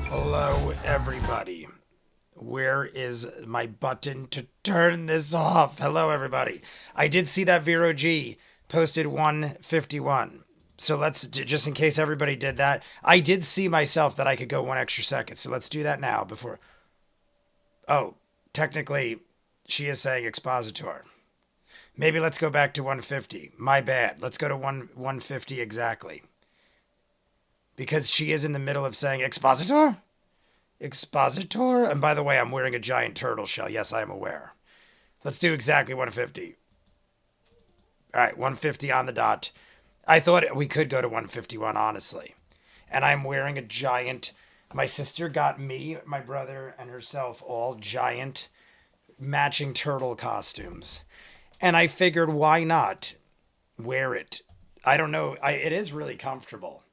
Hello, everybody. Where is my button to turn this off? Hello, everybody. I did see that Vero G posted 151. So let's, just in case everybody did that, I did see myself that I could go 1 extra second. So let's do that now before. Oh, technically, she is saying expositor. Maybe let's go back to 150. My bad. Let's go to 150 exactly. Because she is in the middle of saying expositor? Expositor? And by the way, I'm wearing a giant turtle shell. Yes, I am aware. Let's do exactly 150. All right, 150 on the dot. I thought we could go to 151, honestly. And I'm wearing a giant. My sister got me, my brother, and herself all giant matching turtle costumes. And I figured, why not wear it? I don't know. It is really comfortable.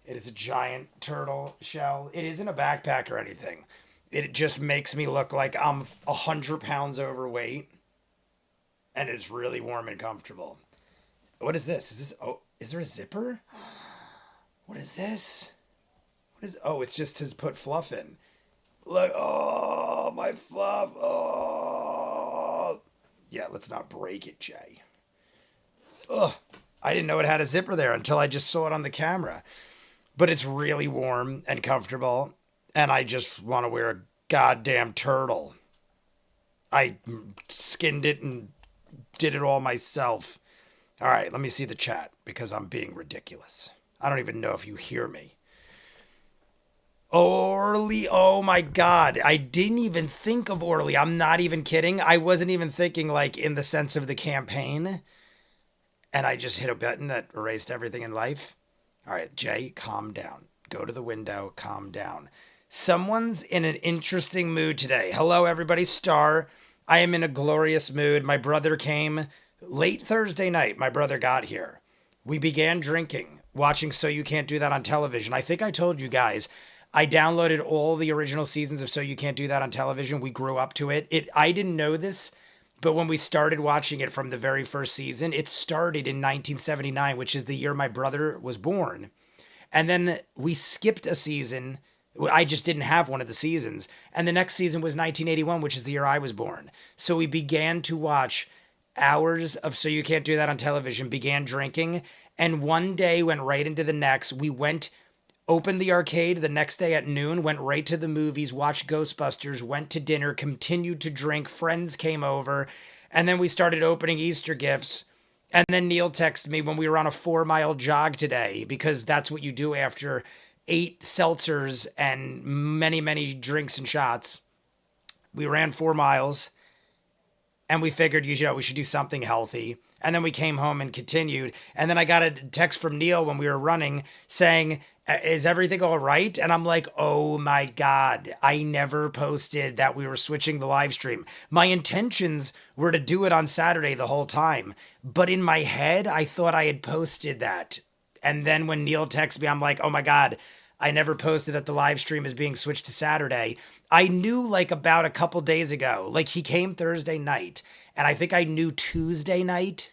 It is a giant turtle shell. It isn't a backpack or anything. It just makes me look like I'm 100 pounds overweight. And it's really warm and comfortable. What is this? Is there a zipper? What is this? It's just to put fluff in. Look, oh, my fluff. Oh. Yeah, let's not break it, Jay. Ugh. I didn't know it had a zipper there until I just saw it on the camera. But it's really warm and comfortable, and I just want to wear a goddamn turtle. I skinned it and did it all myself. All right, let me see the chat, because I'm being ridiculous. I don't even know if you hear me. Orly, oh my god, I didn't even think of Orly. I'm not even kidding. I wasn't even thinking, like, in the sense of the campaign, and I just hit a button that erased everything in life. All right, Jay, calm down. Go to the window, calm down. Someone's in an interesting mood today. Hello, everybody. Star. I am in a glorious mood. My brother came late Thursday night. My brother got here. We began drinking, watching So You Can't Do That on television. I think I told you guys, I downloaded all the original seasons of So You Can't Do That on television. We grew up to it. I didn't know this, but when we started watching it from the very first season, it started in 1979, which is the year my brother was born. And then we skipped a season. I just didn't have one of the seasons. And the next season was 1981, which is the year I was born. So we began to watch hours of So You Can't Do That on television, began drinking, and one day went right into the next. We opened the arcade the next day at noon, went right to the movies, watched Ghostbusters, went to dinner, continued to drink, friends came over, and then we started opening Easter gifts. And then Neil texted me when we were on a 4-mile jog today, because that's what you do after 8 seltzers and many, many drinks and shots. We ran 4 miles, and we figured, we should do something healthy. And then we came home and continued. And then I got a text from Neil when we were running saying, is everything all right? And I'm like, oh my God, I never posted that we were switching the live stream. My intentions were to do it on Saturday the whole time. But in my head, I thought I had posted that. And then when Neil texted me, I'm like, oh my God, I never posted that the live stream is being switched to Saturday. I knew like about a couple days ago, like he came Thursday night, and I think I knew Tuesday night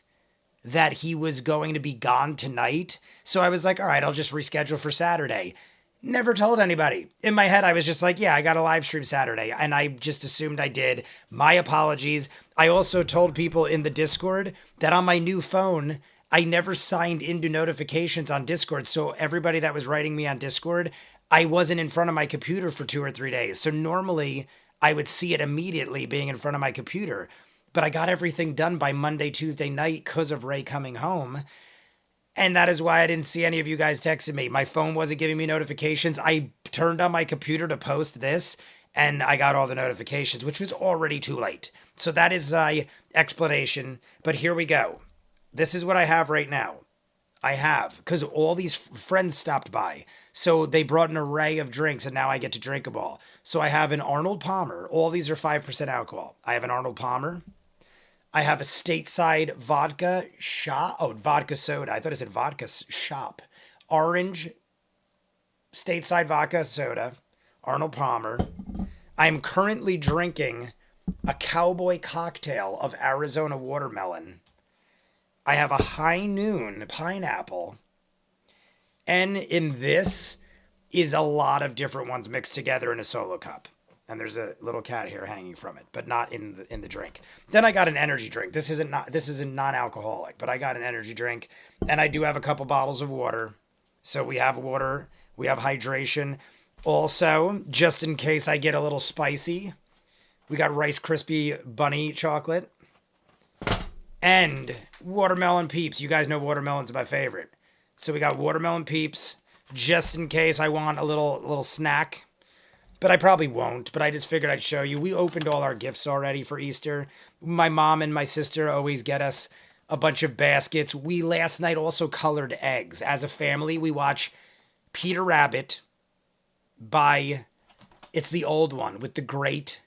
that he was going to be gone tonight. So I was like, all right, I'll just reschedule for Saturday. Never told anybody. In my head, I was just like, yeah, I got a live stream Saturday. And I just assumed I did. My apologies. I also told people in the Discord that on my new phone, I never signed into notifications on Discord. So everybody that was writing me on Discord, I wasn't in front of my computer for 2 or 3 days. So normally I would see it immediately being in front of my computer. But I got everything done by Monday, Tuesday night because of Ray coming home. And that is why I didn't see any of you guys texting me. My phone wasn't giving me notifications. I turned on my computer to post this, and I got all the notifications, which was already too late. So that is my explanation. But here we go. This is what I have right now. Because all these friends stopped by. So they brought an array of drinks, and now I get to drink them all. So I have an Arnold Palmer. All these are 5% alcohol. I have an Arnold Palmer. I have a stateside vodka shop. Oh, vodka soda. I thought it said vodka shop. Orange stateside vodka soda. Arnold Palmer. I'm currently drinking a cowboy cocktail of Arizona watermelon. I have a High Noon pineapple. And in this, is a lot of different ones mixed together in a solo cup. And there's a little cat here hanging from it, but not in the drink. Then I got an energy drink. This isn't non-alcoholic, but I got an energy drink, and I do have a couple bottles of water. So we have water, we have hydration. Also, just in case I get a little spicy, we got Rice Krispie bunny chocolate and watermelon peeps. You guys know watermelon's my favorite. So we got watermelon peeps just in case I want a little snack. But I probably won't, but I just figured I'd show you. We opened all our gifts already for Easter. My mom and my sister always get us a bunch of baskets. We last night also colored eggs. As a family, we watch Peter Rabbit by, it's the old one with the great,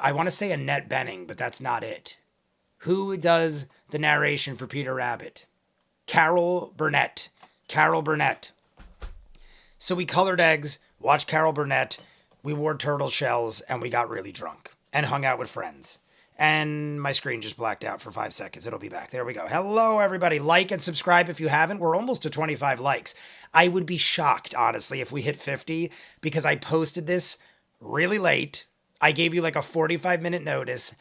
I want to say Annette Bening, but that's not it. Who does the narration for Peter Rabbit? Carol Burnett. Carol Burnett. So we colored eggs, watched Carol Burnett, we wore turtle shells, and we got really drunk and hung out with friends. And my screen just blacked out for 5 seconds. It'll be back. There we go. Hello, everybody. Like and subscribe if you haven't. We're almost to 25 likes. I would be shocked, honestly, if we hit 50 because I posted this really late. I gave you like a 45-minute notice,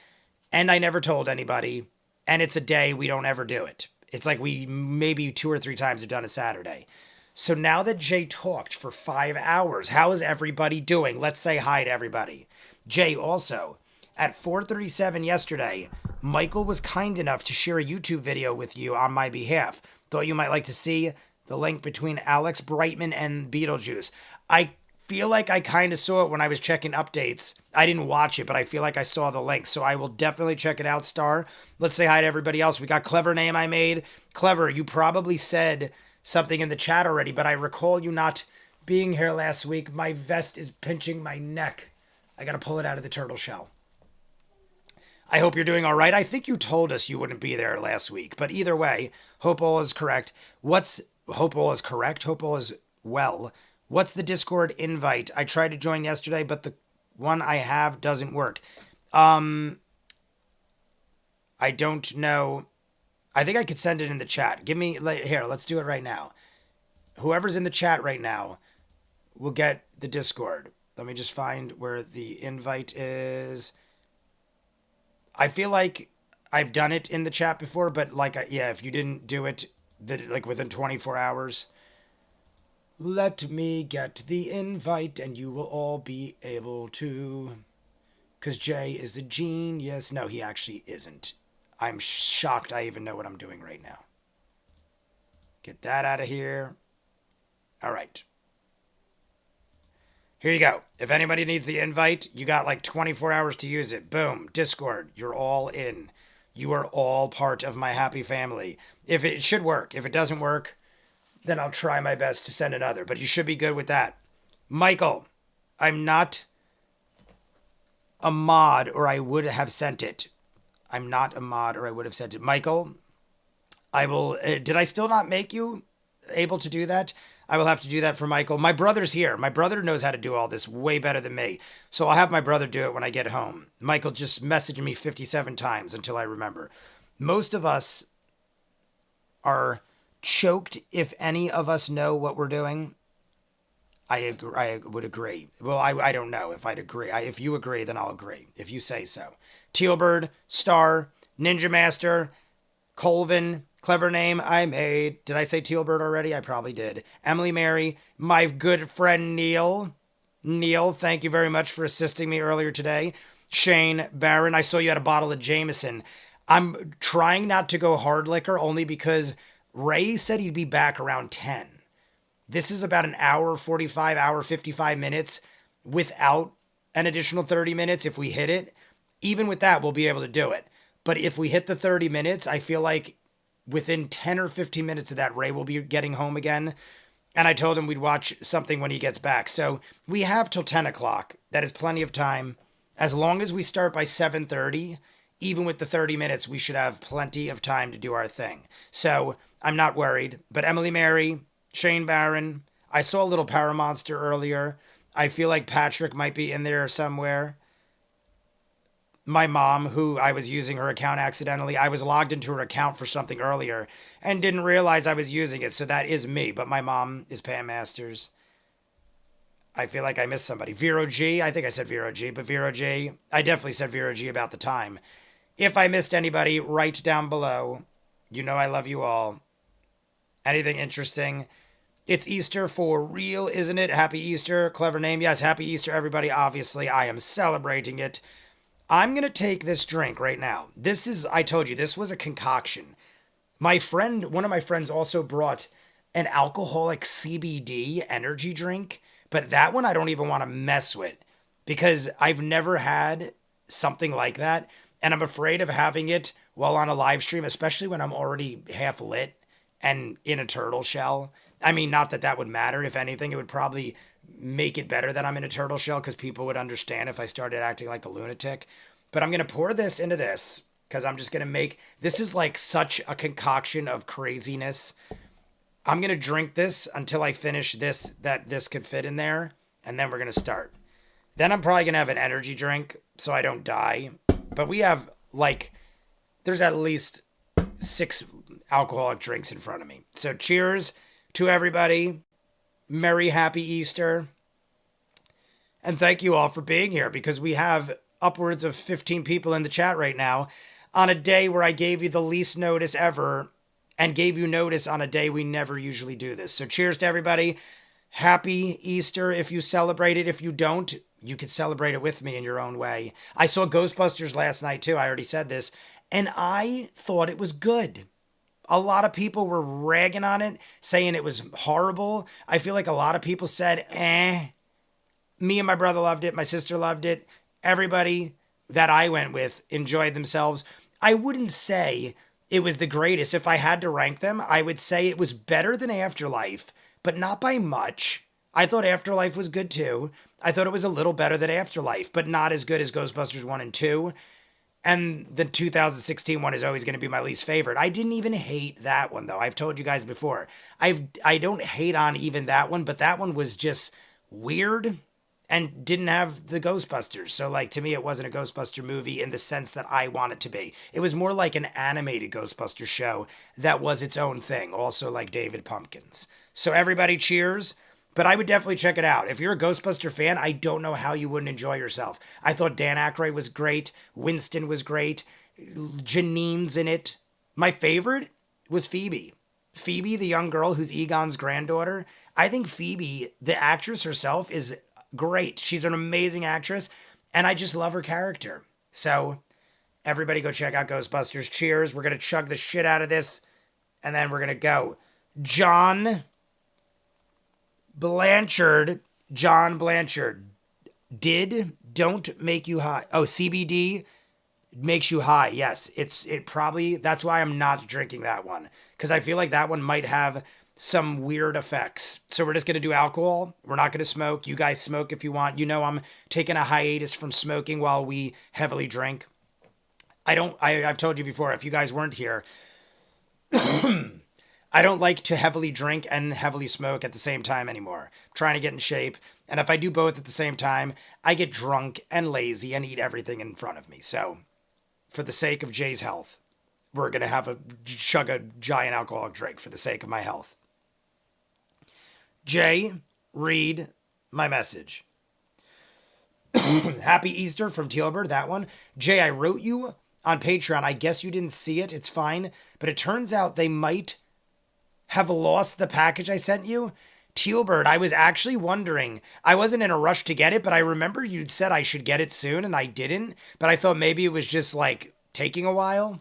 and I never told anybody. And it's a day we don't ever do it. It's like we maybe 2 or 3 times have done a Saturday. So now that Jay talked for 5 hours, how is everybody doing? Let's say hi to everybody. Jay, also, at 4:37 yesterday, Michael was kind enough to share a YouTube video with you on my behalf. Thought you might like to see the link between Alex Brightman and Beetlejuice. I feel like I kind of saw it when I was checking updates. I didn't watch it, but I feel like I saw the link. So I will definitely check it out, Star. Let's say hi to everybody else. We got Clever Name I made. Clever, you probably said something in the chat already, but I recall you not being here last week. My vest is pinching my neck. I got to pull it out of the turtle shell. I hope you're doing all right. I think you told us you wouldn't be there last week, but either way, hope all is correct. Hope all is correct? Hope all is well. What's the Discord invite? I tried to join yesterday, but the one I have doesn't work. I don't know. I think I could send it in the chat. Here, let's do it right now. Whoever's in the chat right now will get the Discord. Let me just find where the invite is. I feel like I've done it in the chat before, but if you didn't do it within 24 hours, let me get the invite and you will all be able to. Because Jay is a genius. No, he actually isn't. I'm shocked I even know what I'm doing right now. Get that out of here. All right. Here you go. If anybody needs the invite, you got like 24 hours to use it. Boom. Discord. You're all in. You are all part of my happy family. If it should work. If it doesn't work, then I'll try my best to send another. But you should be good with that. Michael, I'm not a mod or I would have sent it. I'm not a mod or I would have sent it. Michael, I will... did I still not make you able to do that? I will have to do that for Michael. My brother's here. My brother knows how to do all this way better than me. So I'll have my brother do it when I get home. Michael just messaged me 57 times until I remember. Most of us are choked if any of us know what we're doing. I would agree. Well, I don't know if I'd agree. If you agree, then I'll agree. If you say so. Tealbird, Star, Ninja Master, Colvin, Clever Name I made. Did I say Tealbird already? I probably did. Emily Mary, my good friend Neil. Neil, thank you very much for assisting me earlier today. Shane, Barron, I saw you had a bottle of Jameson. I'm trying not to go hard liquor only because Ray said he'd be back around 10. This is about an hour, 55 minutes without an additional 30 minutes. If we hit it, even with that, we'll be able to do it. But if we hit the 30 minutes, I feel like within 10 or 15 minutes of that, Ray will be getting home again. And I told him we'd watch something when he gets back. So we have till 10 o'clock. That is plenty of time. As long as we start by 7:30, even with the 30 minutes, we should have plenty of time to do our thing. So I'm not worried. But Emily Mary, Shane Barron, I saw a little Paramonster earlier. I feel like Patrick might be in there somewhere. My mom, who I was using her account accidentally, I was logged into her account for something earlier and didn't realize I was using it. So that is me. But my mom is Pam Masters. I feel like I missed somebody. Vero G. I think I said Vero G, but Vero G. I definitely said Vero G about the time. If I missed anybody, write down below. You know I love you all. Anything interesting? It's Easter for real, isn't it? Happy Easter. Clever name. Yes, happy Easter, everybody. Obviously, I am celebrating it. I'm going to take this drink right now. This is, I told you, this was a concoction. One of my friends also brought an alcoholic CBD energy drink, but that one I don't even want to mess with because I've never had something like that. And I'm afraid of having it while on a live stream, especially when I'm already half lit and in a turtle shell. I mean, not that that would matter. If anything, it would probably make it better that I'm in a turtle shell because people would understand if I started acting like a lunatic. But I'm going to pour this into this because I'm just going to make, this is like such a concoction of craziness. I'm going to drink this until I finish this, that this could fit in there. And then we're going to start. Then I'm probably going to have an energy drink so I don't die. But we have like, there's at least 6 alcoholic drinks in front of me. So cheers to everybody. Merry happy Easter. And thank you all for being here because we have upwards of 15 people in the chat right now on a day where I gave you the least notice ever and gave you notice on a day we never usually do this. So cheers to everybody. Happy Easter if you celebrate it. If you don't, you could celebrate it with me in your own way. I saw Ghostbusters last night too. I already said this. And I thought it was good. A lot of people were ragging on it, saying it was horrible. I feel like a lot of people said, eh. Me and my brother loved it. My sister loved it. Everybody that I went with enjoyed themselves. I wouldn't say it was the greatest. If I had to rank them, I would say it was better than Afterlife, but not by much. I thought Afterlife was good too. I thought it was a little better than Afterlife, but not as good as Ghostbusters 1 and 2. And the 2016 one is always going to be my least favorite. I didn't even hate that one, though. I've told you guys before. I don't hate on even that one, but that one was just weird and didn't have the Ghostbusters. So, like, to me, it wasn't a Ghostbuster movie in the sense that I want it to be. It was more like an animated Ghostbuster show that was its own thing, also like David Pumpkins. So, everybody, cheers. But I would definitely check it out. If you're a Ghostbuster fan, I don't know how you wouldn't enjoy yourself. I thought Dan Aykroyd was great. Winston was great. Janine's in it. My favorite was Phoebe. Phoebe, the young girl who's Egon's granddaughter. I think Phoebe, the actress herself, is great. She's an amazing actress, and I just love her character. So, everybody go check out Ghostbusters. Cheers. We're going to chug the shit out of this, and then we're going to go. John Blanchard, don't make you high. Oh, CBD makes you high. Yes, it probably, that's why I'm not drinking that one. Because I feel like that one might have some weird effects. So we're just going to do alcohol. We're not going to smoke. You guys smoke if you want. You know I'm taking a hiatus from smoking while we heavily drink. I've told you before, if you guys weren't here, I don't like to heavily drink and heavily smoke at the same time anymore. I'm trying to get in shape. And if I do both at the same time, I get drunk and lazy and eat everything in front of me. So for the sake of Jay's health, we're going to chug a giant alcoholic drink for the sake of my health. Jay, read my message. Happy Easter from Tealbird, that one. Jay, I wrote you on Patreon. I guess you didn't see it. It's fine. But it turns out they might have lost the package I sent you. Tealbird, I was actually wondering. I wasn't in a rush to get it, but I remember you'd said I should get it soon, and I didn't. But I thought maybe it was just like taking a while.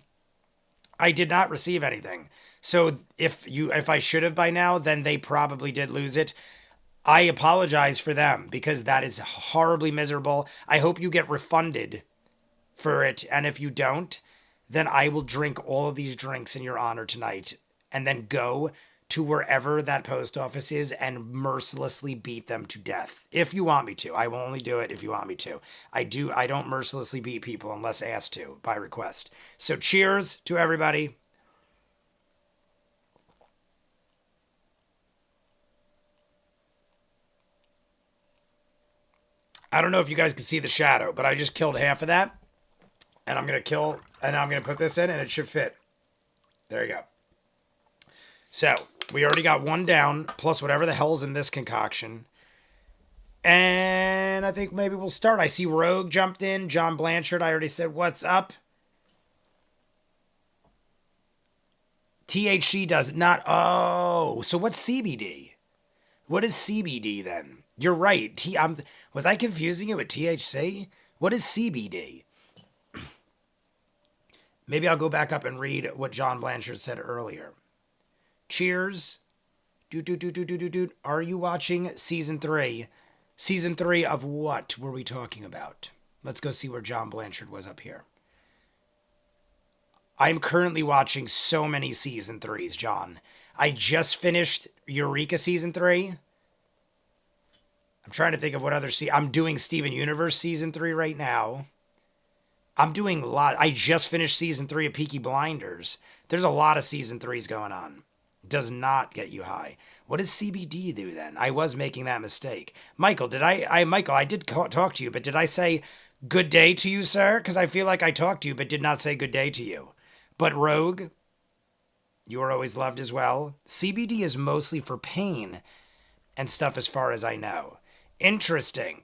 I did not receive anything. So if I should have by now, then they probably did lose it. I apologize for them because that is horribly miserable. I hope you get refunded for it. And if you don't, then I will drink all of these drinks in your honor tonight and then go to wherever that post office is and mercilessly beat them to death. If you want me to. I will only do it if you want me to. I don't mercilessly beat people unless asked to by request. So cheers to everybody. I don't know if you guys can see the shadow, but I just killed half of that. And I'm going to put this in and it should fit. There you go. So, we already got one down, plus whatever the hell's in this concoction. And I think maybe we'll start. I see Rogue jumped in. John Blanchard, I already said, what's up? THC does not. Oh, so what's CBD? What is CBD then? You're right. Was I confusing it with THC? What is CBD? Maybe I'll go back up and read what John Blanchard said earlier. Cheers. Are you watching season 3? Season 3 of what were we talking about? Let's go see where John Blanchard was up here. I'm currently watching so many season 3s, John. I just finished Eureka season 3. I'm trying to think of what other I'm doing Steven Universe season 3 right now. I'm doing a lot. I just finished season 3 of Peaky Blinders. There's a lot of season 3s going on. It does not get you high. What does CBD do then? I was making that mistake. Michael, Michael, I did talk to you, but did I say good day to you, sir? Because I feel like I talked to you, but did not say good day to you. But Rogue, you are always loved as well. CBD is mostly for pain and stuff as far as I know. Interesting.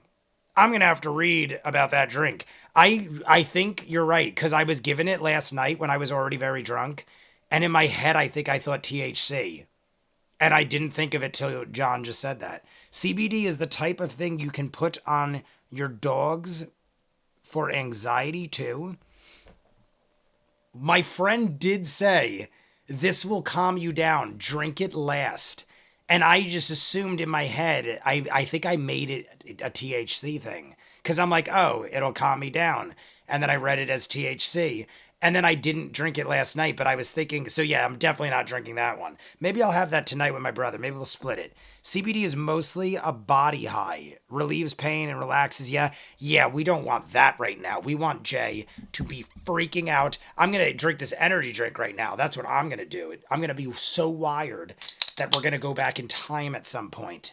I'm going to have to read about that drink. I think you're right, because I was given it last night when I was already very drunk. And in my head, I think I thought THC. And I didn't think of it till John just said that. CBD is the type of thing you can put on your dogs for anxiety too. My friend did say, this will calm you down. Drink it last. And I just assumed in my head, I think I made it a THC thing. Because I'm like, oh, it'll calm me down. And then I read it as THC. And then I didn't drink it last night, but I was thinking, so yeah, I'm definitely not drinking that one. Maybe I'll have that tonight with my brother. Maybe we'll split it. CBD is mostly a body high. Relieves pain and relaxes you. Yeah, we don't want that right now. We want Jay to be freaking out. I'm going to drink this energy drink right now. That's what I'm going to do. I'm going to be so wired that we're going to go back in time at some point.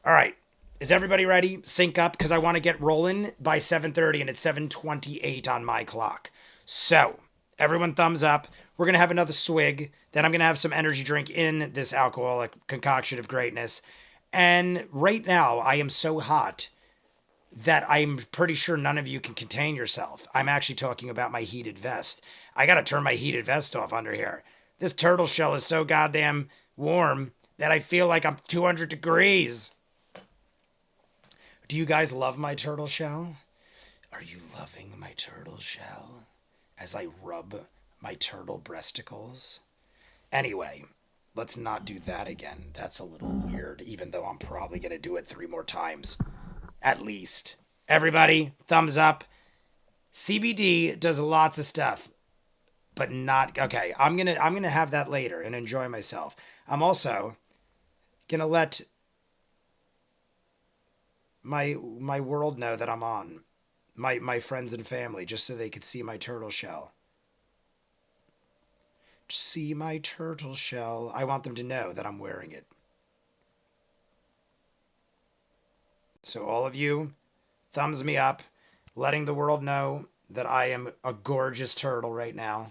All right. Is everybody ready? Sync up, because I want to get rolling by 7:30, and it's 7:28 on my clock. So, everyone thumbs up. We're going to have another swig. Then I'm going to have some energy drink in this alcoholic concoction of greatness. And right now, I am so hot that I'm pretty sure none of you can contain yourself. I'm actually talking about my heated vest. I got to turn my heated vest off under here. This turtle shell is so goddamn warm that I feel like I'm 200 degrees. Do you guys love my turtle shell? Are you loving my turtle shell? As I rub my turtle breasticles. Anyway, let's not do that again. That's a little weird, even though I'm probably going to do it 3 more times. At least. Everybody, thumbs up. CBD does lots of stuff, but not... Okay, I'm gonna have that later and enjoy myself. I'm also going to let my world know that I'm on. My friends and family, just so they could see my turtle shell. See my turtle shell. I want them to know that I'm wearing it. So all of you, thumbs me up, letting the world know that I am a gorgeous turtle right now.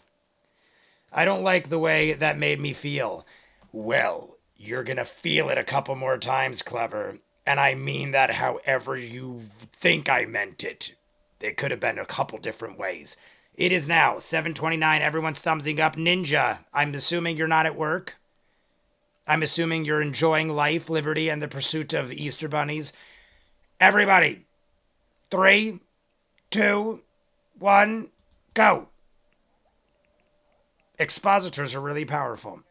I don't like the way that made me feel. Well, you're gonna feel it a couple more times, Clever. And I mean that however you think I meant it. It could have been a couple different ways. It is now 7:29. Everyone's thumbsing up. Ninja, I'm assuming you're not at work. I'm assuming you're enjoying life, liberty, and the pursuit of Easter bunnies. Everybody, 3, 2, 1, go. Expositors are really powerful.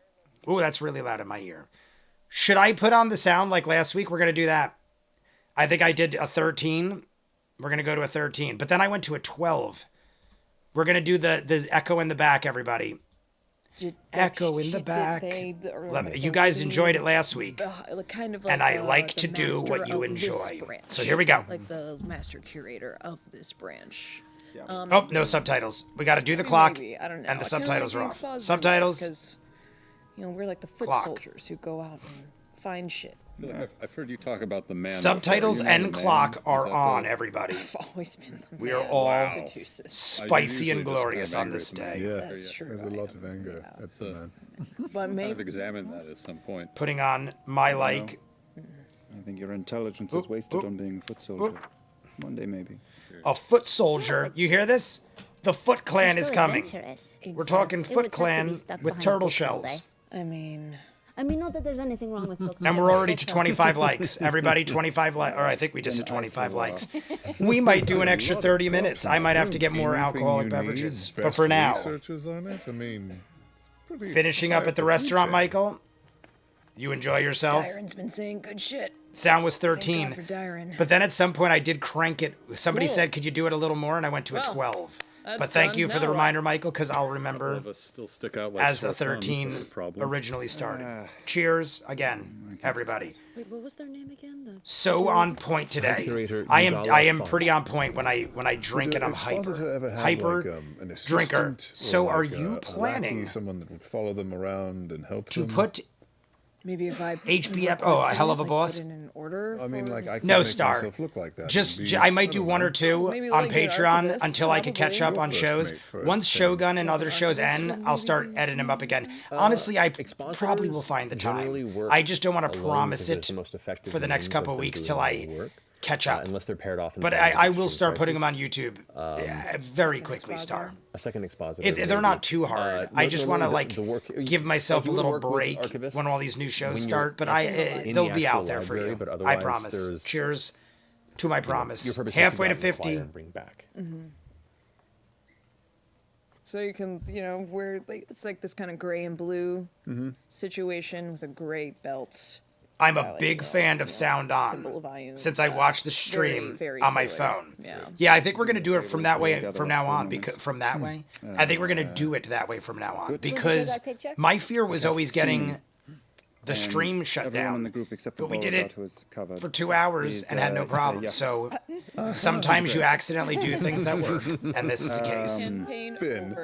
Ooh, that's really loud in my ear. Should I put on the sound like last week? We're going to do that. I think I did a 13. We're going to go to a 13. But then I went to a 12. We're going to do the echo in the back, everybody. Echo in the back. You guys enjoyed it last week. And I like to do what you enjoy. So here we go. Like the master curator of this branch. Yeah. Oh, no subtitles. We got to do the clock. Maybe, I don't know. And the subtitles are off. Subtitles. Subtitles. Because, we're like the foot Clock. soldiers who go out and find shit. I feel like I've heard you talk about the man. Subtitles before. You know and the clock man? are Is that on, the- everybody. I've always been the We man. are all Massachusetts. spicy usually and just glorious kind of on this angry at day. the Yeah, That's true. there's a lot of anger. Yeah. That's the man. But Kind maybe of examine that at some point. Putting on my like think your intelligence is wasted on being a foot soldier. One day, maybe. A foot soldier. You hear this? The Foot Clan is coming. We're talking Foot Clan with turtle shells. I mean, not that there's anything wrong with books. And we're already to 25 likes. Everybody, 25 likes. Or I think we just hit 25 likes. We might do an extra 30 minutes. I might have to get more alcoholic beverages. But for now, researchers on it? I mean, it's pretty finishing up at the restaurant, Michael. You enjoy yourself? Dyron's been saying good shit. Sound was Thank 13. God for Dyron. But then at some point I did crank it. Somebody said, could you do it a little more? And I went to a 12. But thank you for the reminder, Michael, because I'll remember Of us still stick out like as a sore thumbs, 13 that's a problem. originally started. Cheers again, everybody. Wait, what was their name again? So on point today. Curator I am Nidala pretty on point when I drink and I'm hyper. Hyper an drinker. assistant So or are like you a planning lackey, someone that would follow them around and help to them? put Maybe if I HBF oh, a hell of a boss? Put in an order. I mean, for- like I can No, make Star. myself look like that. Just, and be, I might do don't one know. or two Maybe on like an Patreon archivist, until I can catch up on First shows. mate for Once a Shogun and other shows end, I'll start editing them up again. Honestly, I probably will find the generally time. work I just don't want to alone promise because it's it the most effective for the next means couple of of weeks doing till I the work, catch up. unless they're paired off. in But terms of I will exchange start putting prices. them on YouTube very quickly, Star. A second expositor. They're not too hard. I just want to like give myself a little break when all these new shows start. But they'll be out there for you. I promise. Cheers to my promise. Halfway to 50. Bring back. So you can, wear like it's like this kind of gray and blue situation with a gray belt. I'm a big fan of sound Symbol on of volume. since I watched the stream very on my tailored. phone. Yeah. Yeah, I think we're gonna do it from that way from now on. Because from that way, I think we're gonna do it that way from now on because that picture? my fear was always getting the And stream shut everyone in down. the group except for But we did it Beauregard, who was covered, for 2 hours is, and had no problem. yeah. So sometimes you accidentally do things that work, and this is the case. Campaign Finn.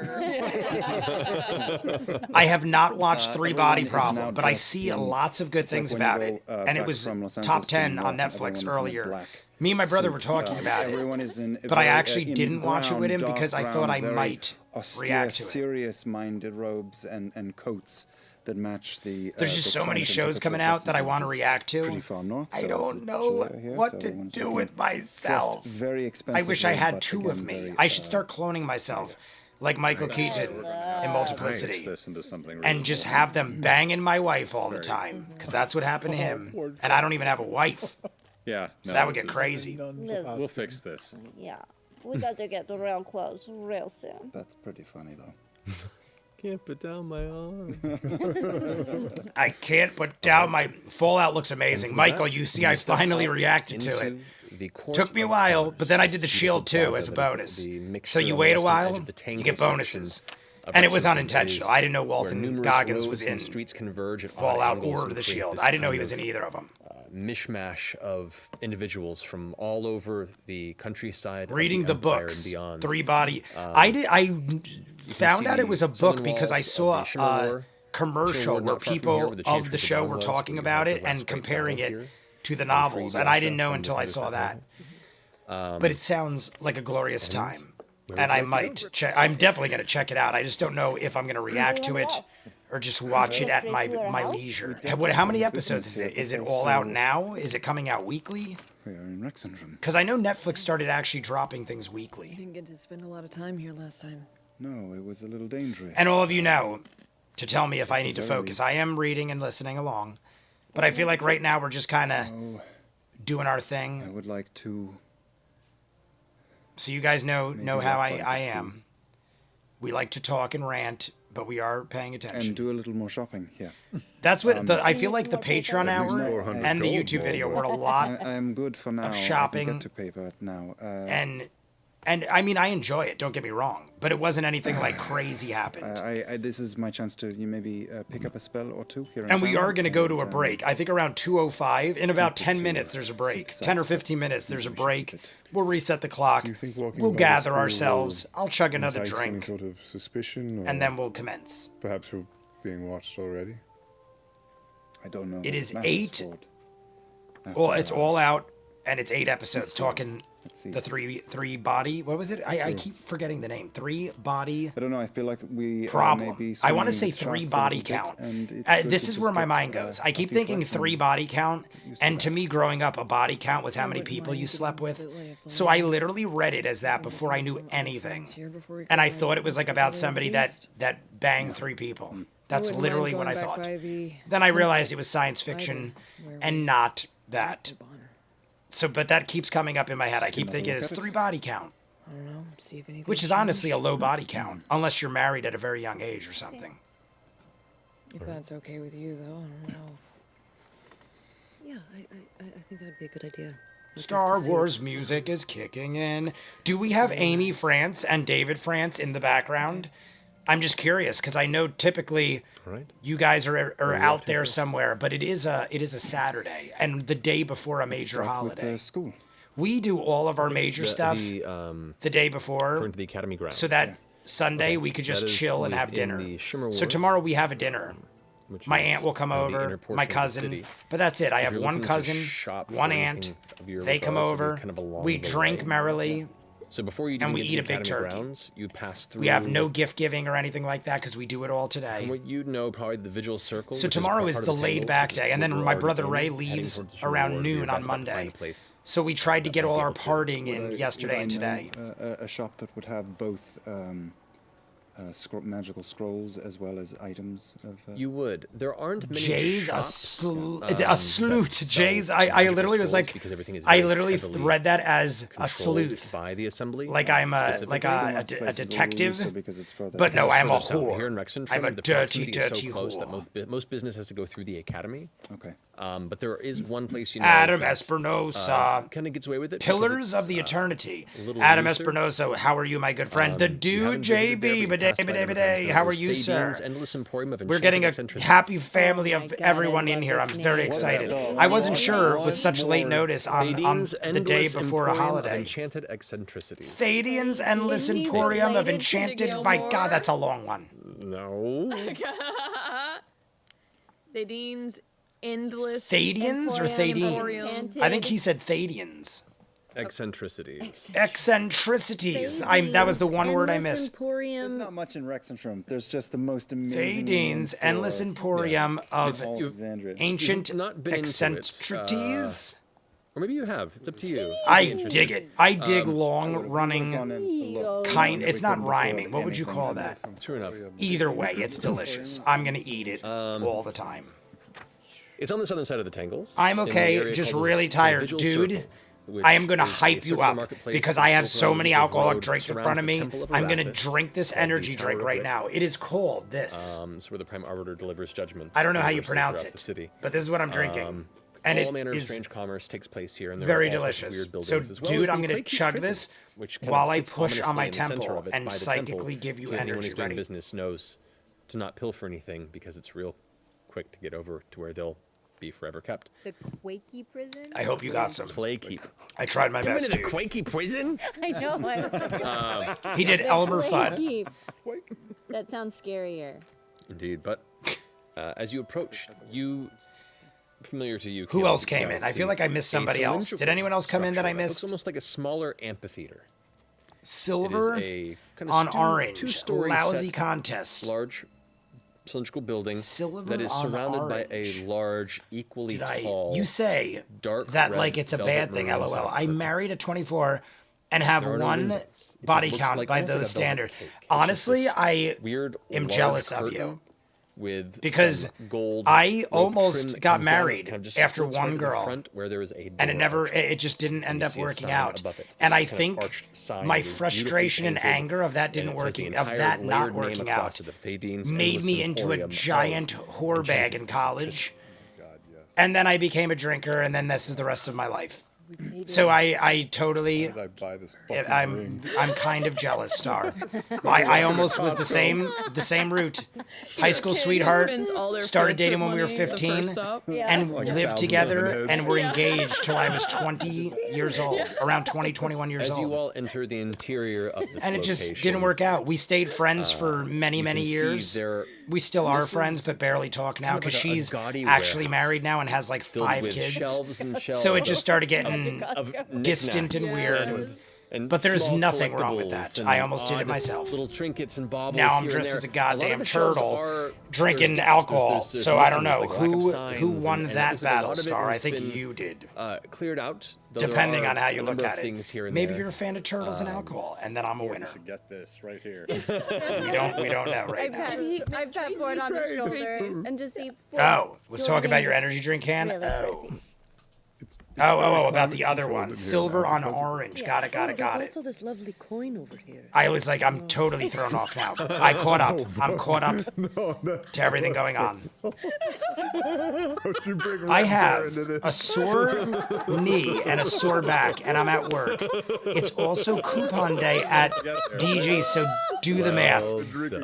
I have not watched Three Body everyone is now Problem, but I dressed see in- lots of good it's like things when you about go, it, and it back was from Los top Angeles to 10 New on York, Netflix everyone's in a earlier. black Me and my brother were suit. talking about it, Everyone is in a but I very, actually in didn't watch it with him brown, because I dark thought I brown, might very austere, react to it. serious-minded robes and coats that match the. There's just the so many climate and shows temperature coming of out Los that I want to Angeles. react to. Pretty far north, I so don't it's know chillier here, what so to everyone's do looking with myself. dressed very I expensive. wish I had two of me. I should start cloning myself, like Michael Keaton in Multiplicity, This into something and really just cool. have them banging my wife all the time, because that's what happened to him. And I don't even have a wife, Yeah. so no, that would this get is- crazy. We'll fix this. Yeah, we got to get real close real soon. That's pretty funny though. Can't put down my arm. I can't put down my Fallout looks amazing. Michael, you see, I finally reacted to it. Took me a while, but then I did the shield too as a bonus. So you wait a while, you get bonuses. And it was unintentional. I didn't know Walton Goggins was in streets converge at Fallout odd angles or and the create Shield. this I didn't know kind he was of, in either of them. Mishmash of individuals from all over the countryside, of Reading the Empire books, and beyond. Three Body. I found out it was a book southern because I walls of saw the Shimmer a War. commercial Shimmer War where not far from here, people where the change of the from show Dawn were was, talking we about have it the and last great comparing battle it here. to the novels, and I didn't know from until I the saw that. Feather But it sounds like a glorious time, and I might check. I'm definitely going to check it out. I just don't know if I'm going to react to it or just watch it at my leisure. How many episodes is it? Is it all out now? Is it coming out weekly? We are in Rexenrum. Because I know Netflix started actually dropping things weekly. Didn't get to spend a lot of time here last time. No, it was a little dangerous. And all of you know to tell me if I need to focus. I am reading and listening along, but I feel like right now we're just kind of doing our I thing. would like to. So you guys know Maybe how that I part is am. We like to talk and rant, but we are paying attention. And do a little more shopping, yeah. That's what I feel like the Patreon At least hour 400 and the gold YouTube video more. were a lot, I am good for now. I shopping can get to paper now. and I mean I enjoy it. Don't get me wrong, but it wasn't anything like crazy happened. This is my chance to maybe pick up a spell or two here. In And we town, are going to go to a and, break. I think around 2:05. In about 10 to, minutes, there's a break. six 10 or hours. 15 minutes, there's a We should break. keep it. We'll reset the clock. Do you think walking We'll by the gather school ourselves. will I'll chug another entice any drink, sort of suspicion, or and then we'll commence. perhaps we're being watched already. I don't know. It what is matters 8. for it. Well, After it's all. all out. and it's 8 episodes talking see. the three body. What was it? I keep forgetting the name. 3 body. I don't know. I feel like we Problem. maybe I want to swimming say the 3 sharks a body little bit, count. and it's good This to is where just my get, mind goes. I a keep few thinking questions 3 body count, used to and to that. me, growing up, a body count was how many wouldn't people you mind slept getting with. a bit like So I literally read it as that before I knew anything, and I thought it was like about somebody that banged 3 people. That's wouldn't mind literally what going I back thought. by the Then I temple realized it was science fiction where we and not that. the bonner. So, but that keeps coming up in my head. I keep another thinking look it's at it. 3 body count, I don't know. See if anything. which is honestly a low body count, unless you're married at a very young age or something. If that's okay with you, though, I don't know. Yeah, I think that'd be a good idea. I'd like Star to see- Wars music is kicking in. Do we have Amy France and David France in the background? I'm just curious because I know typically Right. you guys are out there somewhere, but it is a Saturday and the day before a major Start with, holiday. school. We do all of our major stuff the day before, according to the Academy grounds. so that Sunday we could just That is chill and have within dinner. the Shimmer So Ward, tomorrow we have a dinner. which My is aunt will come kind of the over, inner portion my of the cousin, city. but that's it. I If have you're one looking to cousin, shop for one anything aunt. of your They come regards, it'll be over, kind of along we the drink way. merrily. So before you and even we get eat to a the big Academy turkey. grounds, you pass through. We have no gift giving or anything like that because we do it all From today. what you know, probably the Vigil Circle. So which tomorrow part is of the Tangles, laid back which is day, and then where we're my already brother in, Ray heading leaves towards the Shimmer around Ward, where noon you're on best bet to find Monday. a place. So we tried to get all our Would I- partying Would in I- yesterday and would I today. know, a shop that would have both magical scrolls as well as items of. You would. There aren't many Jay's a shops, sloot. that Jay's. sell I magical literally was scrolls like, because everything is I very literally heavily read that as a controlled sleuth, by the assembly. like I'm a specifically. a detective. Because it's further But no, south. I'm a Further south. Here in whore. Rexentrum, I'm a the dirty, proximity is dirty so close that whore. most business has to go through the academy. Okay. But there is one place you know. Adam that, Espinosa. kind of gets away with it. because Pillars it's, of the Eternity. a little Adam looser. Espinosa, how are you, my good friend? The you dude, haven't visited there, JB, but you passed by bidet, them bidet, times. how are There's you, sir? Thadine's Endless Emporium of We're getting a Enchanted Eccentricities. happy family Oh my of God, everyone I in love here. this I'm very name. excited. What I wasn't the sure hell? with such late notice on Thadine's the day Endless before a Emporium of holiday. Enchanted Eccentricities. Thadian's Endless Is he Emporium of related to Enchanted. Gilmore? My God, that's a long one. No. The Dean's Endless. Thadians or Emporium. Thadians? I think he said Thadians. Eccentricities. Eccentricities. That was the one word I Endless missed. There's Emporium. not much in Rexentrum. There's just the most amazing. Thadian's Endless Emporium of All Alexandria. Ancient You've not been into it, Eccentricities. Or maybe you have. It's up to you. I dig it. I dig long Gone running in to look. kind. We It's not couldn't rhyming. afford What would you anything call under that? some- True enough. Either way, it's delicious. I'm gonna eat it all the time. It's on the southern side of the Tangles. I'm in the okay, area just called really the tired, Vigil dude. Circle, which I am gonna is a hype you circular up marketplace because that I have goes so around many the alcoholic road, drinks in surrounds front of the me. Temple of I'm gonna Arathis, drink this called the energy drink Tower of right Wit. now. It is called this. It's where the Prime Arbiter delivers judgment. I don't know how you universally pronounce throughout the it, city. but this is what I'm drinking. And all it manner of is strange commerce takes place here, and there very are all sorts of delicious. weird buildings, So, as well dude, as I'm the gonna Plague Keep chug Prison, this which kind of while I sits push on my ominously in the center temple of it and by the psychically temple, give you so anyone energy. who's doing Ready? business knows to not pilfer anything because it's real quick to get over to where they'll be forever kept. The Quakey prison? I hope you got some. Plague Keep. I tried my You went best, into dude. Quakey Prison? I know. I was like, He did Elmer Fudd. Quakey. That sounds scarier. Indeed, but as you approach, familiar to you. Who Keelan, else came you in? I see feel like I missed a somebody else. Did cylindrical anyone else come in that I structure missed? Looks almost like a smaller amphitheater. Silver It is a kind of on orange. two-story Lousy set, contest. large cylindrical building Silver that is on surrounded by orange. a large, equally Did I? tall. You say dark that red like it's a velvet bad thing. maroon LOL. soft I curtains. married at 24 and have There are no one windows. It body looks count like by almost like a those velvet standards. cake. It's just Honestly, this I weird, am large jealous of curtain you. with Because some gold I rope almost trim that got comes down that married kind of just after splits right one to the girl. front where there is a and it door never arch. it just didn't end you up see a working sign out. above it. This And I kind of think arched sign my that is frustration and beautifully anger of that painted, didn't and it says the working of entire that not layered name working across out it, the Thadine's made Endless me into a Emporium giant of whore bag in Enchanted college. God, yes. And then I became a drinker, and then this is the rest of my life. So I totally Did I buy this fucking I'm ring? kind of jealous, Star. I almost was the same route. High school Kid who sweetheart, spends all their started field dating trip when we were money the 15, first stop. and Like lived 1,000 together, heads. and were engaged till I was 20 years old, around 20, 21 years As you old. all enter the interior of this And it just location, didn't work out. We stayed friends for many, you many can see years. there- We still are this friends, is but barely talk now kind of because like a she's gaudy actually warehouse married now and has like filled 5 with kids. shelves and shelves So it just started of getting and of distant and knickknacks weird. and But there's small nothing wrong with collectibles that. and I almost did it odd myself. Little trinkets and baubles. Now I'm here and dressed there. as a lot of goddamn the shelves turtle are- drinking there's alcohol. there's So I don't missing, know like, lack of who signs won and it that looks like a lot battle of it star. I has think been, you did. Cleared out. though there Depending are on how you a look number at of it. things here and Maybe there. you're a fan of turtles and alcohol, and then I'm a winner. We should get this right here. We don't know right now. I've pat Ford on his shoulder and just see. Oh, was Your talking about name your is energy drink can? really Oh. pretty. About the other one. Silver on orange. Got it. There's also this lovely coin over here. I was like, I'm totally thrown off now. I caught up. I'm caught up to everything going on. Don't you bring I Red Bear have into this? a sore knee and a sore back, and I'm at work. It's also coupon day at DG, so do the math.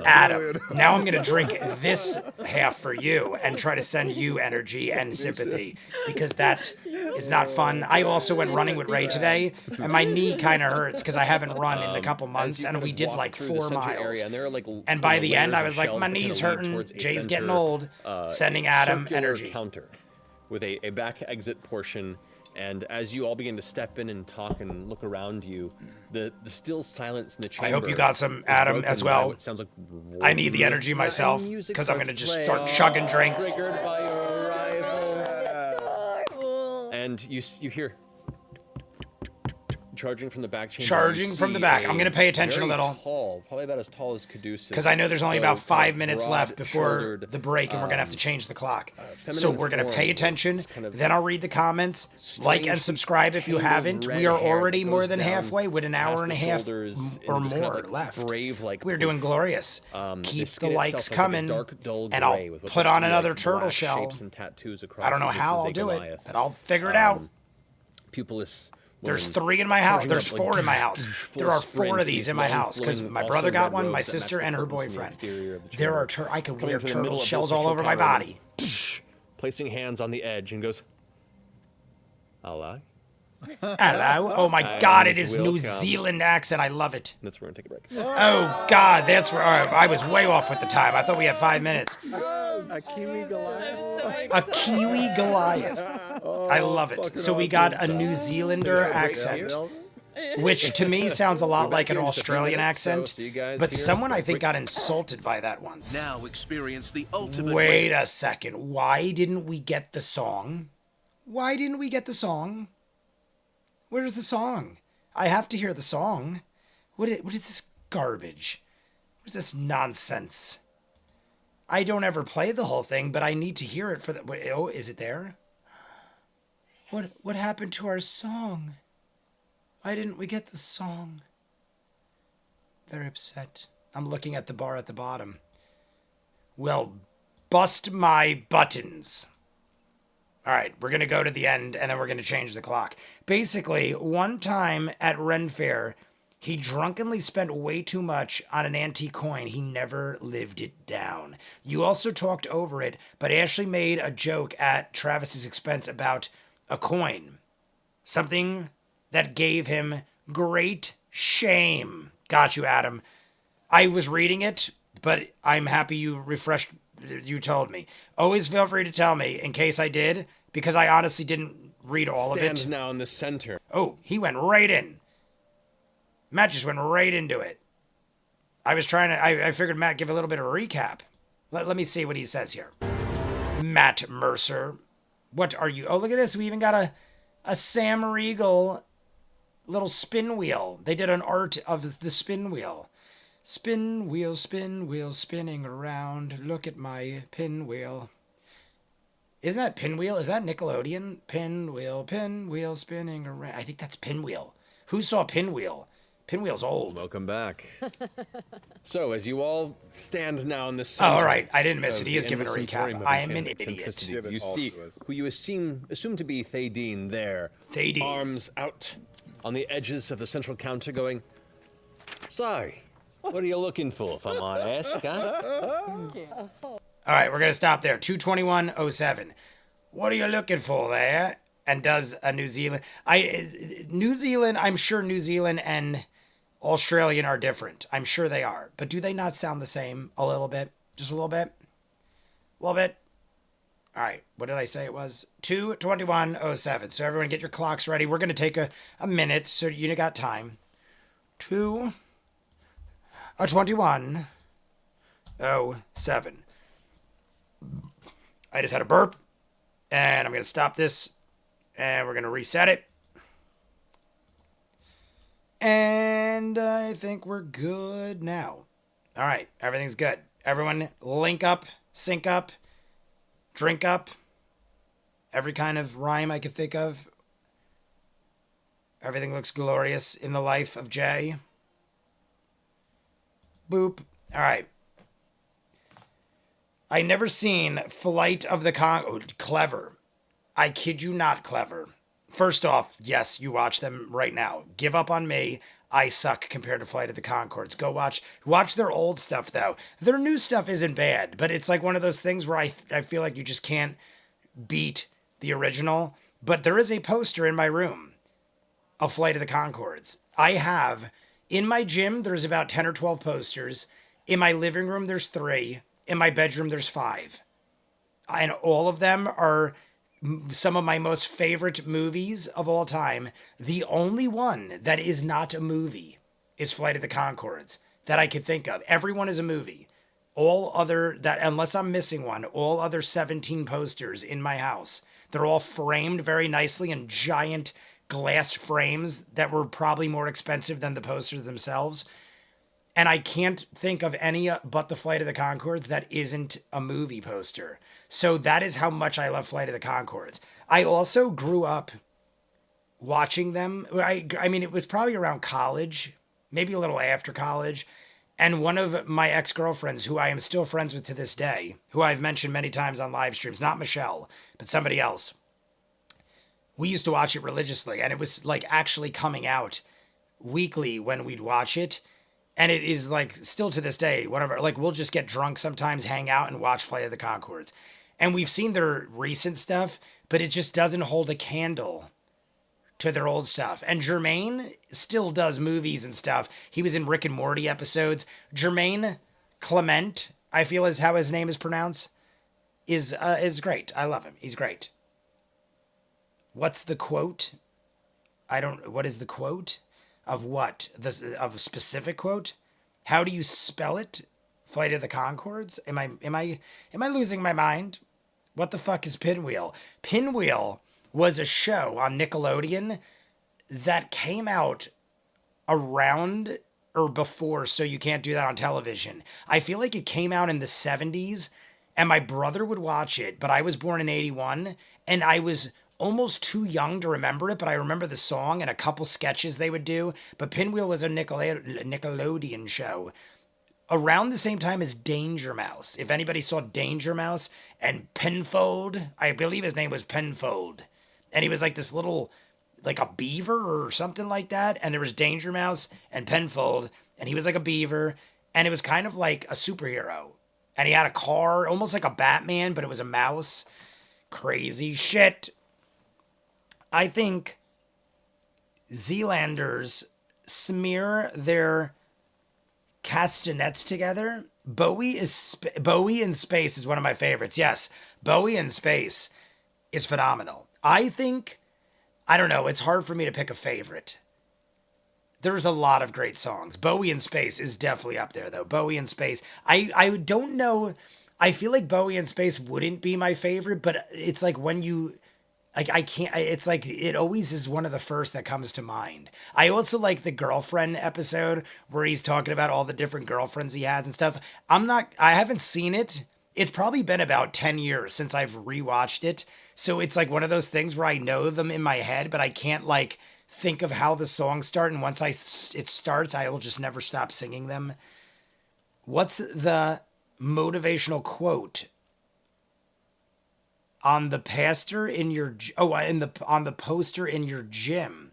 Adam, now I'm going to drink this half for you and try to send you energy and sympathy, because that is not fun. I also went running with Ray today, and my knee kind of hurts because I haven't run in a couple months, and we did like 4 miles. And by the end, I was like, my knee's hurting. Jay's getting old. Sending Adam energy. Counter with a back exit portion. And as you all begin to step in and talk and look around you, the still silence in the chamber. I hope you got some is Adam broken as by well. what sounds like I need the energy myself music because I'm starts going to just play. start chugging drinks. Triggered by your arrival. And you hear charging from the back chamber. Charging from the back. I'm going to pay attention a very little. Tall, probably about as tall as Caduceus. Because I know there's only though about 5 kind of minutes left before broad-shouldered, the break, and we're going to have to change the clock. So feminine we're going to pay form, attention, kind of then I'll read the comments. Like and strange subscribe if you tangled haven't. red We are hair already that more goes than down halfway with an hour past and a the half shoulders or into this kind of, more like, left. brave-like We're doing poof. glorious. The Keep the skin likes itself has, like, a coming, dark, dull and I'll gray with what put looks on to be, another like, turtle black shell. shapes and tattoos across I don't know it. This how is a I'll do it, Goliath. but I'll figure it out. Pupilless There's woman 3 in my house. charging There's up, like, 4 in my house. full There are sprint 4 of in these these in my long, house because flowing, my also brother got red one, my robes that sister, match and the her curtains from the boyfriend. exterior of the There chamber. are I could Coming wear to the middle turtle of shells this all over my central counter, body. placing hands on the edge and goes, "Allah." Hello. Oh my God, it is New welcome. Zealand accent. I love it. That's where we're gonna take a break. Oh God, that's where I was way off with the time. I thought we had 5 minutes. A Kiwi Goliath. A Kiwi Goliath. I love it. So we got a New Zealander accent, which to me sounds a lot like an here in just a few Australian minutes, so accent. see you guys But here someone for a I think quick- got insulted by that once. Now experience the ultimate Wait a second. Why didn't we get the song? Why didn't we get the song? Where's the song? I have to hear the song. What is this garbage? What is this nonsense? I don't ever play the whole thing, but I need to hear it for the... Wait, oh, is it there? What happened to our song? Why didn't we get the song? Very upset. I'm looking at the bar at the bottom. Well, bust my buttons. All right, we're going to go to the end, and then we're going to change the clock. Basically, one time at Ren Fair, he drunkenly spent way too much on an antique coin. He never lived it down. You also talked over it, but Ashley made a joke at Travis's expense about a coin. Something that gave him great shame. Got you, Adam. I was reading it, but I'm happy you told me. Always feel free to tell me in case I did, because I honestly didn't read all of it. Stand now in the center. Oh, he went right in. Matt just went right into it. I was trying to, I figured Matt give a little bit of a recap. Let me see what he says here. Matt Mercer. What are you? Oh, look at this. We even got a Sam Riegel little spin wheel. They did an art of the spin wheel. Spin wheel, spinning around. Look at my pinwheel. Isn't that Pinwheel? Is that Nickelodeon? Pinwheel, spinning around. I think that's Pinwheel. Who saw Pinwheel? Pinwheel's old. Welcome back. So, as you all stand now in the Oh, center. all right. I didn't miss of it. He is the giving a endless recap. emporium of I am an enchanted idiot. centricities, Give it You all see to us. who you assume to be Thadine there. Thadine. Arms out on the edges of the central counter going, "Sorry, what are you looking for, if I might ask, huh?" All right, we're going to stop there. 221.07. What are you looking for there? And does a New Zealand... I'm sure New Zealand and Australian are different. I'm sure they are. But do they not sound the same a little bit? Just a little bit? A little bit? All right, what did I say it was? 2:21:07. So everyone get your clocks ready. We're going to take a minute, so you got time. 2:21:07. I just had a burp, and I'm going to stop this, and we're going to reset it. And I think we're good now. All right, everything's good. Everyone link up, sync up, drink up. Every kind of rhyme I could think of. Everything looks glorious in the life of Jay. Boop. All right. I never seen Flight of the Clever. I kid you not, Clever. First off, yes, you watch them right now. Give up on me. I suck compared to Flight of the Conchords. Go watch their old stuff, though. Their new stuff isn't bad, but it's like one of those things where I feel like you just can't beat the original. But there is a poster in my room of Flight of the Conchords. I have, in my gym, there's about 10 or 12 posters. In my living room, there's 3. In my bedroom, there's 5. And all of them are some of my most favorite movies of all time. The only one that is not a movie is Flight of the Conchords that I could think of. Everyone is a movie. All other, that unless I'm missing one, all other 17 posters in my house, they're all framed very nicely in giant glass frames that were probably more expensive than the posters themselves. And I can't think of any but the Flight of the Conchords that isn't a movie poster. So that is how much I love Flight of the Conchords. I also grew up watching them. I mean, it was probably around college, maybe a little after college. And one of my ex-girlfriends, who I am still friends with to this day, who I've mentioned many times on live streams, not Michelle, but somebody else, we used to watch it religiously. And it was like actually coming out weekly when we'd watch it. And it is like still to this day, whatever, like we'll just get drunk sometimes, hang out and watch Flight of the Conchords. And we've seen their recent stuff, but it just doesn't hold a candle to their old stuff. And Jermaine still does movies and stuff. He was in Rick and Morty episodes. Jermaine Clement, I feel is how his name is pronounced, is great. I love him. He's great. What's the quote? What is the quote? Of what? Of a specific quote? How do you spell it? Flight of the Conchords? Am I losing my mind? What the fuck is Pinwheel? Pinwheel was a show on Nickelodeon that came out around or before So You Can't Do That on Television. I feel like it came out in the 70s and my brother would watch it, but I was born in 81 and I was almost too young to remember it, but I remember the song and a couple sketches they would do. But Pinwheel was a Nickelodeon show around the same time as Danger Mouse. If anybody saw Danger Mouse and Penfold, I believe his name was Penfold. And he was like this little, like a beaver or something like that. And there was Danger Mouse and Penfold, and he was like a beaver. And it was kind of like a superhero. And he had a car, almost like a Batman, but it was a mouse. Crazy shit. I think Zealanders smear their castanets together. Bowie in Space is one of my favorites. Yes, Bowie in Space is phenomenal. I don't know, it's hard for me to pick a favorite. There's a lot of great songs. Bowie in Space is definitely up there, though. Bowie in Space. I don't know. I feel like Bowie in Space wouldn't be my favorite, but it's like when you... Like, I can't, it's like, it always is one of the first that comes to mind. I also like the girlfriend episode where he's talking about all the different girlfriends he has and stuff. I haven't seen it. It's probably been about 10 years since I've rewatched it. So it's like one of those things where I know them in my head, but I can't like think of how the songs start. And once it starts, I will just never stop singing them. What's the motivational quote on the poster in your on the poster in your gym?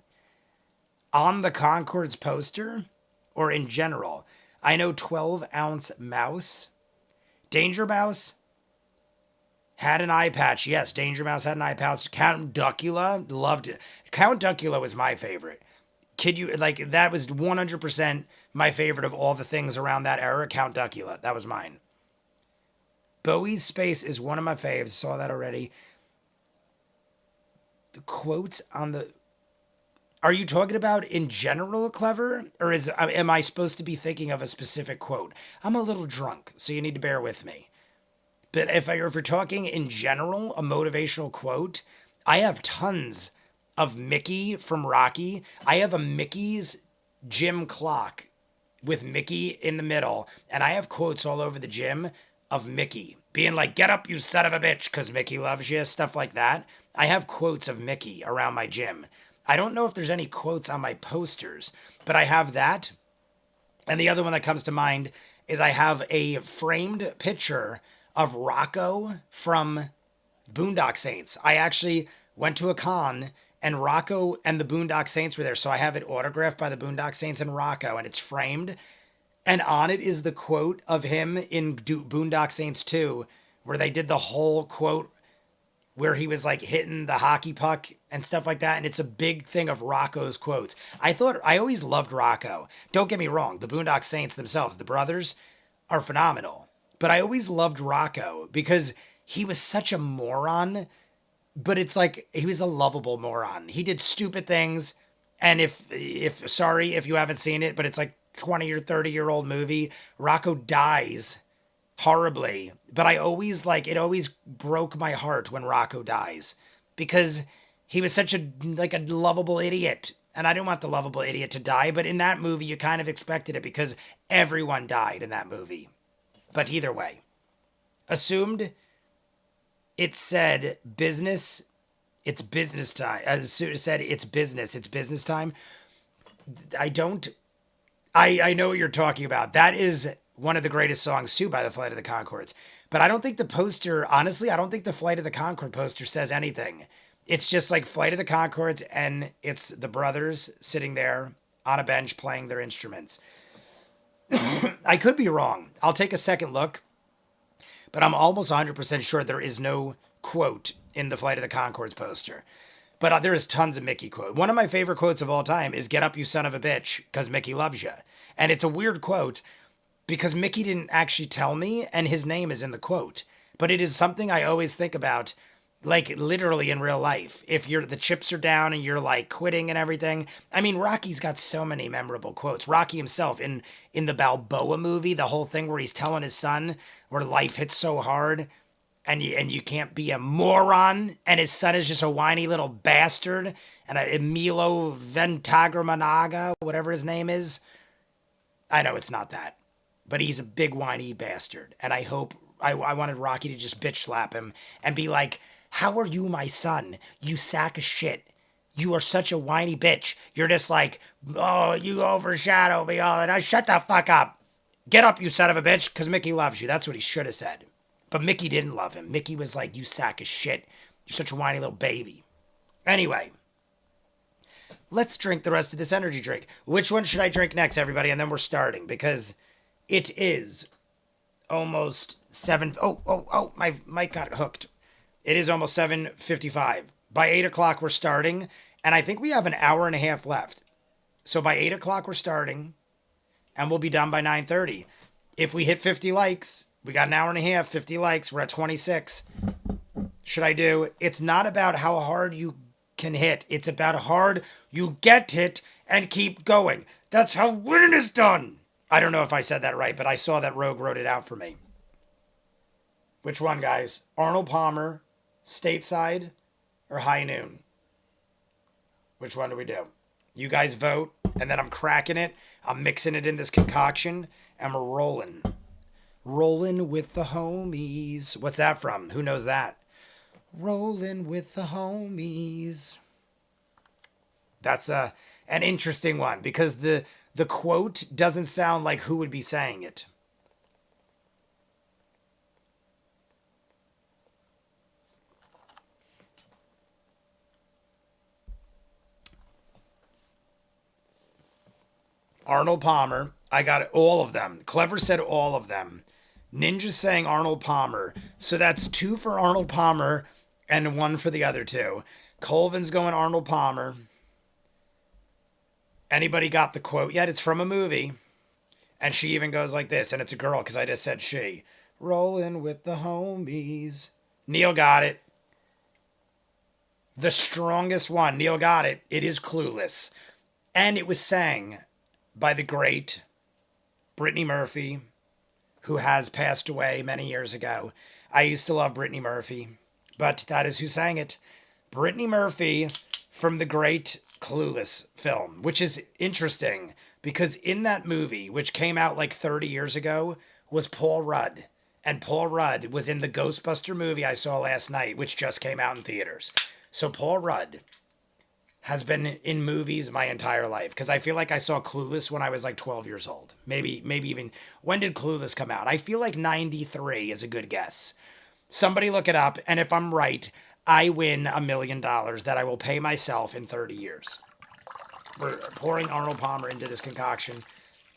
On the Conchords poster or in general? I know 12-ounce mouse. Danger Mouse had an eye patch. Yes, Danger Mouse had an eye patch. Count Duckula, loved it. Count Duckula was my favorite. Kid you, like, that was 100% my favorite of all the things around that era. Count Duckula, that was mine. Bowie's Space is one of my faves. Saw that already. The quotes on the... Are you talking about in general clever? Or am I supposed to be thinking of a specific quote? I'm a little drunk, so you need to bear with me. But if you're talking in general, a motivational quote, I have tons of Mickey from Rocky. I have a Mickey's gym clock with Mickey in the middle, and I have quotes all over the gym of Mickey being like, "Get up, you son of a bitch," because Mickey loves you, stuff like that. I have quotes of Mickey around my gym. I don't know if there's any quotes on my posters, but I have that. And the other one that comes to mind is I have a framed picture of Rocco from Boondock Saints. I actually went to a con and Rocco and the Boondock Saints were there. So I have it autographed by the Boondock Saints and Rocco, and it's framed. And on it is the quote of him in Boondock Saints 2, where they did the whole quote where he was like hitting the hockey puck and stuff like that. And it's a big thing of Rocco's quotes. I always loved Rocco. Don't get me wrong. The Boondock Saints themselves, the brothers, are phenomenal. But I always loved Rocco because he was such a moron, but it's like he was a lovable moron. He did stupid things. And sorry if you haven't seen it, but it's like 20 or 30-year-old movie. Rocco dies horribly, but it always broke my heart when Rocco dies because he was such a lovable idiot. And I didn't want the lovable idiot to die, but in that movie, you kind of expected it because everyone died in that movie. But either way, assumed it said business, it's business time. As it said it's business time. I know what you're talking about. That is one of the greatest songs too by the Flight of the Conchords. But I don't think the poster, honestly, I don't think the Flight of the Conchord poster says anything. It's just like Flight of the Conchords and it's the brothers sitting there on a bench playing their instruments. I could be wrong. I'll take a second look, but I'm almost 100% sure there is no quote in the Flight of the Conchords poster. But there is tons of Mickey quote. One of my favorite quotes of all time is "Get up, you son of a bitch," because Mickey loves you. And it's a weird quote because Mickey didn't actually tell me, and his name is in the quote. But it is something I always think about, like literally in real life. If the chips are down and you're like quitting and everything. I mean, Rocky's got so many memorable quotes. Rocky himself in the Balboa movie, the whole thing where he's telling his son where life hits so hard and you can't be a moron, and his son is just a whiny little bastard, and Milo Ventimiglia, whatever his name is. I know it's not that, but he's a big whiny bastard. And I wanted Rocky to just bitch slap him and be like, "How are you my son? You sack of shit. You are such a whiny bitch. You're just like, oh, you overshadow me all the time. Shut the fuck up. Get up, you son of a bitch, because Mickey loves you." That's what he should have said. But Mickey didn't love him. Mickey was like, "You sack of shit. You're such a whiny little baby." Anyway, let's drink the rest of this energy drink. Which one should I drink next, everybody? And then we're starting because it is almost 7. Oh, my mic got hooked. It is almost 7:55. By 8 o'clock, we're starting. And I think we have an hour and a half left. So by 8 o'clock, we're starting. And we'll be done by 9:30. If we hit 50 likes, we got an hour and a half, 50 likes. We're at 26. Should I do? It's not about how hard you can hit. It's about how hard you get hit and keep going. That's how winning is done. I don't know if I said that right, but I saw that Rogue wrote it out for me. Which one, guys? Arnold Palmer, Stateside, or High Noon? Which one do we do? You guys vote, and then I'm cracking it. I'm mixing it in this concoction, and we're rolling. Rolling with the homies. What's that from? Who knows that? Rolling with the homies. That's an interesting one because the quote doesn't sound like who would be saying it. Arnold Palmer. I got all of them. Clever said all of them. Ninja's saying Arnold Palmer. So that's 2 for Arnold Palmer and 1 for the other 2. Colvin's going Arnold Palmer. Anybody got the quote yet? It's from a movie. And she even goes like this. And it's a girl because I just said she. rolling with the homies. Neil got it. The strongest one. Neil got it. It is Clueless. And it was sang by the great Brittany Murphy, who has passed away many years ago. I used to love Brittany Murphy, but that is who sang it. Brittany Murphy from the great Clueless film, which is interesting because in that movie, which came out like 30 years ago, was Paul Rudd. And Paul Rudd was in the Ghostbuster movie I saw last night, which just came out in theaters. So Paul Rudd has been in movies my entire life because I feel like I saw Clueless when I was like 12 years old. Maybe even, when did Clueless come out? I feel like 93 is a good guess. Somebody look it up, and if I'm right, I win $1 million that I will pay myself in 30 years. We're pouring Arnold Palmer into this concoction.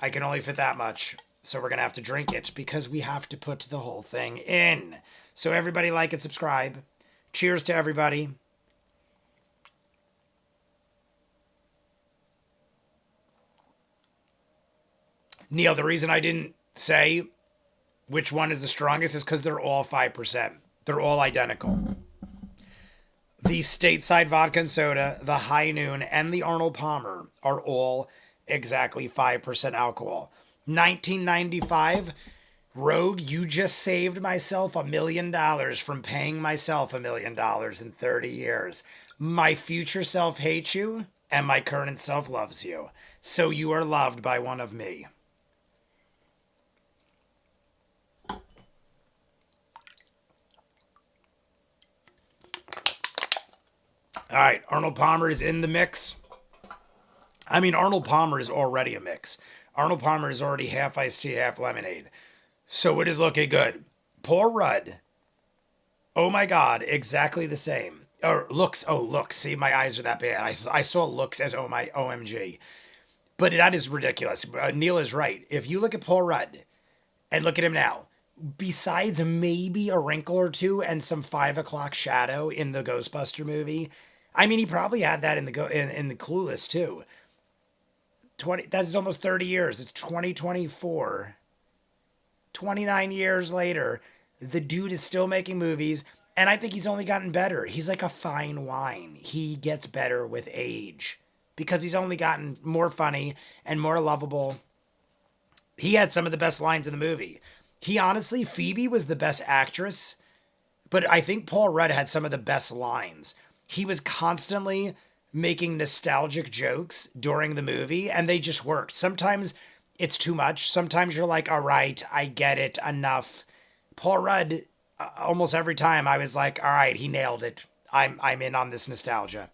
I can only fit that much, so we're going to have to drink it because we have to put the whole thing in. So everybody like and subscribe. Cheers to everybody. Neil, the reason I didn't say which one is the strongest is because they're all 5%. They're all identical. The Stateside Vodka and Soda, the High Noon, and the Arnold Palmer are all exactly 5% alcohol. 1995, Rogue, you just saved myself $1 million from paying myself $1 million in 30 years. My future self hates you, and my current self loves you. So you are loved by one of me. All right, Arnold Palmer is in the mix. I mean, Arnold Palmer is already a mix. Arnold Palmer is already half iced tea, half lemonade. So it is looking good. Paul Rudd. Oh my God, exactly the same. Or looks. Oh, look. See, my eyes are that bad. I saw looks as oh my OMG. But that is ridiculous. Neil is right. If you look at Paul Rudd and look at him now, besides maybe a wrinkle or two and some 5 o'clock shadow in the Ghostbuster movie, I mean, he probably had that in the Clueless too. That's almost 30 years. It's 2024. 29 years later, the dude is still making movies, and I think he's only gotten better. He's like a fine wine. He gets better with age because he's only gotten more funny and more lovable. He had some of the best lines in the movie. He honestly, Phoebe was the best actress, but I think Paul Rudd had some of the best lines. He was constantly making nostalgic jokes during the movie, and they just worked. Sometimes it's too much. Sometimes you're like, all right, I get it, enough. Paul Rudd, almost every time I was like, all right, he nailed it. I'm in on this nostalgia.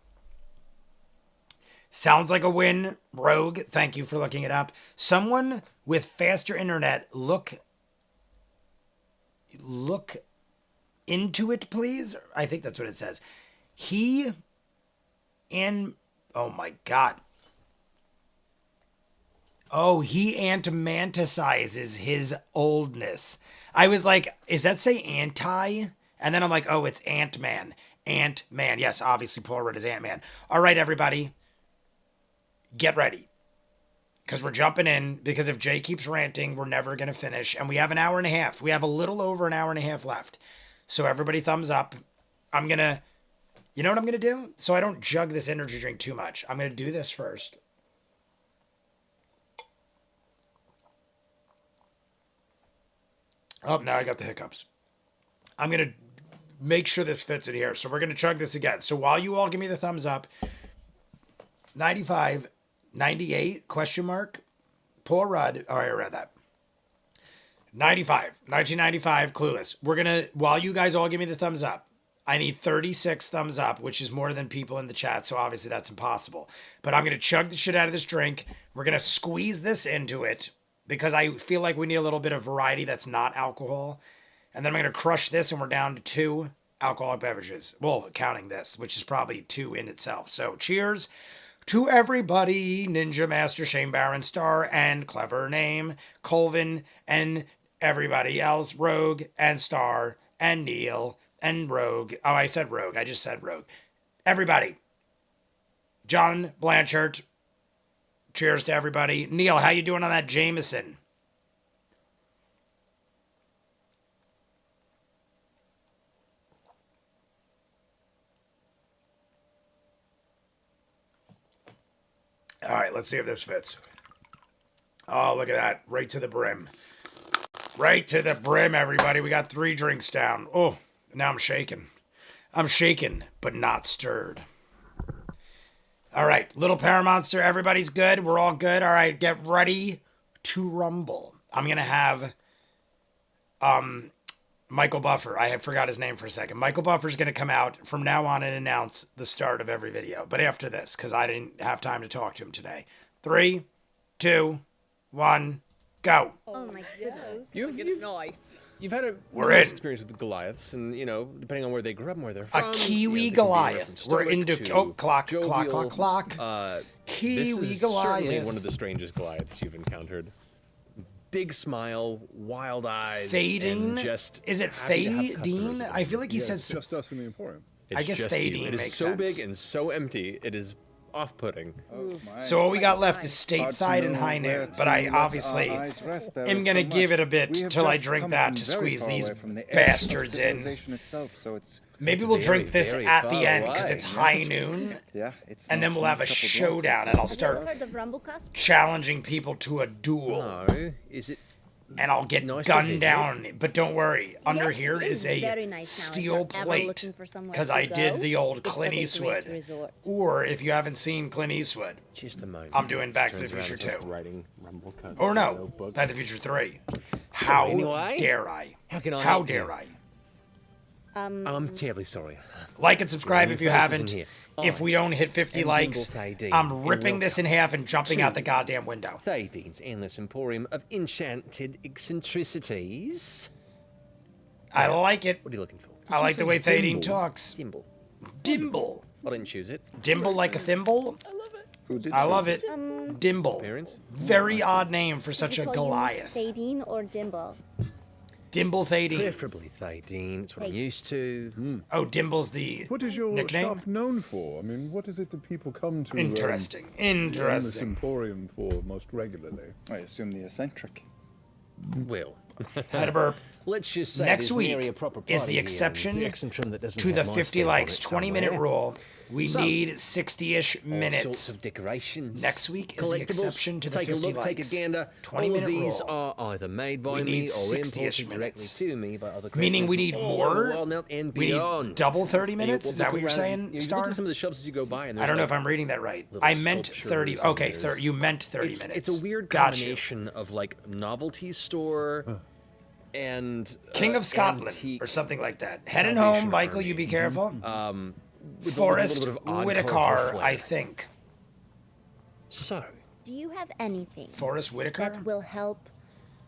Sounds like a win, Rogue. Thank you for looking it up. Someone with faster internet, look into it, please. I think that's what it says. Oh my God. Oh, he antimanticizes his oldness. I was like, is that say anti? And then I'm like, oh, it's Ant-Man. Ant-Man. Yes, obviously Paul Rudd is Ant-Man. All right, everybody. Get ready. Because we're jumping in. Because if Jay keeps ranting, we're never going to finish. And we have an hour and a half. We have a little over an hour and a half left. So everybody thumbs up. You know what I'm going to do? So I don't jug this energy drink too much. I'm going to do this first. Oh, now I got the hiccups. I'm going to make sure this fits in here. So we're going to chug this again. So while you all give me the thumbs up, 95, 98, question mark, Paul Rudd. All right, I read that. 1995, Clueless. We're going to, while you guys all give me the thumbs up, I need 36 thumbs up, which is more than people in the chat, so obviously that's impossible. But I'm going to chug the shit out of this drink. We're going to squeeze this into it because I feel like we need a little bit of variety that's not alcohol. And then I'm going to crush this, and we're down to 2 alcoholic beverages. Well, counting this, which is probably 2 in itself. So cheers to everybody. Ninja Master, Shane Baron, Star, and Clever Name, Colvin, and everybody else, Rogue, and Star, and Neil, and Rogue. Oh, I said Rogue. I just said Rogue. Everybody. John Blanchard. Cheers to everybody. Neil, how you doing on that Jameson? All right, let's see if this fits. Oh, look at that. Right to the brim. Right to the brim, everybody. We got 3 drinks down. Oh, now I'm shaking. I'm shaken, but not stirred. All right, little Paramonster, everybody's good. We're all good. All right, get ready to rumble. I'm going to have Michael Buffer. I forgot his name for a second. Michael Buffer's going to come out from now on and announce the start of every video. But after this, because I didn't have time to talk to him today. 3, 2, 1, go. Oh my goodness. You've had a We're nice in. experience with the Goliaths, and you know, depending on where they grew up and where they're from. A Kiwi you know, they can be anywhere Goliath. from We're stoic into to clock. jovial. Kiwi This is Goliath. certainly one of the strangest Goliaths you've encountered. Big smile, wild eyes, Thadine? and just Is it happy to have customers Thadine? again. I feel like he Yeah, said it's just us in the Emporium. It's I guess just you. Thadine It is makes so sense. big and so empty. It is off-putting. Oh my. So all we got left is Hard to stateside and know high where noon, to but I let our obviously eyes rest. There am is gonna so give much. it a bit We have till I just drink come that from to very squeeze far these away from the edge of bastards in. civilization itself, so it's Maybe we'll very, drink this very at the far end because away. it's high noon, yeah, it's and not then we'll have a couple showdown, blocks, and I'll Have you start ever heard of Rumblecusp? challenging people to a duel, No, is it? and I'll get Nice to gunned visit. down. But don't worry, under Yes, here it is is a very nice now. If steel you're ever plate looking for somewhere because to I did go, the old it's Clint a great Eastwood. resort. Or if you haven't seen Clint Eastwood, Just a moment. I'm doing Back to the Turns around Future and starts 2. Writing Rumble Cuts Or in a no, notebook. Back to the Future 3. How anyway, dare I? how can I How help you? dare I? I'm terribly sorry. Like and subscribe Your if you face isn't haven't. here. If we don't hit 50 and likes, Dimble Thadine, I'm and ripping this in half and jumping out the to goddamn window. Thadine's endless emporium of enchanted eccentricities. I like it. What are you looking for? I like the way Thadine Dimble? talks. Dimble. Dimble. I didn't choose it. Dimble like a thimble? Who did I love choose it. Dimble. Parents? Very odd name for such a Call you Goliath. Thadine or Dimble? Dimble Thadine. Preferably Thadine. It's what I'm used to. Oh, Dimble's the What is your nickname? shop known for? I mean, what is it that people come to Interesting. the Endless Interesting. Emporium for most regularly? I assume the eccentric. Well, Had a burp. let's just say Next there's week nary a proper is party the here, and exception the eccentric that doesn't To have the my 50 stamp on likes, it 20-minute somewhere. rule. We So, need 60-ish All sorts minutes. of decorations. Next week is the collectibles. exception to the Take 50 a look, likes. take a gander. 20-minute All of these rule. are either made by We me need or 60-ish imported directly minutes. to me by other Meaning we craftsmen need all over more? the world now and We beyond. need double 30 And minutes? you'll Is that look what you're around, saying, you look Star? at some of the shops as you go by, and I don't know if there's I'm reading that right. little I meant sculptures 30. and Okay, there's- you meant 30 it's, minutes. It's a weird Got you. combination of like novelty store and King of Scotland antique or something like that. Heading Salvation home, Michael, Army. you be careful. with a Forrest little bit of odd, Whitaker, colorful I flair. think. So, Do you have anything Forrest Whitaker? that will help?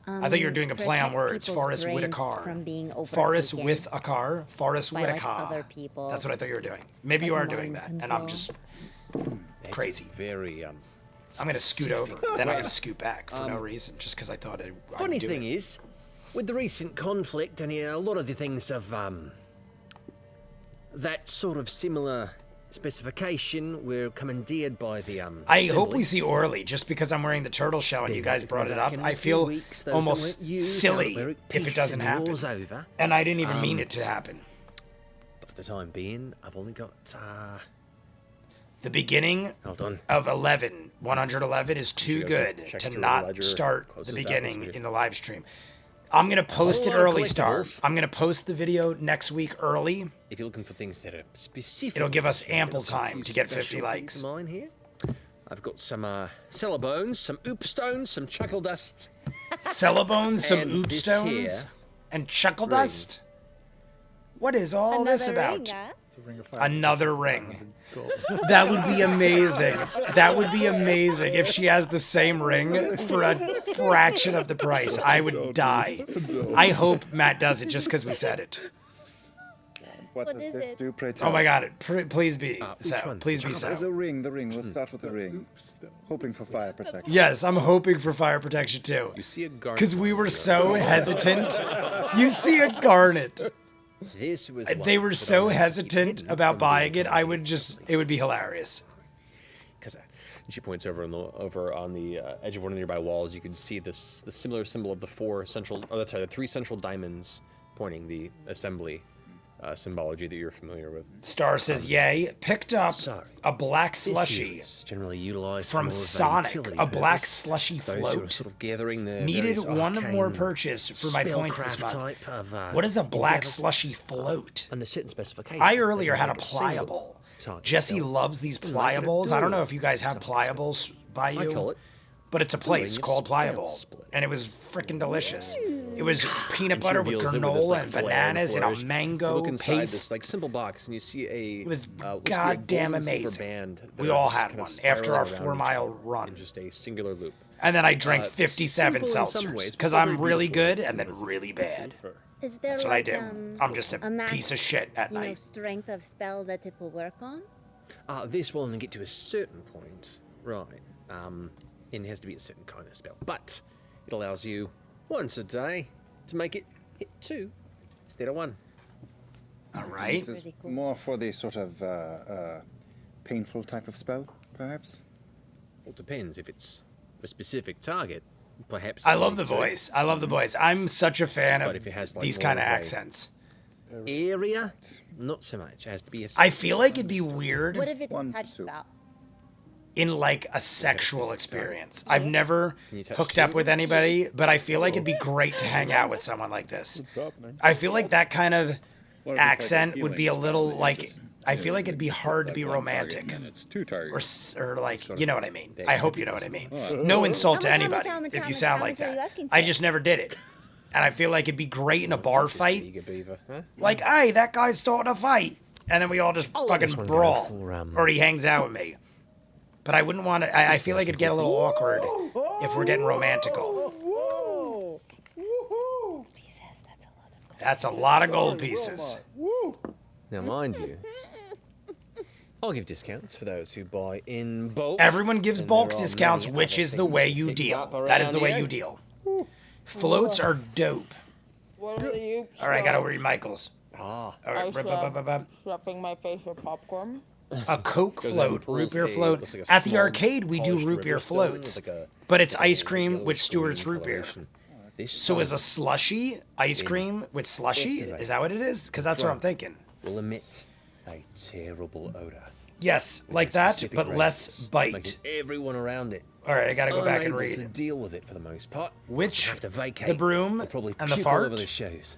I thought you were doing a play on protect words. people's Forrest brains Whitaker. from being Forrest overtaken with a car. Forrest by, like, Whitaker. other people. That's what I thought you were doing. Maybe you Like are doing that, mind and I'm control. just it's crazy. Very I'm gonna scoot over, specific then I'm gonna request. scoot back for no reason, just because I thought I'd Funny do thing it. is, with the recent conflict, and a lot of the things of that sort of similar specification were commandeered by the I hope we Assembly. see Orly, just because I'm wearing the turtle shell and you guys brought it up. In a I few feel weeks, those almost that weren't used, silly now we're at if it peace doesn't and the happen. war's over. And I didn't even mean it to happen. But for the time being, I've only got The beginning hold on. of 111 is too guys good check to through the not ledger, start close the this out, beginning let's read it. in the live stream. I'm gonna post A it lot of early, Star. collectibles. I'm gonna post the video next week early. If you're looking for things that are specific, It'll give us I've ample got a time few to get special 50 things likes. of mine here. I've got some cellar bones, some oop stones, some chuckle dust. Cellabones, some And oop this stones, here and chuckle ring. dust. What is all this Another about? ring, huh? Another ring. That would be amazing. That would be amazing if she has the same ring for a fraction of the price. I would die. I hope Matt does it just because we said it. What What does is this it? do, pray tell? Oh my god, please be which so. one? Please be The so. ring, the ring. We'll start with the ring. Hoping for fire protection. Yes, I'm hoping for fire protection too. You see a garnet. Because we were so hesitant. You see a garnet. This was They were so hesitant about buying it. I would just, it would be hilarious. Because she points over on the edge of one of the nearby walls. You can see the similar symbol of the three central diamonds pointing the assembly symbology that you're familiar with. Star says, yay. Picked up Sorry. a black This slushy is generally utilized from for more of Sonic, utility a black purpose. slushy Those who are float. sort of gathering their Needed various one more arcane purchase for my points this spellcraft month. type of, What is a black endeavors slushy float? under certain specifications. I They earlier can had a make single pliable. target Jesse spell. loves these Like an pliables. I don't know adorable if you guys have something like that. pliables by I call you, it but it's a place doing a called spell Pliable, split. and it was freaking delicious. It was peanut And she butter with reveals it with this, granola like, and flair bananas and a flourish. You mango look inside paste. this like simple box, and you see a It was looks to be a goddamn golden silver amazing. band that We are all just had kind of one after our spiraling around 4-mile each other run. in just a singular loop. And then I drank 57 simple in some seltzers ways, because but I'm very really beautiful good in and then some really bad. Is there That's what I like, do. I'm just a max, piece of shit at you know, night. strength of spell that it will work on? This will only get to a certain point, right? And it has to be a certain kind of spell, but it allows you once a day to make it hit 2 instead of 1. All right. This is Pretty cool. more for the sort of painful type of spell, perhaps. Well, it depends if it's a specific target. Perhaps I it'll love be the 2. voice. I love the voice. I'm such a fan But of if it has, like, these more kind of of a- accents. Area, not so much. It has to be a I feel like it'd be weird What if it's One, a touch two. spell? in like a sexual experience. I've never Can you touch hooked up 2? with anybody, but I feel like it'd be great to hang out with someone like this. happening? I feel like that kind of What if it's like a accent would be a healing little spell that like. you just- I feel like it'd be hard to like be one target, romantic, and it's 2 targets. or like you know what I mean. They- I hope you know what I mean. No insult to How much, anybody how much, if how you much, sound how like much are you that. asking I for? just never did it, and I feel like it'd be great in a bar fight. Eager beaver, huh? Like, hey, that guy's starting a fight, and then we all just fucking this one go brawl, for, or he hangs out with me. But I wouldn't want to. I feel like it'd get a little awkward if we're getting romantical. Pieces, that's a lot of gold. That's a lot of gold pieces. Now, mind you, I'll give discounts for those who buy in bulk. Everyone gives and bulk there are discounts, many which other is the things way to you pick deal. up That is the around way here. you deal. Floats are dope. What are you? All right, I gotta read Michael's. Ah, All right, Stuffing my face with popcorn. a Coke Goes float, over, pulls root beer a- float. looks like a At the small arcade, we do polished root beer river stone with floats, like a- but it's like a ice cream with yellowish Stewart's green root beer. coloration. This So is a stone slushy ice cream with slushy? Is that what it is? Because that's what I'm thinking. will emit a terrible odor. Yes, like that, Specific but less radius, bite. making everyone around it All right, I gotta go back and unable to read. deal with it for the most part. Which, have to vacate the broom or probably and the puke all over fart? the shows.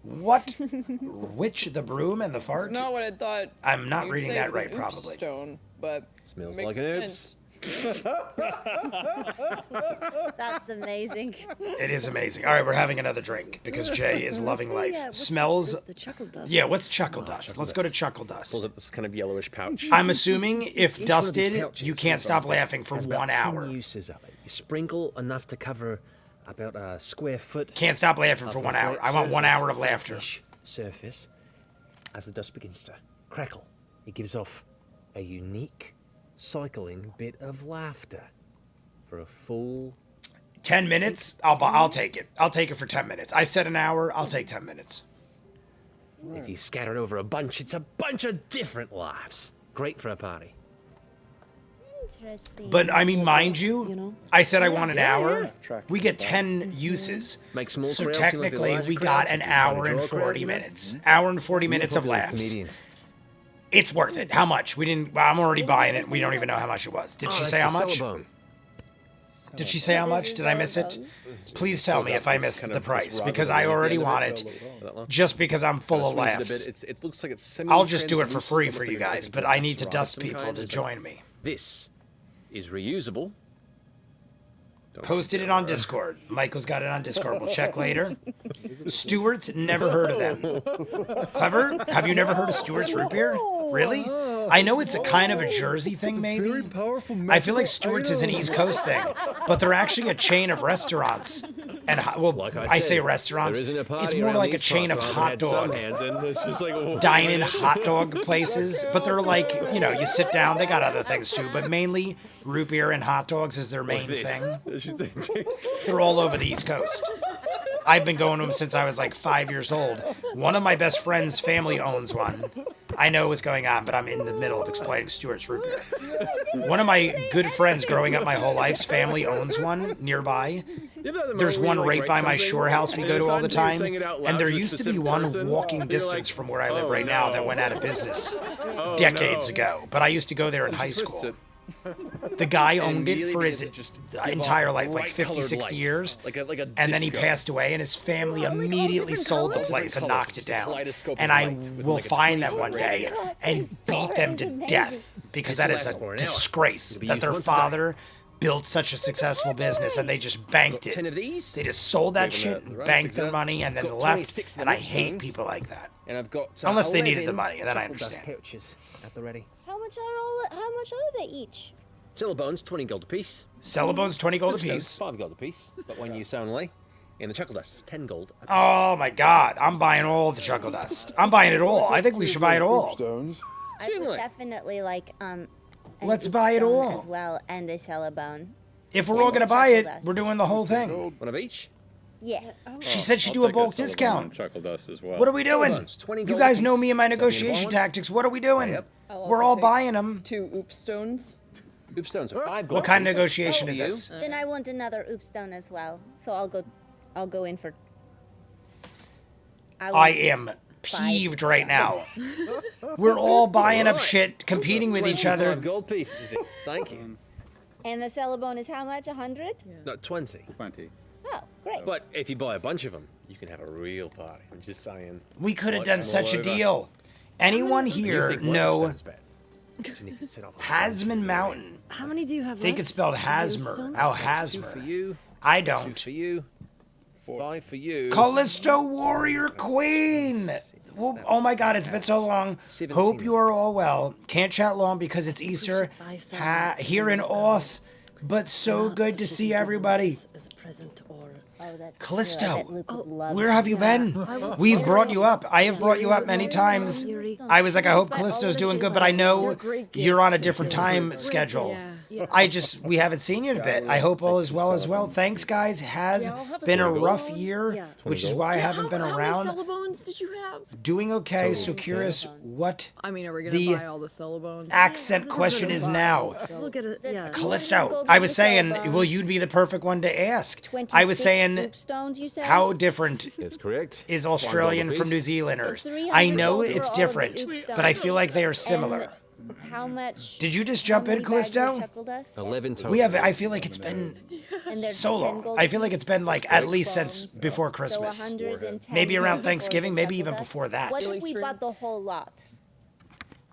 What? Which, the broom and the fart? Not what I thought. I'm not you'd reading say that with right, an oops probably. Stone, but Smells makes like an oops. sense. That's amazing. It is amazing. All right, we're having another drink because Jay is loving life. what's Smells. the chuckle dust? Yeah, what's chuckle dust? Let's go to chuckle Pulls dust. up this kind of yellowish pouch. I'm assuming if Each one of these dusted, pouches you can't stop laughing for has about 1 hour. 10 uses of it. You sprinkle enough to cover about a square foot. Can't stop laughing for of 1 the hour. flat I want 1 surface hour of the laughter. flattish Surface. As the dust begins to crackle, it gives off a unique, cycling bit of laughter for a full. 10 minutes? I'll take it. I'll take it for 10 minutes. I said an hour. I'll take 10 minutes. If you scatter it over a bunch, it's a bunch of different laughs. Great for a party. Interesting. But I mean, mind you, You know? I said I want an hour. Track We get 10 uses. Make small So crowds seem like they're technically, larger we got crowds an if you're trying to hour and draw a crowd, 40 you know? minutes. Hour and 40 minutes of Popular with laughs. comedians. It's worth it. How much? We didn't. Well, I'm already buying it. We don't even know how much it was. Did Oh, she that's say how the much? Cellabone. Did she say how much? Did I miss it? Please tell me if I missed the price because I already want it. Just because I'm full of Swings it a bit. laughs. It looks like it's I'll just do it for free semi-translucent, for you almost like guys, a but I need to glass dust rod of some people kind, to but join me. This is reusable. Posted it on Discord. Michael's got it on Discord. We'll check later. Stewart's, never heard of them. Clever? Have you never heard of Stewart's root beer? Really? I know it's a kind of a Jersey thing, maybe. I feel like Stewart's is an East Coast thing, but they're actually a chain of restaurants. And well, Like I say said, restaurants. there isn't a It's party more around like a these chain of parts hot where I haven't dog. had some hands, and it's just like, oh, Dine-in hot dog places, but they're like, you know, you sit down. They got other things too, but mainly root beer and hot dogs is their main thing. They're all over the East Coast. I've been going to them since I was like 5 years old. One of my best friends' family owns one. I know what's going on, but I'm in the middle of explaining Stewart's root beer. One of my good friends growing up my whole life's family owns one nearby, There's one right by my shore house we go to all the time, and there used to be one walking distance from where I live right now that went out of business decades ago. But I used to go there in high school. The guy owned it for his entire life, like 50, 60 years. And then he passed away, and his family immediately sold the place and knocked it down. And I will find them one day and beat them to death, because that is a disgrace that their father built such a successful business and they just banked it. They just sold that shit and banked their money and then left. And I hate people like that. And I've got Unless they needed the money, and then I chocolate dust understand. pouches at the ready. How much are they each? Bones, 20 gold apiece. Cellabones, 20 gold Stones, apiece. 5 gold apiece. But when you use only, and the chocolate dust is 10 gold. Oh my god, I'm buying all the chuckle dust. I'm buying it all. I think we should buy it all. Stones. I would definitely like an Let's buy it Oopstone all. as well, and a Cellabone. If we're all gonna buy it, we're doing the whole thing. One of each? Yeah. She said she'd do a bulk discount. Chuckle dust as well. What are we doing? Cellabones, 20 You gold guys know apiece. me and my So if you negotiation want- tactics. What are we doing? Yep. We're all buying them. 2 Oopstones. Oopstones are 5 gold. What kind of apiece. negotiation is For you. this? Then I want another Oopstone as well. So I'll go in for. I am peeved right now. We're all buying up shit, competing with each other. 25 gold pieces. Thank you. And the Cellabone is how much? 100? No, 20. 20. Oh, great. But if you buy a bunch of them, you can have a real party. I'm just saying. We could have Watch done them such a all over. deal. Anyone You here think one know Oopstone's bad? You need to sit off on Hasman Mountain? How many do you have I think left? it's spelled Hasmer. Oh, 2 for Hasmer. you. I 2 don't. for you. 5 for you. Callisto Warrior Queen. Oh my god, it's been so long. Hope you are all well. Can't chat long because it's Easter here in Oz, but so good to see everybody. As a present or Oh, that's Callisto, true. I bet Luke would love where have you been? We've brought you up. I have brought you up many times. I was like, I hope Callisto's doing good, but I know you're on a different time schedule. We haven't seen you in a bit. I hope all is well as well. Thanks, guys. Has been a rough year, which is why I haven't been around. How many Cellabones did you have? Doing okay, so curious what I mean, are we gonna The buy all the Cellabones? accent question is now. we'll get it. Yeah. Callisto, I was saying, well, you'd be the perfect one to ask. I was saying, Oopstones, you said? how different That's correct. is Australian from New Zealanders? So 300 I know gold for it's all of the different, Oopstones. but I feel like they are similar. How much? Did you just how jump in, many bags of Callisto? chuckle dust? 11 total. We have. I feel like it's been And there's so 10 long. gold I feel like apiece? it's been like at least since before So Christmas. 110 Maybe around gold for Thanksgiving, the maybe chuckle even dust? before that. What if we Livestream. bought the whole lot?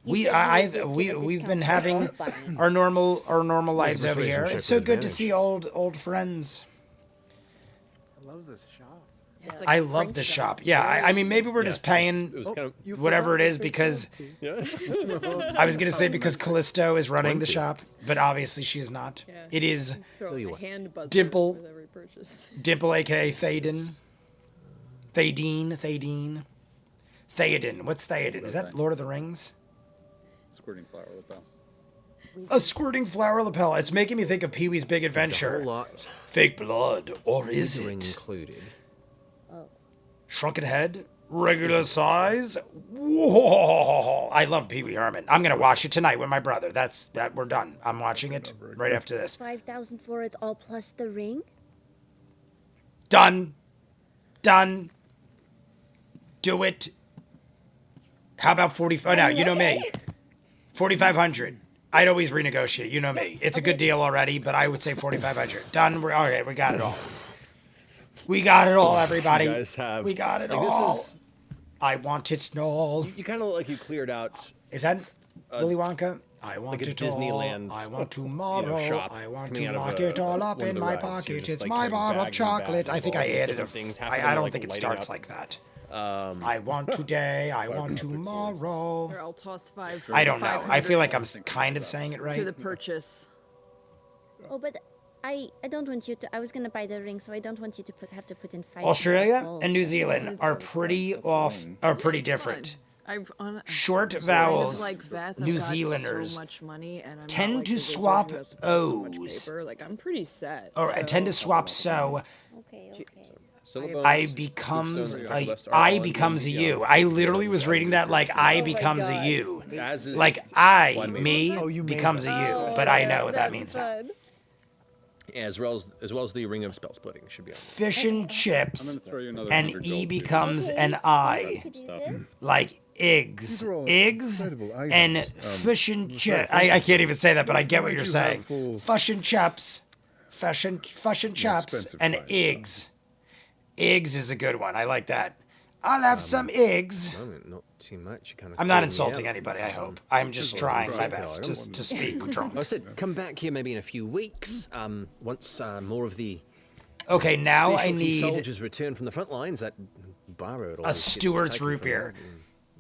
You We said you would give a we've been discount for having bulk buying. our normal lives over here. relationship It's so good to advantage. see old friends. I love this shop. It's like I a love print the shop. Yeah, I mean maybe we're just paying It was kind of, whatever it is because yeah. I was gonna say because Callisto is running the shop, but obviously she is not. Yeah. It is Throw you a what. hand buzzer Dimple. with every purchase. Dimple, aka Theoden. Theodine. Theoden. What's Theoden? Is that Lord of the Rings? Squirting flower lapel. A squirting flower lapel. It's making me think of Pee-wee's Big A Adventure. whole lot. Fake blood, or is Glitter it? included. Shrunken head, regular size. Whoa! I love Pee-wee Herman. I'm gonna watch it tonight with my brother. That. We're done. I'm watching it right after this. 5,000 for it all plus the ring? Done. Do it. How about 45? Oh, no, you know me. 4,500. I'd always renegotiate. You know me. It's a good deal already, but I would say 4,500. Done. Okay, we got it all. We got it all, everybody. You guys have. We got it like, all. This is, I want it all. you kind of look like you cleared out. Is that Willy Wonka? I want like a it Disneyland, all. I want tomorrow. shop I want coming to out of lock a- it all up one of in the my rides. You're pocket. just, It's like, my carrying bar of bags and chocolate. I think I bags of added different things, half of I them are, don't like, think it lighting starts up. like that. I want today. I want tomorrow. Or I'll toss five. I don't know. I feel 500 like I'm kind of saying it to right. the purchase. Oh, but I don't want you to. I was gonna buy the ring, so I don't want you to have to put in 5. Australia gold. and New Zealand are pretty It's different. fun. I've Short kind of vowels. like Veth, I've New got Zealanders so much money, and I'm tend not like to the wizard swap who has to pay so much O's. paper. Like I'm pretty set. Or I tend to swap so. Okay. Syllables, I becomes Oopstones, a Chocolate Dust are I all in becomes a the, you. I literally was reading that like I becomes a God. you. As is Like I, one me, Oh, you made becomes a that. you. But I know what that means now. as well as the ring of spell splitting should be on. Fish and I'm chips, gonna throw you another and 100 E gold, too. becomes Okay, an I I. could use this. Like eggs, These are all eggs, incredible and items. fish and chips. I can't even say that, but I get what Why you're do you have saying. full- Fish and chips, fish and chops, expensive and price, eggs. Eggs is a good one. I like that. I'll have some eggs. Moment, not too much. You kind of I'm not insulting anybody, I hope. I'm just trying my try. best I don't to speak drunk. I said, come back here maybe in a few weeks. Once more of the Okay, now I specialty need soldiers return from the front lines. That Barrow a Stewart's root beer.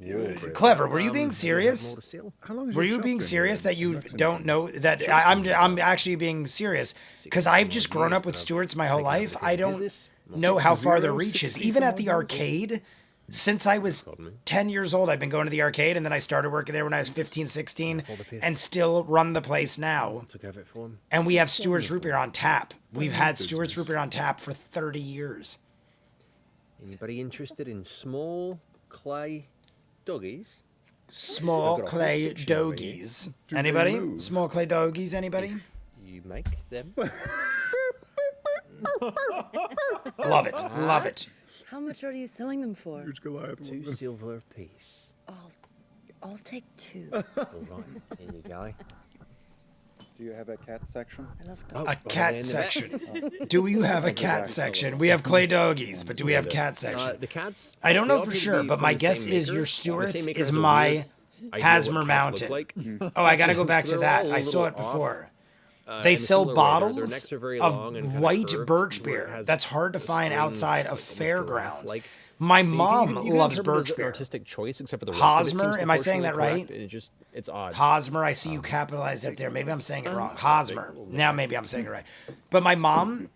Yeah. Clever, were you being serious? How long is Were your you shop being been serious going? that you That's don't know that I'm actually being serious because I've just grown up with Stewarts my whole life. I don't know how far their reach is. Even at the arcade, since I was 10 years old, I've been going to the arcade, and then I started working there when I was 15, 16, and still run the place now. Took over it for him. And we have Stewart's root beer on tap. We've had Stewart's root beer on tap for 30 years. Anybody interested in small clay doggies? Small I've got a whole clay section over here. dogies. they Anybody? move? Small clay dogies, anybody? You make them. Love it. Love it. How much are you selling them for? Huge Goliath 2 woman. silver apiece. I'll take 2. All right, here you go. Do you have a cat section? I love Oh, dogs. A right cat in the back. section. Do you have a cat section? We have clay doggies, but do we have cat section? The cats. I don't they know all for tend to sure, be but from my the guess same is maker. your The same Stewart's maker is has a my weird idea what Hasmer cats Mountain. look like. Oh, I gotta go back So to they're that. all a I saw little it before. off, They in a sell similar way. Their bottles necks are very of long and kinda white curved, birch where it beer. has That's hard to a find string outside of almost giraffe fairgrounds. like. My You can mom even- you can loves interpret it as birch an beer. artistic choice, except for the rest of it seems Hosmer, am I saying that proportionally right? correct, and it's odd. Hosmer, I see you capitalized up there. Maybe I'm saying it wrong. Hosmer. Now maybe I'm saying it right. But my mom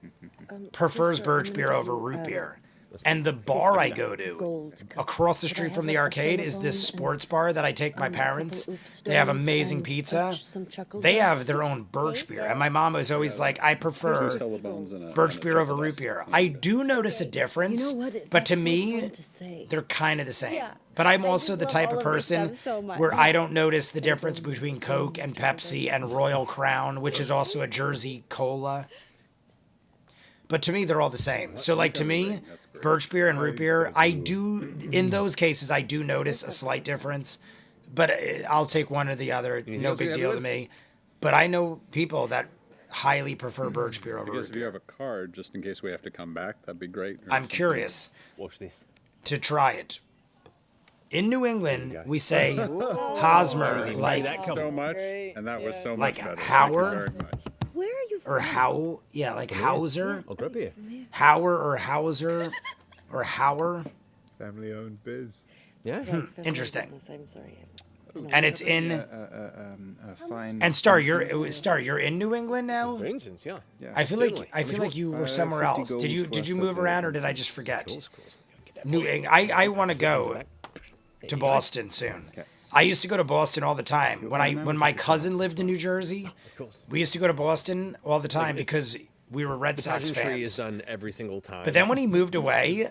prefers birch beer over root beer. And the bar I go to Gold. 'cause across the could I street have, from the like, a arcade is this Cinnabon sports bar that I take my and a couple parents. oop They have stones amazing and, pizza. some chuckle They have dust? their own birch beer. And my mom was always like, I prefer Telebones and a- birch and a beer over chocolate root dust. beer. I do notice a difference, You know what? but to That's so me, fun to say. they're kind of the same. Yeah. But I'm I also just the love type all of of this person stuff so much. where I don't notice the difference between Coke and Pepsi and Royal Crown, which is also a Jersey cola. But to me, they're all the same. So, like, to me, birch beer and root beer, I do, in those cases, I do notice a slight difference. But I'll take one or the other. No else you big have deal to with? me. But I know people that highly prefer birch beer over I guess root if you beer. have a card, just in case we have to come back, that'd be great. or I'm something. curious Watch this. to try it. In New England, we say Hosmer, like, So much, Great, and that was yeah. so Like much better. Hauer? Thank you very much. Where are you from? or how, yeah, like Hauser, I'll grab you. Hauer or Hauser, or Hauer. Family owned biz. Yeah. Right, family Interesting. business, I'm sorry. And it's in, A fine. and Star, incense, you're in New England now. For instance, yeah. Yeah. I feel Certainly. like you were Uh, somewhere 50 else. gold Did you worth move of around or did I incense. just forget? Of course. Get that New for you. England. I want to go There to you go. Boston soon. Okay. I used to go to Boston all the time. When my cousin lived in New Jersey, Of course. we used to go to Boston all the time it's- because we were Red The Sox pageantry is fans. done every single time. But then when he moved away,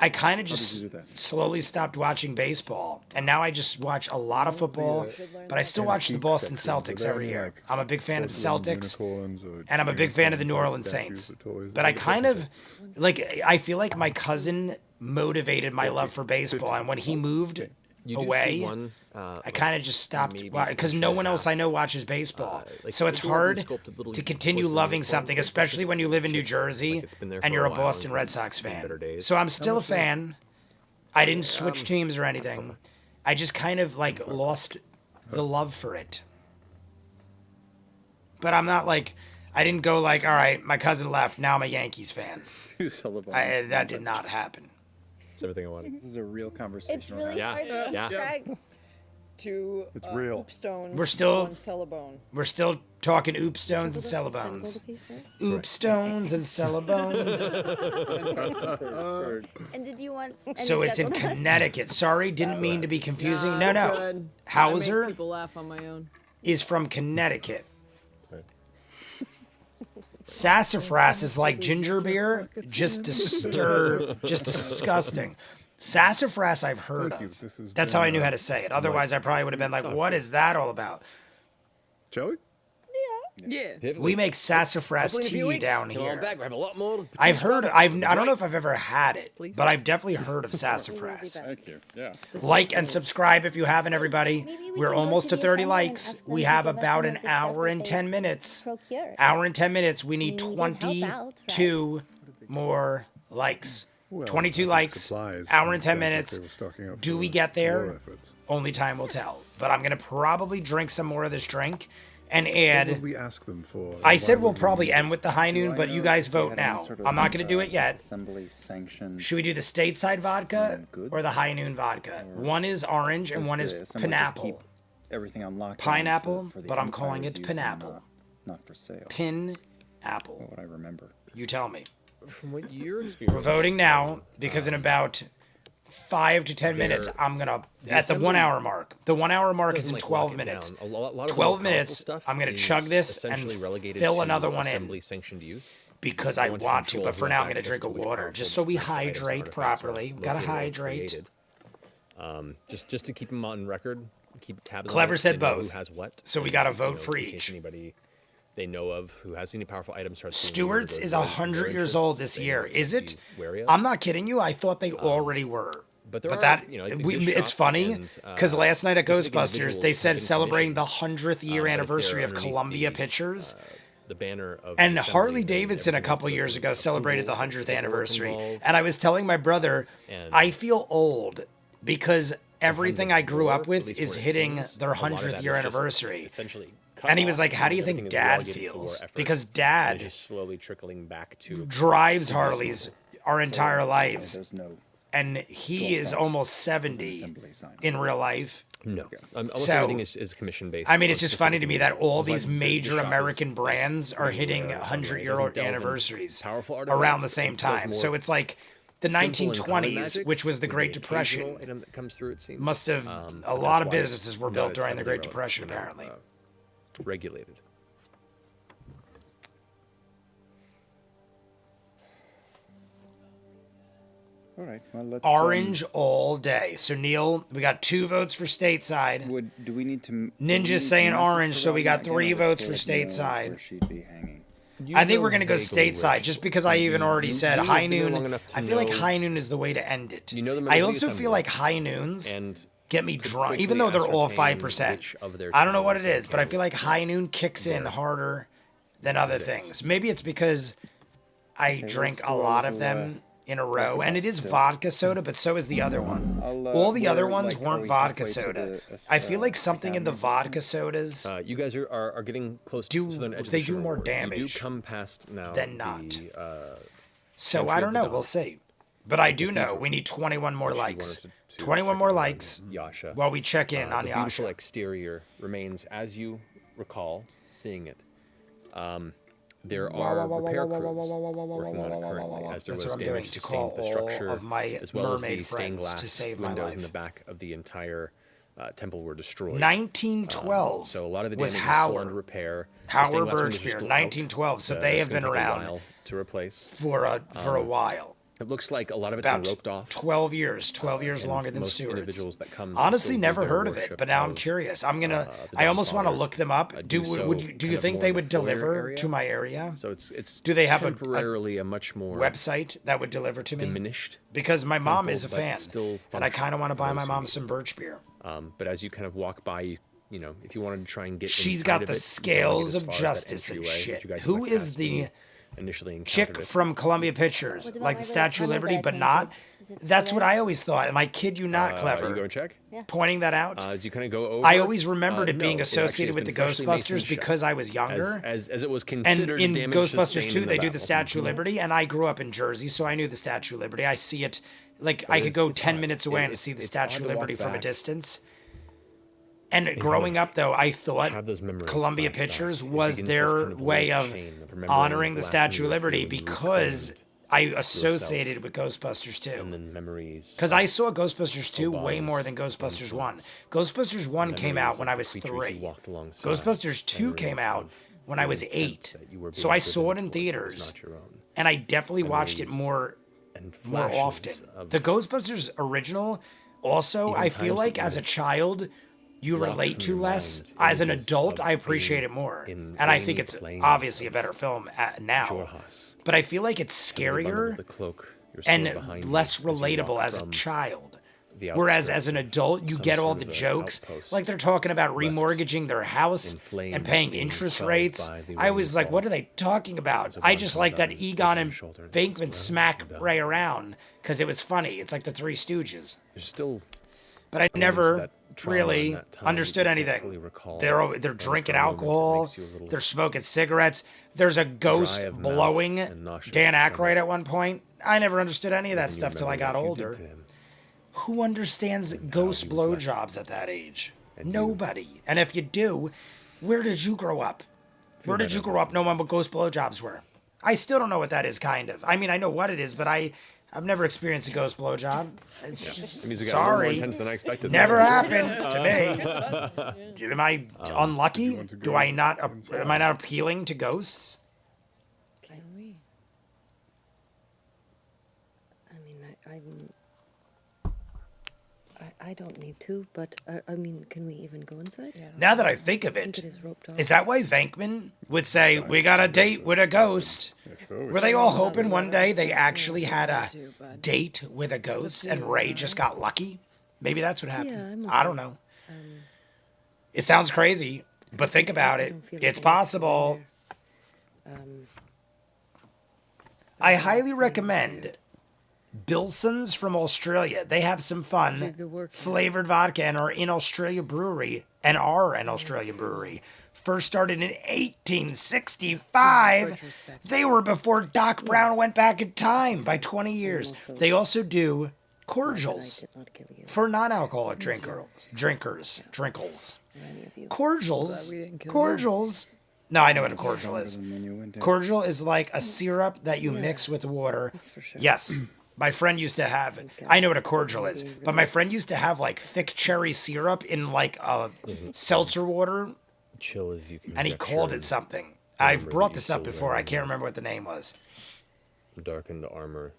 I kind of just you do that? slowly stopped watching baseball, and now I just watch a lot of football. But I still watch the Antique Boston sections. Are Celtics there every any, year. like, I'm a big fan of the porcelain Celtics. unicorns or And I'm a big fan of the New unicorn Orleans statues Saints. or toys? But I kind of like I feel like my cousin motivated my love for baseball, and when he moved you do see away, one, I kind of just stopped maybe because no one else I know watches baseball. like So it's adorably hard sculpted little to continue porcelain loving unicorns, something, like especially when you live in New Jersey it's been there and for you're a a while, Boston and Red Sox seen fan. better days. So I'm still a fan. I didn't switch teams or anything. I just kind of like lost the love for it. But I'm not like I didn't go like, all right, my cousin left, now I'm a Yankees fan. You sell the That did not happen. It's everything I wanted. This is a real conversation. It's really Yeah, hard to yeah. drag. Two It's real. oop stones. We're still- one cellabone. We're still talking oop stones and cellabones. Oop stones and cellabones. And did you want? any So it's in chuckle dust? Connecticut. Sorry, didn't mean to be confusing. No, no. Good. I make Hauser people laugh on my own. is from Connecticut. Sassafras is like ginger beer, just disgusting. Sassafras I've heard Thank you. of. This has That's been, how I knew how to say it. Otherwise, I probably would have been like, "What is that all about?" Shall we? Yeah. We make sassafras Hopefully in a few tea weeks, down come on here. back, we'll have a lot more to I've choose heard. from. I don't know Great. if I've ever had it, Please. but I've definitely heard of sassafras. Thank you. Yeah. Like and subscribe if you haven't, everybody. Maybe we We're can go almost to to the 30 assembly and likes. ask them We to have give us about some an of the stuff hour that and they 10 minutes. procure. Hour and 10 minutes. We need We need to help out, 22 more likes. Well, 22 I think likes. supplies Hour and 10 sounds like minutes. they were stocking up Do for we get there? war efforts. Only time will tell. But I'm going to probably drink some more of this drink and What add. would we ask them for? I Why said we'll would we probably need end it? with the high Do noon, I but you know guys if they vote had any now. sort of, I'm not going to do it yet. Assembly sanctioned. Should we do the stateside vodka Good. or the high noon vodka? One is orange and Does one is the assembly just pineapple. keep everything on lockdown Pineapple, for the but I'm calling empires it use and pineapple. not for sale. Pineapple. What I remember. You tell me. From what you're experiencing, We're voting now because in about 5 to 10 minutes, I'm gonna at the 1 hour mark. The 1 hour mark is in 12 minutes. 12 minutes. I'm gonna chug this and fill another one in sanctioned use. because I want to. But for now, I'm gonna drink a water just so we hydrate properly. Gotta hydrate. Just to keep them on record, keep tabs. on Clever it, said they know both. Who has what? So we and, gotta vote know, for in case each. Anybody they know of who has any powerful items. Stewart's is 100 years old this year. Is it? I'm not kidding you. I thought they already were. But, there But are, that you know, a good it's shop funny and, because last night at specific Ghostbusters they individuals said have been celebrating the commissioned, 100th year but if anniversary they're of underneath Columbia the, Pictures. The banner of And the assembly, Harley then Davidson a everyone couple has to years go ago through celebrated the approval, 100th paperwork anniversary. involved. And I was telling my brother, And I feel old because everything I grew up at with least is where it hitting seems, their a lot of 100th that year is just anniversary. essentially cut And he was off, like, how do you everything think is Dad relegated for feels? effort, Because and Dad it's just slowly trickling back to drives Harleys our entire lives. There's no And he is almost 70 assembly sign. in real life. no. Almost So, everything is commission based. I mean, it's just funny to me that all That's why these the major shop is American brands are pretty hitting rare, 100-year-old doesn't delve into anniversaries powerful around artifacts, the same it does time. more So it's like the simple and common 1920s, magics which was the with Great the Depression, occasional item that comes through, it seems. must have But a lot that's of why it's businesses were not built as during the heavily Great Depression, apparently. Regulated. All right. Well, let's. Orange all day. So Neil, we got 2 votes for stateside. Do we need to? do we need Ninja's to saying message orange, so her we on got that 3 again, or votes would for they know stateside. where she'd be hanging? I think we're going to go stateside just because I even already you- said you high have been there long noon. enough to I feel like know- high noon is the way to end it. You know the I members of the also assembly feel like high noons and get me could drunk, quickly even though they're all ascertain 5%. which of their I don't know what it towns is, but I feel like carries high noon kicks in harder than other things. Maybe it's because I drink let's a do a lot of little, them in a row, about and it is still. vodka soda, but so is the other one. All the other ones weren't vodka soda. I feel like something in the vodka sodas. You guys are getting close Do- to the southern edge of they the do more shore. damage You do come past now than not. the, So entry I of don't the know. dome. We'll see. But I do know we need 21 more which you likes. wanted to 21 check more out on likes Yasha. while we check in on the beautiful Yasha. exterior remains as you recall seeing it. There Wow, are wow, wow, repair wow, crews wow, wow, wow, wow, wow, working on wow, it wow, wow, currently, wow. as there That's was what I'm damage doing to sustained to the call all structure, of my as well as mermaid the stained friends glass to save my windows life. in the back of the entire temple were destroyed. 1912 So a lot of the was damage is still under Howard. repair. The Howard stained glass windows are Birchbeer, still out. 1912. So they It's have gonna been take a around while to replace. for a while. It looks like a lot of it's been About roped off. 12 years. 12 years and longer than most Stewart's. individuals that come Honestly, still never do their heard of it, worship but now I'm of, curious. I'm gonna. the I almost want to Godfather, look them up. do Do so do kind you of think more they in the would foyer deliver area. to my area? So it's Do they have a temporarily a much more Website that would deliver to me? diminished. Because my mom is a but fan, still and I kind of want to buy functional my for mom those who some birch beer. But as you kind of walk by, you know, if you wanted to try and get She's inside got of the it, you scales don't of get as far as that justice and entryway, shit. which you guys Who in the is past the initially encountered chick it. from Columbia Pictures, What about like my the little Statue of tunnel Liberty, that I but painted? not? Is it still That's what there? I always thought, and I kid you not, You clever. go check. Pointing that out. As you kind of go over. I always remembered it no, being actually associated has with the been freshly masoned Ghostbusters shut, because I was younger. as it was And considered in damage Ghostbusters sustained 2, in they do the battle. Statue of Liberty, and I grew up in Jersey, so I knew the Statue of Liberty. I see it, like, I could go it's 10 fine. minutes away and It's- see the it's Statue of odd to walk Liberty from a back distance. And growing up, though, I thought have those memories Columbia flash back. Pictures It was begins their this kind of way link of chain of remembering honoring the last Statue of time you were Liberty here when you because reclaimed I associated with Ghostbusters 2. and then memories. Because I saw Ghostbusters 2 way bodies more than Ghostbusters 1. Ghostbusters 1 came out when I was 3. Ghostbusters 2 came out when I was 8. So I saw it in theaters. And I definitely watched it more often. The Ghostbusters original, also, I feel like as a child, you Locked relate from to your less. mind As an images adult, of I appreciate being it more. in And I think rainy it's plains obviously a of better film now. Jorhas. But I feel like it's The bundle scarier of the cloak, your sword and behind you less as you relatable walk as a from child. the Whereas outskirts as an of adult, you some get all sort the of a jokes. outpost Like they're talking about left remortgaging their house in flames, and paying being interest quelled rates. by the I was like, rainfall. what are they talking about? As a I one just comes like up that and Egon looks and his shoulder and Venkman says, smack "Well, Ray around because it was funny. It's like the Three Stooges. There's still But I elements of never that trauma really and that time understood that you can't anything. fully recall, They're and drinking for a moment it alcohol. makes you a little They're smoking cigarettes. There's a ghost dry of mouth blowing and nauseous Dan somewhat. Aykroyd at one point. I never understood any of that Then you stuff till I remember got what you did older. to him. Who understands ghost he was left. blowjobs at that age? And you- Nobody. And if you do, where did you grow up? Where did you grow up knowing what ghost blowjobs were? I still don't know what that is, kind of. I mean, I know what it is, but I've never experienced a ghost blowjob. The music got a little more Sorry. intense than I expected. Never there. happened to me. Am I unlucky? want to Do go I not? inside? Am I not appealing to ghosts? Can we? I mean, I don't need to, but I mean, can we even go inside? Yeah. Now that I think of I think it, it is roped off. is that why Venkman would say, "We got a date with a ghost"? Were they all hoping one day they actually had a date with a ghost and Ray just got lucky? Maybe that's what happened. I'm I don't know. It sounds crazy, but think about I it. don't feel like It's I need to go possible. there. I highly recommend Bilson's from Australia. They have some fun Good work. flavored vodka and are in Australia brewery and are an Australian brewery. First started in 1865. They were before Doc Brown went back in time by 20 years. They also do I cordials did not kill you for non-alcoholic drinkers. or any of you. Cordials. Glad we didn't kill you. Cordials. No, I know what a cordial is. The menu went down. Cordial is like a syrup that you mix with water. That's for sure. Yes. My friend used to have, I know what a cordial is, but my friend used to have like thick cherry syrup in like a seltzer water, Chill as you can. and he get called your it something. I've remember brought you this up still before. I wearing can't remember what the name was. darkened armor.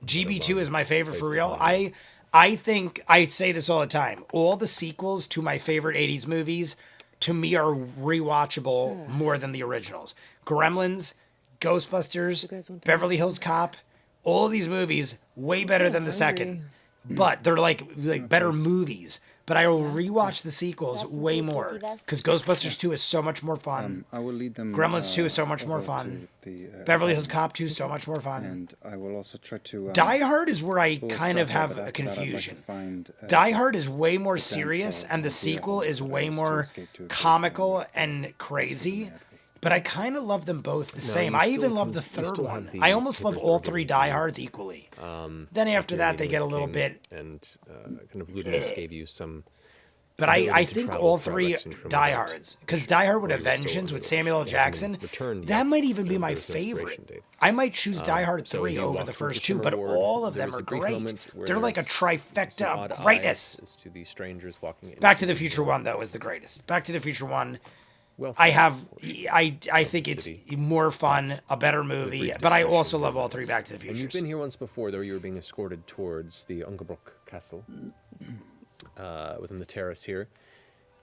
GB2 is my favorite for real. I think I say this all the time. All the sequels to my favorite 80s movies to me are rewatchable more than the originals. Gremlins, Ghostbusters, guys want to- Beverly Hills Cop, all of these movies way better than the second. But they're like better movies. But I will rewatch the sequels That's some way good more Kizzy Vest. because Ghostbusters 2 is so much more fun. I will lead them. Gremlins 2 is so much more over fun. to the, Beverly Hills Cop 2 is so much more fun. And I will also try to. Die Hard is where I pull kind of stuff have over a that I'd like to confusion. find, Die Hard is way more potential serious, and the idea sequel of is what way else to more escape to if they comical can and crazy. that way. But I kind of love them both the same. you I still even love can- the you third still one. have the I almost love papers that all are three given to Die you. Hards equally. Then after that, they get a little bit. And kind of Ludinus gave you some. But ability I to think travel all throughout three Lexington from Die without, Hards, because Die Hard with a where you were still Vengeance under with the Samuel L. ocean. It hasn't Jackson, been returned that yet, might even be and my there's no favorite. expiration date. I might choose Die Hard so 3 as you over walk the from first Kitchen two, but Reward, all of there them is are a brief great. moment where They're like a there's trifecta some odd of eyes greatness. as to the strangers walking in. Back to the Future 1, though, is the greatest. Back to the Future 1, Well, I think it's city. more fun, a better movie, brief but I discussion also love all happens. three Back to the And you've Futures. been here once before, though. You were being escorted towards the Ungebrook Castle within the terrace here,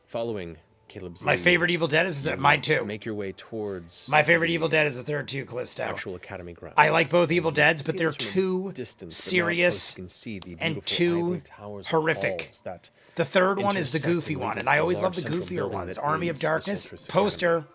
following Caleb's. My lead. favorite Evil Dead is You mine too. Make your way towards. My favorite the Evil Dead is the third two, Callisto. actual academy grounds. I like both Evil And Deads, you but see they're this from a too distance, but now serious close you can see the and beautiful too ivory towers and horrific. halls that The third one is the intersect goofy and one, lead and up I to a always love large the central goofier building ones. that Army of is the Darkness, Solstice poster, Academy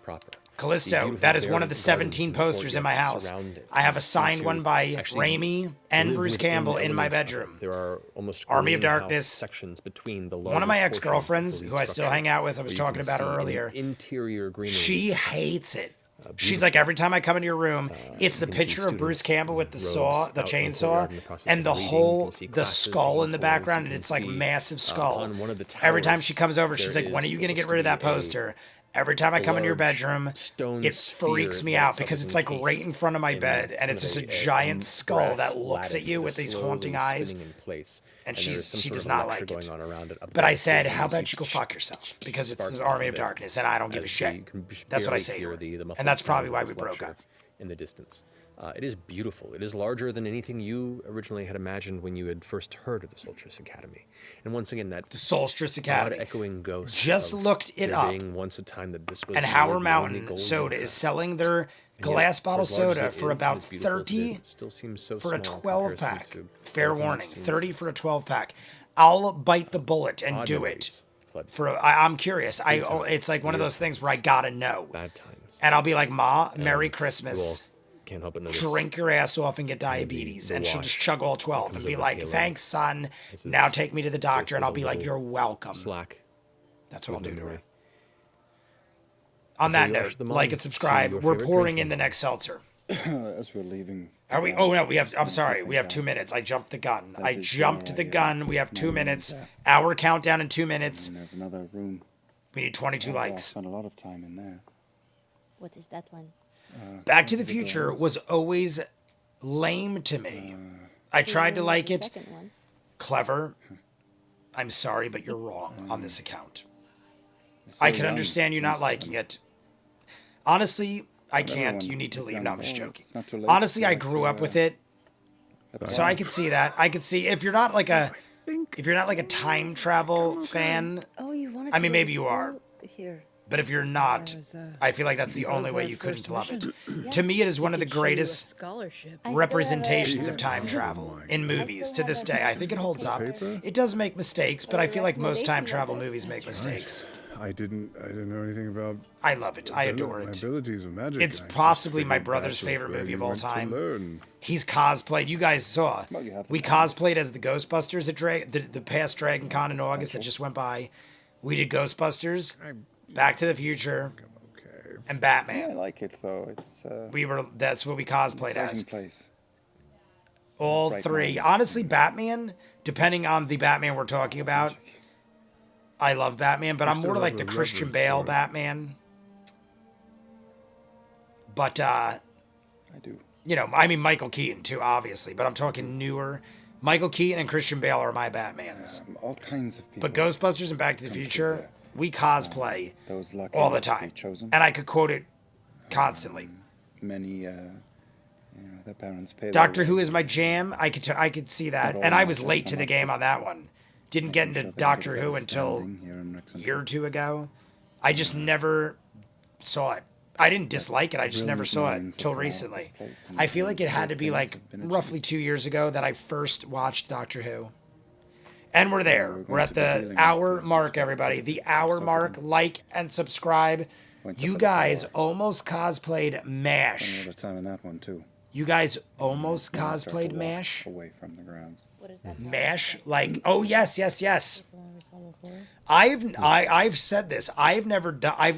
proper. The Callisto. beautiful That is one of barren the gardens 17 in the posters in my courtyard house. surround it. I have a Since signed you one by actually Raimi and live Bruce within Campbell the in my elements of it. bedroom. There are almost Army of greenhouse Darkness. sections between the One of my larger ex-girlfriends, portions of the who I still structure, hang out with, I was where you talking can about her see an earlier. Interior greenery. She hates it. She's like, every time I come into your room, it's the you can see picture of Bruce students Campbell with the in saw, rows the out in the chainsaw, courtyard in the process and of the reading. You whole, can see the classes skull in the taking place. background, You and can it's like see, massive skull. on one of the Every time she towers, comes over, she's there like, when are is you going to what get looks rid to of that be a poster? Every time I come into your large bedroom, stone it freaks sphere me that out itself because is it's like right encased in front of my in bed, and kind it's of just a giant skull brass that looks at lattice you that with is these slowly haunting eyes. spinning in place. And there is some she sort does of not lecture like it. going on around it. But I above said, it, how and about you go fuck yourself? Because it's sparks the Army off of it Darkness, and I don't give a as shit. you can That's what I barely say to hear her. the muffled And that's probably sounds why of we this broke lecture up. in the distance. It is beautiful. It is larger than anything you originally had imagined when you had first heard of the Solstice Academy. And once again, that The Solstice odd Academy. echoing ghost. Just of looked it there up. being once a time that this was And really Howard the only Mountain golden Soda era. is selling their And yet, glass for bottle as large as soda it for is, about as beautiful as it is, 30 it still seems so for a small in 12 comparison pack. to Fair everything I've warning, seen 30 so for a 12 pack. I'll bite the bullet and Odd do memories it. flood I'm curious. Good times, It's like one of weird those things times, where I gotta know. bad times. And I'll be like, Ma, Merry And Christmas. you all can't help but notice. Drink your ass off and get diabetes. the And she'll wash just chug all 12 comes and be over like, Caleb. thanks, son. This Now is take me to the doctor. And I'll be like, little you're welcome. Slack. That's what I'll do to her. memory. On Before that you note, rush them like on and to subscribe. your We're favorite pouring drinking in the next seltzer. As we're leaving. Are we? Oh no, we have. I'm sorry, we have 2 minutes. I jumped the gun. I is jumped where the I, gun. We have 2 my minutes. room's Hour countdown in 2 minutes. And there's another room. We need 22 I likes. spent a lot of time in there. What is that one? Back to the Future was always lame to me. I tried to like The it. second one. Clever. I'm sorry, but you're wrong on this account. It's I so can young, understand you not it's, liking it. Honestly, I can't. everyone You need to is leave. young. No, I'm just Oh, joking. it's not too late Honestly, to I like grew to, up with it, so I could see that. I could see if you're not like a time travel fan, Oh, you wanted I to mean, go maybe to you are. school? Here. but if you're not, was, I feel like that's the only was way our you couldn't first love it. mission. To me, it is one of the Could show you a greatest scholarship. I still have representations a- of time travel in movies to have this a day. I think it holds up. Paper? It does make mistakes, but I feel like most time recommendation travel letter? movies make mistakes. I didn't know anything about. I love it. I adore My it. abilities with magic. It's I just possibly my figured brother's that's favorite where movie you of all went to time. learn. He's cosplayed. You guys saw. Well, you have We to. cosplayed as the Ghostbusters at the past Dragon Con in August that just went by. We did Ghostbusters, Back to the Future, Okay. and Yeah, I Batman. like it though. It's That's what we cosplayed exciting as. place. All Right three. now. Honestly, Batman, depending on the Batman we're talking about, I love Batman, but I'm still more like have the a Christian reverence Bale for it. Batman. But I do. I mean Michael Keaton too, obviously, but I'm talking newer. Michael Keaton and Christian Bale are my Batmans. All kinds of people. But Ghostbusters and Back to the Come to Future, there. we cosplay Those lucky all the enough to be time. chosen. And I could quote it constantly. Many, their parents pay. their Doctor way. Who is my jam. I could see that. Not And all I was matches late to are the not game just on that one. Didn't get into Sure they Doctor get Who a until standing here in a Wrexham. year or two ago. I just never saw it. I didn't dislike it. I just never Brilliant saw it minds till have come out of recently. this place and I feel like it had to be great like things have been roughly 2 years ago that I first watched Doctor Who. And we're there. we're We're going at to be the dealing with hour this mark, for everybody. The hour something. mark. Like and subscribe. Went up You at the guys tower. almost cosplayed Spending MASH. a lot of time in that one too. You guys almost When I start to cosplayed walk MASH. Away from the grounds. What is that? MASH, like, oh yes. I've said this. I've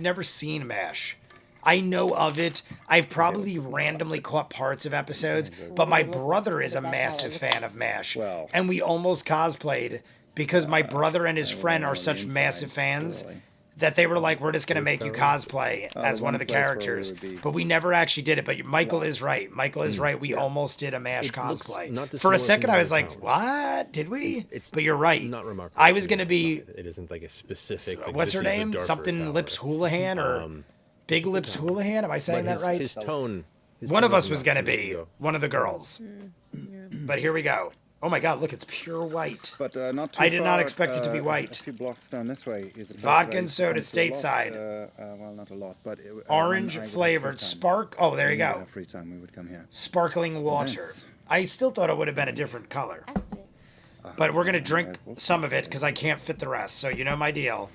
never seen MASH. I know of it. I've probably randomly caught parts of episodes, but my brother is a massive fan of MASH, Well, and we almost cosplayed because my brother and his I friend went are on the such inside, massive fans literally. that they were like, "We're just gonna make you cosplay Oh, as the one one of the place where we characters," would be but we never actually did it. But Michael is right. Michael is right. We almost did a MASH It looks cosplay. not For dissimilar a second, from I was other like, towers. "What? Did we?" It's But you're right. Not remarkable. I was for gonna the be most part. It isn't like a specific. Like, what's this her is the name? darker Something tower. Lips Houlihan or Big Lips Houlihan? Am I saying But that right? His tone. His One tone of us is was not gonna too be go. one of the girls. But here we go. Oh my God! Look, it's pure white. But not too I did not far, expect it to be A white. few blocks down this way is a place Vodka that I and soda used to come to a lot, stateside. well, not a lot, but Orange when I would have flavored free time. spark. Oh, there you When we would go. have free time, we would come here. Sparkling water. Nice. I still thought it would have been a different color, but we're gonna drink some of it because I can't fit the rest. So you know my deal.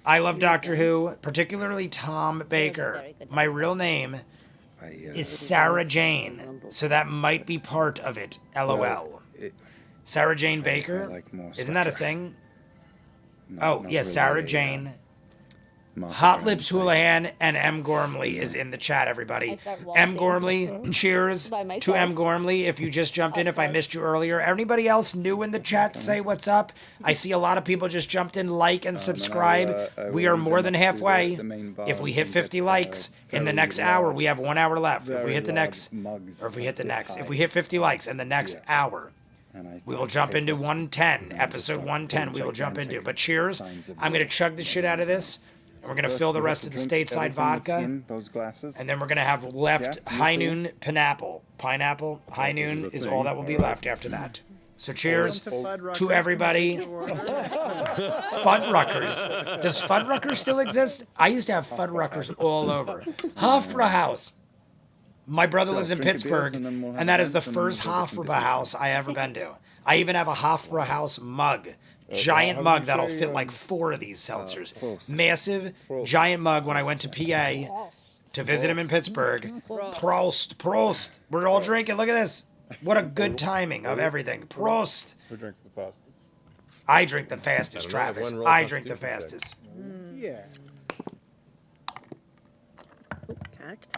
I love Doctor Who, particularly Tom Baker. very good My real name is Sarah Jane, so that might be part of it. LOL. Sarah Jane Baker? like more Isn't that a structure. thing? Not- Oh, not yeah, really Sarah a, Jane. market Hot brand Lips type. Houlihan and M. Gormley is in the chat, everybody. I start M. waltzing. Gormley, cheers By to myself. M. Gormley. If you just jumped in, if I Outside. missed you earlier. Anybody else new in the chat, say what's up. I see a lot of people just jumped in, like and subscribe. I We will are lead more them than up to halfway. the main bar If we and hit get, 50 likes in the very next hour, large- we have 1 hour left. If we very hit the large next, mugs or if we hit the this next, if high. we hit 50 likes in the next Yeah. hour, And I we will jump pay into for it. 110, And I just episode start 110. We putting will jump into. gigantic But cheers. signs of I'm gonna the- chug the shit out of this. And we're gonna First fill the we have rest to of the drink stateside everything that's vodka. in those glasses. And then we're gonna have left Yeah, high you too. noon pineapple. Pineapple, high this is noon a is thing. all that will be All right. left after that. So cheers Welcome to Fuddruckers. to everybody. Fuddruckers. Does Fuddruckers still exist? I used to have Fuddruckers all over. Hofbrauhaus. My brother So, lives in drink your beers Pittsburgh, and then we'll have and that is the lunch and then first we'll make a Hofbrauhaus I ever been to. I even have a Hofbrauhaus mug. Giant how mug would you that'll say, fit like 4 of these seltzers. Prost. Massive, giant mug when I went to PA to visit him in Pittsburgh. Prost, Prost. We're all drinking. Look at this. What a good timing of everything. Prost. Who drinks the fastest? I drink the fastest, I don't know, Travis. one roll I drink the Constitution check. fastest. Yeah. Cacked.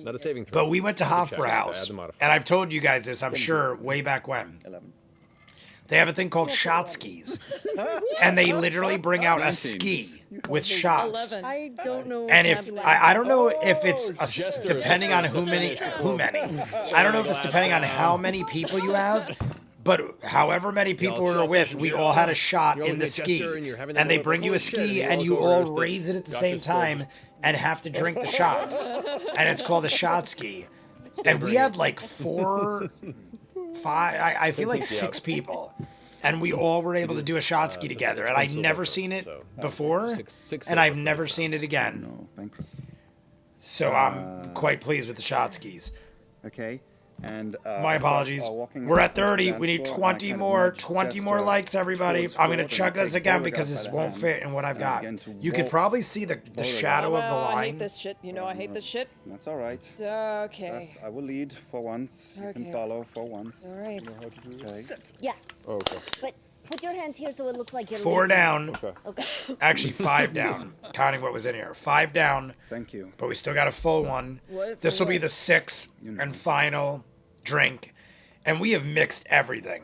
Not a saving throw. But we went to Check. Add Hofbrauhaus, the modifier. and I've told you guys this, I'm sure, way back when. 11. They have a thing called shot skis, and they literally bring out a 19. ski with shots. 11. I don't know. And if I don't know if it's Jester. depending on who many. I don't know if it's depending on how many people you have. But however many people we were with, we all had a shot You're in only the a ski. jester and you're having And that they moment bring of, you a "Holy shit," ski and and you you all all go, raise it at the "Gotcha, same still." time and have to drink the shots. And it's called a shot ski. And we had like 4, 5, I feel like 6 people. And we all were able to do a shot ski together. And I'd never seen it before. Six And I've silver never for seen it again. No, bankrupt. So I'm quite pleased with the shot skis. Okay. And My as apologies. are walking We're up at to the 30. dance We need floor, and I 20 kind of more. nudge 20 more Jester likes, everybody. towards I'm going to forward chug and I this take again Beauregard because by this the won't hand, fit in what I've and I got. begin to You could waltz probably see the Beauregard. shadow of the I hate line. this shit. You know I hate this shit. That's all right. Okay. First, I will lead for once. You Okay. can follow for once. All right. Okay. Yeah, Oh, okay. but put your hands here so it looks like you're 4 leading. down. Okay. Okay. Actually, 5 down. Counting what was in here. 5 down, Thank you. but we still got a full one. What? This will For be what? the 6th know. and final drink. And we have mixed everything.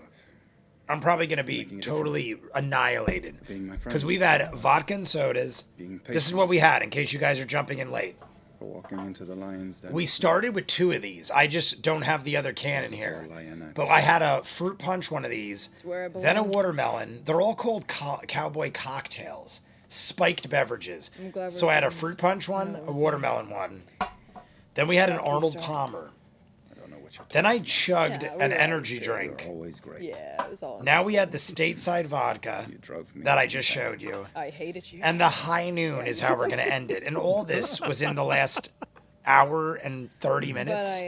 I'm probably going to be Making a totally annihilated. Being my friend. Because we've had vodka and sodas. Being This is patient. what we had in case you guys are jumping in late. For walking into the lion's den. We started with 2 of these. I just don't have the other can in It's a here. lionette. But I had a fruit punch one of these, where I then a belong. watermelon. They're all called cowboy cocktails, spiked beverages. I'm glad we're So I had a friends. fruit punch one, a watermelon one. Then we had an Arnold Star. Palmer. I don't know what you're Then I chugged Yeah, an we're energy You're drink. always great. Yeah, it was all. Now we had the stateside vodka You drove me. that I just showed you. I hated you. And the high noon is how we're going to end it. And all this was in the last hour and 30 but minutes.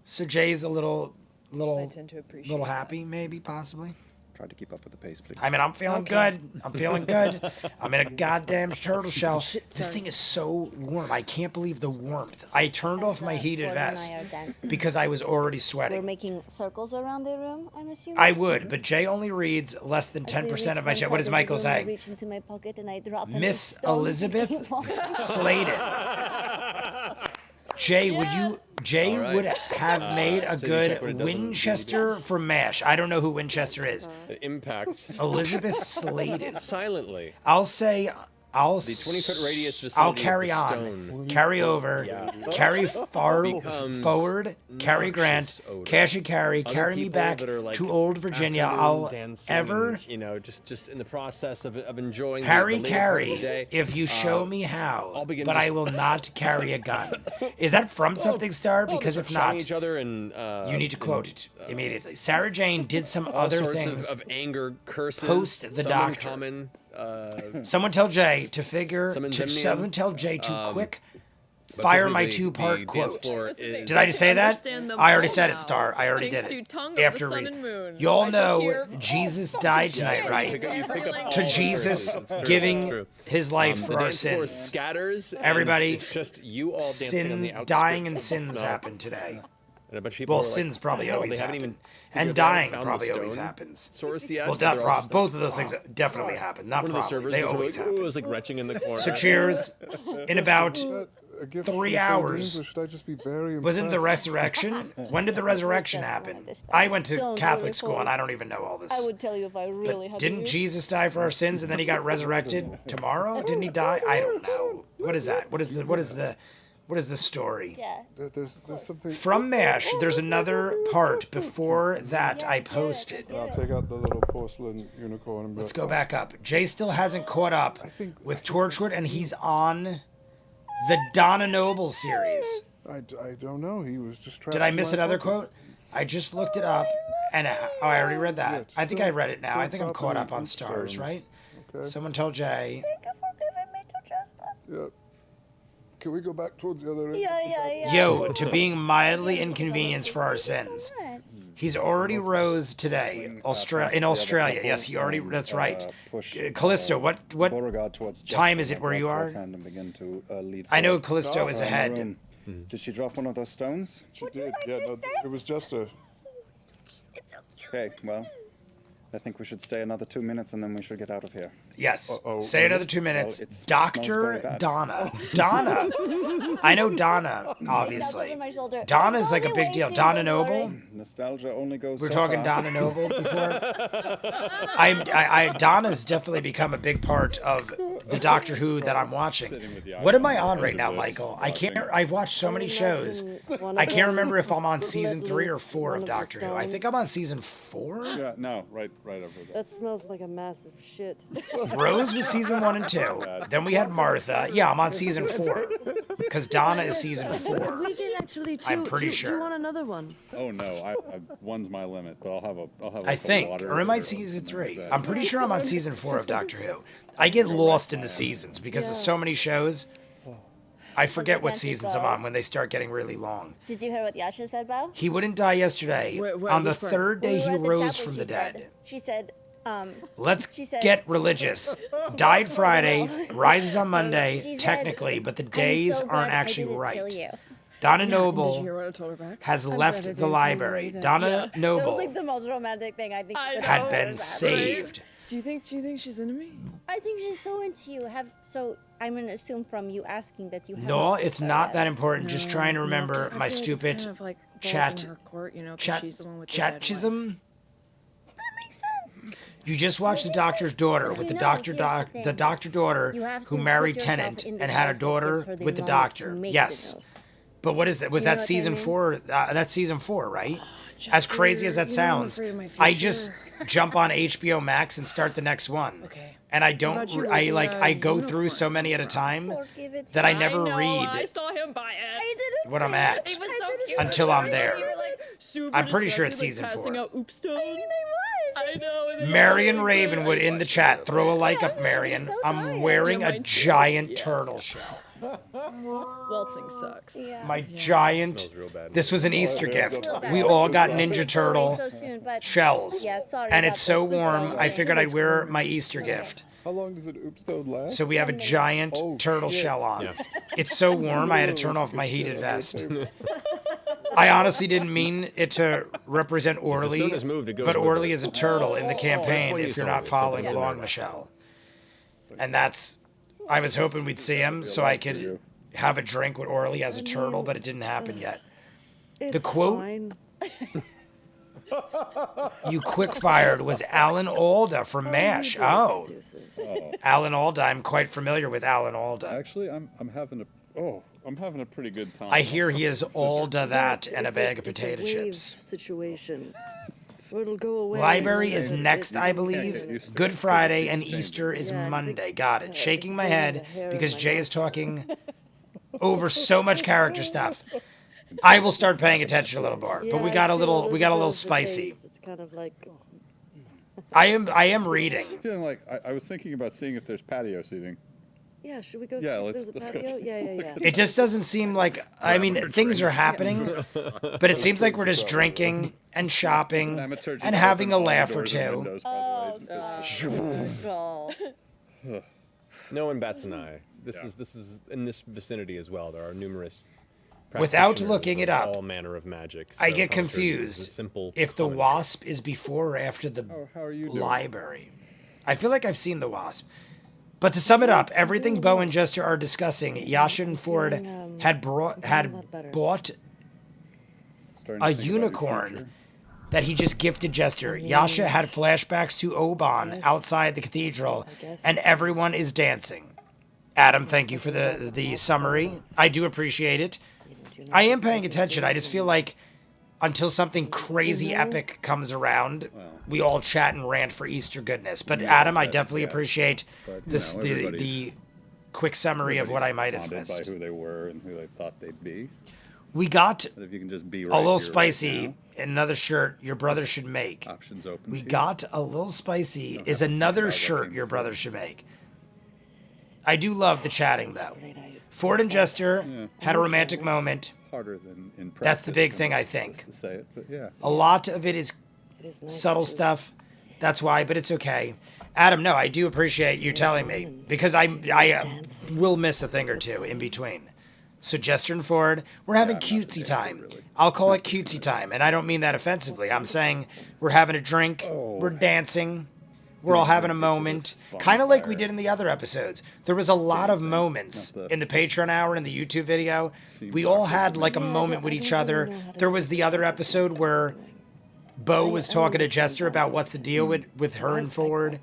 So Jay's a little I tend to appreciate. little that. happy, maybe, possibly. Try to keep up with the pace, please. I mean, I'm feeling Okay. good. I'm feeling good. I'm in a goddamn turtle shell. Shit, This sorry. thing is so warm. I can't believe the warmth. I turned off my heated Gordon and I vest are dancing. because I was already We're sweating. making circles around the room, I'm assuming. I would, but Jay only reads less than As we 10% reach of my one chat. What side does of the Michael room, I say? reach into my pocket and I drop an Miss stone. Elizabeth Keep walking. Slated. Jay, would you? Jay All right. would have made a so you check good what it does on the Winchester for MASH. I don't know who Winchester is. It impacts Elizabeth Slated. silently. I'll say I'll The 20-foot radius I'll vicinity of carry the on, stone. carry over, Yeah. carry far Becomes forward, Cary Grant, noxious odor. cash and carry, Other carry me people back that are, like, to old Virginia. afternoon I'll dancing ever and, you know, just in the process of enjoying Harry the later part of carry the day. if you show me how, I'll begin but I just- will not carry a gun. Is that from something, Star? Well, Because just if shouting not, each other and you need to quote it immediately. Sarah Jane did some all other sorts things. of anger, curses. Post the some doctor. Uncommon, Someone tell Jay to figure. Some To, indemnium, someone tell Jay to quick but fire my typically 2-part the quote. dance floor is- Did I just say that? Understand them I already all said now. it, Star. I already Thanks did it. to tongue of After the sun read. and moon. Y'all I just know hear, Jesus died tonight, shit. right? You pick up all To the Jesus curses. It's true, giving it's true. his life The for our dance floor sins. scatters. and Everybody, it's just you all dancing on the Sin, outskirts dying, and of the sins smell. happen today. And a bunch of people Well, are like, sins probably "Oh, they always haven't happen. even And figured out dying found the probably always stone happens. source yet, Well, so not they're all prob- just both of those things definitely happen. Not one of the probably. servers They was always like, "Ooh," happen. was like retching in the corner. So cheers. In about A gift 3 from the hours. Philippines, or should I just be very Wasn't the impressed? resurrection? When did the resurrection happen? I went to Don't Catholic really school and hold. I don't even know all this. I would tell you if I really But had didn't to use. Jesus die for our sins and then he got resurrected tomorrow? Didn't he die? I don't know. What is that? What is the What is the story? Yeah. There's something. From MASH, there's another part before that I posted. I'll take out the little porcelain unicorn. And Let's go back up. Jay still hasn't caught up with Torchwood, and he's on the Donna Noble series. I don't know. He was just trying. Did I miss another quote? I just looked it up, and I already read that. Yeah, I think I read it now. I think I'm caught up on Oopstones. Stars, right? Okay. Someone tell Jay. Thank you for giving me to Justin. Yeah. Can we go back towards the other end? Yeah. Yo, to being mildly inconvenienced for our sins. He's already rose today, in Australia. Yes, he already. That's right. Callisto, what Beauregard towards time Justin is it at where you right are? hand and begin to lead I know forward. Callisto is ahead. Maroon, did she drop one of those stones? She did. Yeah. No, it was just a. It's so cute. Okay, well, I think we should stay another 2 minutes and then we should get out of here. Yes. Uh-oh. Stay another 2 minutes. Well, it smells Dr. very bad. Donna. Donna. I know Donna, obviously. On my shoulder. Donna's like a big deal. Donna Noble. Nostalgia only goes We were so talking far. Donna Noble before. Donna's definitely become a big part of the Doctor Who that I'm watching. What am I on right now, Michael? I've watched so many shows. I can't remember if I'm on season 3 or 4 of Doctor Who. I think I'm on season 4. Yeah, no, right over there. That smells like a massive shit. Rose was season 1 and 2. Then we had Martha. Yeah, I'm on season 4. Because Donna is season 4. We did actually too. I'm pretty Do sure. you want another one? Oh no, I one's my limit, but I'll have a. I like, a think. water Or am I or season something 3? like that. I'm pretty sure I'm on season 4 of Doctor Who. I get lost in the seasons because there's so many shows. I forget what seasons I'm on when they start getting really long. Did you hear what Yasha said, Bo? He wouldn't die yesterday. Wait, On the which part? third day, he We were at the rose chapel, from she the said- dead. She said, Let's she said- get religious. Died Friday, rises on Monday, she said, technically, but the "I'm days so glad aren't I actually didn't kill right. you." Donna Did you hear Noble what I told her back? has I'm glad I left didn't the kill you library. either. Donna That was Noble like the most romantic thing I think. I you could know. had have been ever. saved. Do you think she's into me? I think she's so into you. So I'm gonna assume from you asking that you. No, haven't it's said not that that. important. Just trying to remember I my feel like it's stupid kind of like balls chat- in her court, you know, 'cause chat she's the one with the dead wife. chatchism. That makes sense. You just watched the doctor's daughter with the No, doctor here's the the thing. doctor daughter You have who to married put yourself Tennant in the and had a place that daughter gives her the with the moment doctor. to make Yes. the move. But what is that? Was You know that what I season mean? 4? That's season 4, right? As crazy as that you know, I'm sounds, afraid of my I just future. jump on HBO Max and start the next one. Okay. And I about don't. you with I the, like. I go through unicorn? so many at a time Forgive it. that I never know, read I saw him buy it. I didn't what I'm say at it. It was so I didn't cute. say until it. I'm there. You were like super I'm pretty sure it's distracted, like, season passing 4. out oop stones. I mean, I was. I know. and then Marion I was Ravenwood in the watching chat. it. Throw a like up, Yeah, Marion. I'm so I'm tired. wearing Yeah, a mine too. giant Yeah. turtle shell. Waltzing sucks. Yeah. My giant. Smells real bad. This was an Easter gift. Feel bad. We all got It's Ninja so Turtle so soon, but shells. Yeah, sorry And about it's so this. Please warm, don't I get figured into I'd wear my Easter gift. How long does it oopstone last? So we have a giant Oh, turtle shit. shell on. Yeah. It's so warm, I had to turn off my heated vest. I honestly didn't mean it to represent Orly, sun has moved, it goes but with Orly it. is a turtle in the campaign what you if you're saw, not it's following something along, like Michelle. And that's, I was hoping we'd see him so I could have a drink with Orly as a turtle, but it didn't happen yet. It's quote- fine. You quick-fired was Alan Alda from MASH. Oh, Alan Alda. I'm quite familiar with Alan Alda. Actually, I'm having a pretty good time. I hear he is Alda that It's- and a it's bag of it's potato wave chips. situation. So it'll go away. Library and is then next, it I becomes believe. permanent. Good Friday and Easter is Yeah, Monday. Got it. Shaking my pulling head the hair because in my Jay mouth. is talking over so much character stuff. I will start paying attention a little more. But we Yeah, got I a feel little bit of the spicy. taste. It's kind of like I am reading. feeling like I was thinking about seeing if there's patio seating. yeah. Should we go? Yeah, if let's there's a go patio? Yeah. It just doesn't seem like I mean things are happening, but it seems like we're just drinking and shopping Amateur and having a laugh or two. Windows, by the way. Oh, No one bats an eye. This is in this vicinity as well. There are numerous. Without practitioners looking of it up, all manner of magic. I so get thaumaturgy is a confused simple if the common- wasp is before or after the How are you doing? library. I feel like I've seen the wasp. But to sum it up, everything Bo and Jester are discussing, Yasha and Ford had bought Starting to a think about your unicorn future. that he just gifted Jester. Yasha had flashbacks to Oban outside the cathedral, guess. and everyone is dancing. Adam, thank you for the summary. I do appreciate it. I am paying attention. I just feel like until something crazy epic comes around, we all chat and rant for Easter goodness. But Adam, I definitely appreciate this the quick summary of what I might have missed. By who they were and who they thought they'd be. We got But if you can just be a right little here, spicy. right Another shirt your brother should make. now, options open. We to you. got a little spicy Don't is have to think another about what shirt came your before. brother should make. I do love the chatting though. Ford and Jester had a romantic moment. Harder than in practice. That's the big than thing, I'm I think. supposed to say it, but yeah. A lot of it is subtle stuff. That's why, but it's okay. Adam, no, I do appreciate you telling me because I will miss a thing or two in between. So Jester and Ford, we're having cutesy time. I'll call it cutesy time, and I don't mean that offensively. I'm saying we're having a drink, we're dancing, we're all having a moment, kind of like we did in the other episodes. There was a lot of moments in the Patreon hour and the YouTube video. We all had like a moment with each other. There was the other episode where Bo was talking to Jester about what's the deal with her and Ford.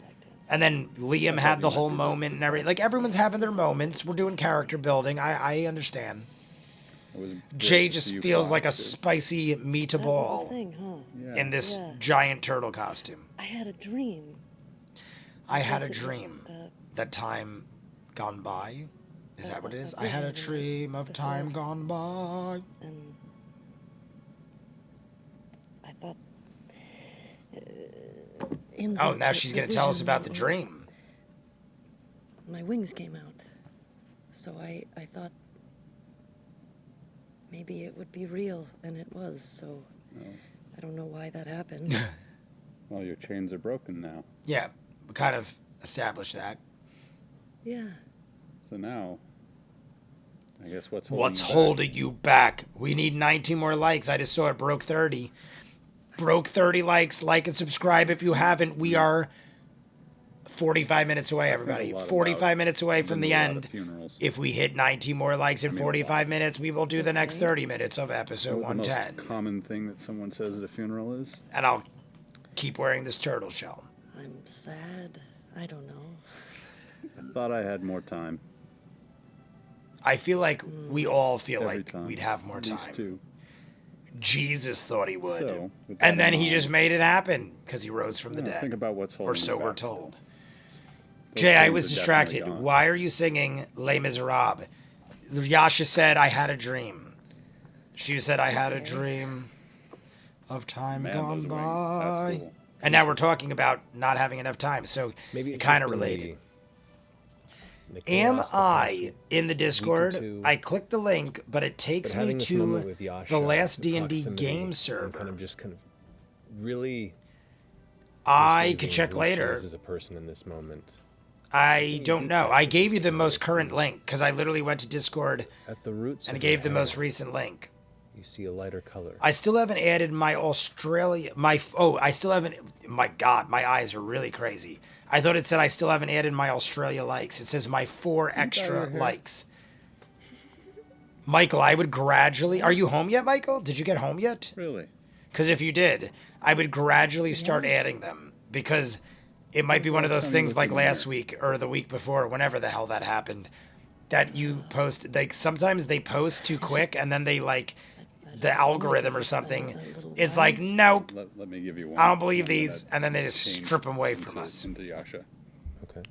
And then Liam had the whole moment and everything. Like, everyone's having their moments. We're doing character building. I understand. Jay just feels like a spicy meatball in this giant turtle costume. I had a dream. I had a dream that time gone by. Is that what it is? I had a dream of time gone by. And I thought. Oh, now she's going to tell us about the dream. My wings came out. So I thought maybe it would be real, and it was, so I don't know why that happened. Well, your chains are broken now. Yeah, we kind of established that. Yeah. So now, I guess what's holding you back? We need 19 more likes. I just saw it broke 30. Broke 30 likes. Like and subscribe if you haven't. We are 45 minutes away, everybody. 45 minutes away from the end. If we hit 19 more likes in 45 minutes, we will do the next 30 minutes of episode 110. The most common thing that someone says at a funeral is? And I'll keep wearing this turtle shell. I'm sad. I don't know. I thought I had more time. I feel like we all feel Every like time. we'd have more At least time. two. Jesus thought he would. So, with that and then in he mind- just made it happen because he rose from the Yeah, dead. think about what's holding Or so you we're back still. told. Those Jay, I chains was are distracted. definitely gone. Why are you singing Les Miserables? Yasha said, I had a dream. She said, I had a dream of time Man, gone those by. wings. That's cool. And now we're talking about not having enough time. So Maybe it it's kind just of been related. the Am chaos, the I in the Discord? two, I clicked the link, but it But takes me having this moment to with Yasha, the last the D&D proximity, game and server. kind of really. I perceiving could check who she later. is as a person in this moment. I don't know. I gave you the most current link because I literally went to Discord At the roots and of gave her the hair, most recent link. You see a lighter color. I still haven't added my Australia. I still haven't. My God, my eyes are really crazy. I thought it said I still haven't added my Australia likes. It says my 4 extra likes. Michael, I would gradually. Are you home yet, Michael? Did you get home yet? Really? Because if you did, I would gradually start adding them because it might be one of those things like last week or the week before, whenever the hell that happened, that you post. Like sometimes they post too quick and then they like the algorithm or something. It's like nope. Let me give you one. I don't believe One these, that and then they just changed strip them away into- from us. Into Yasha. Okay.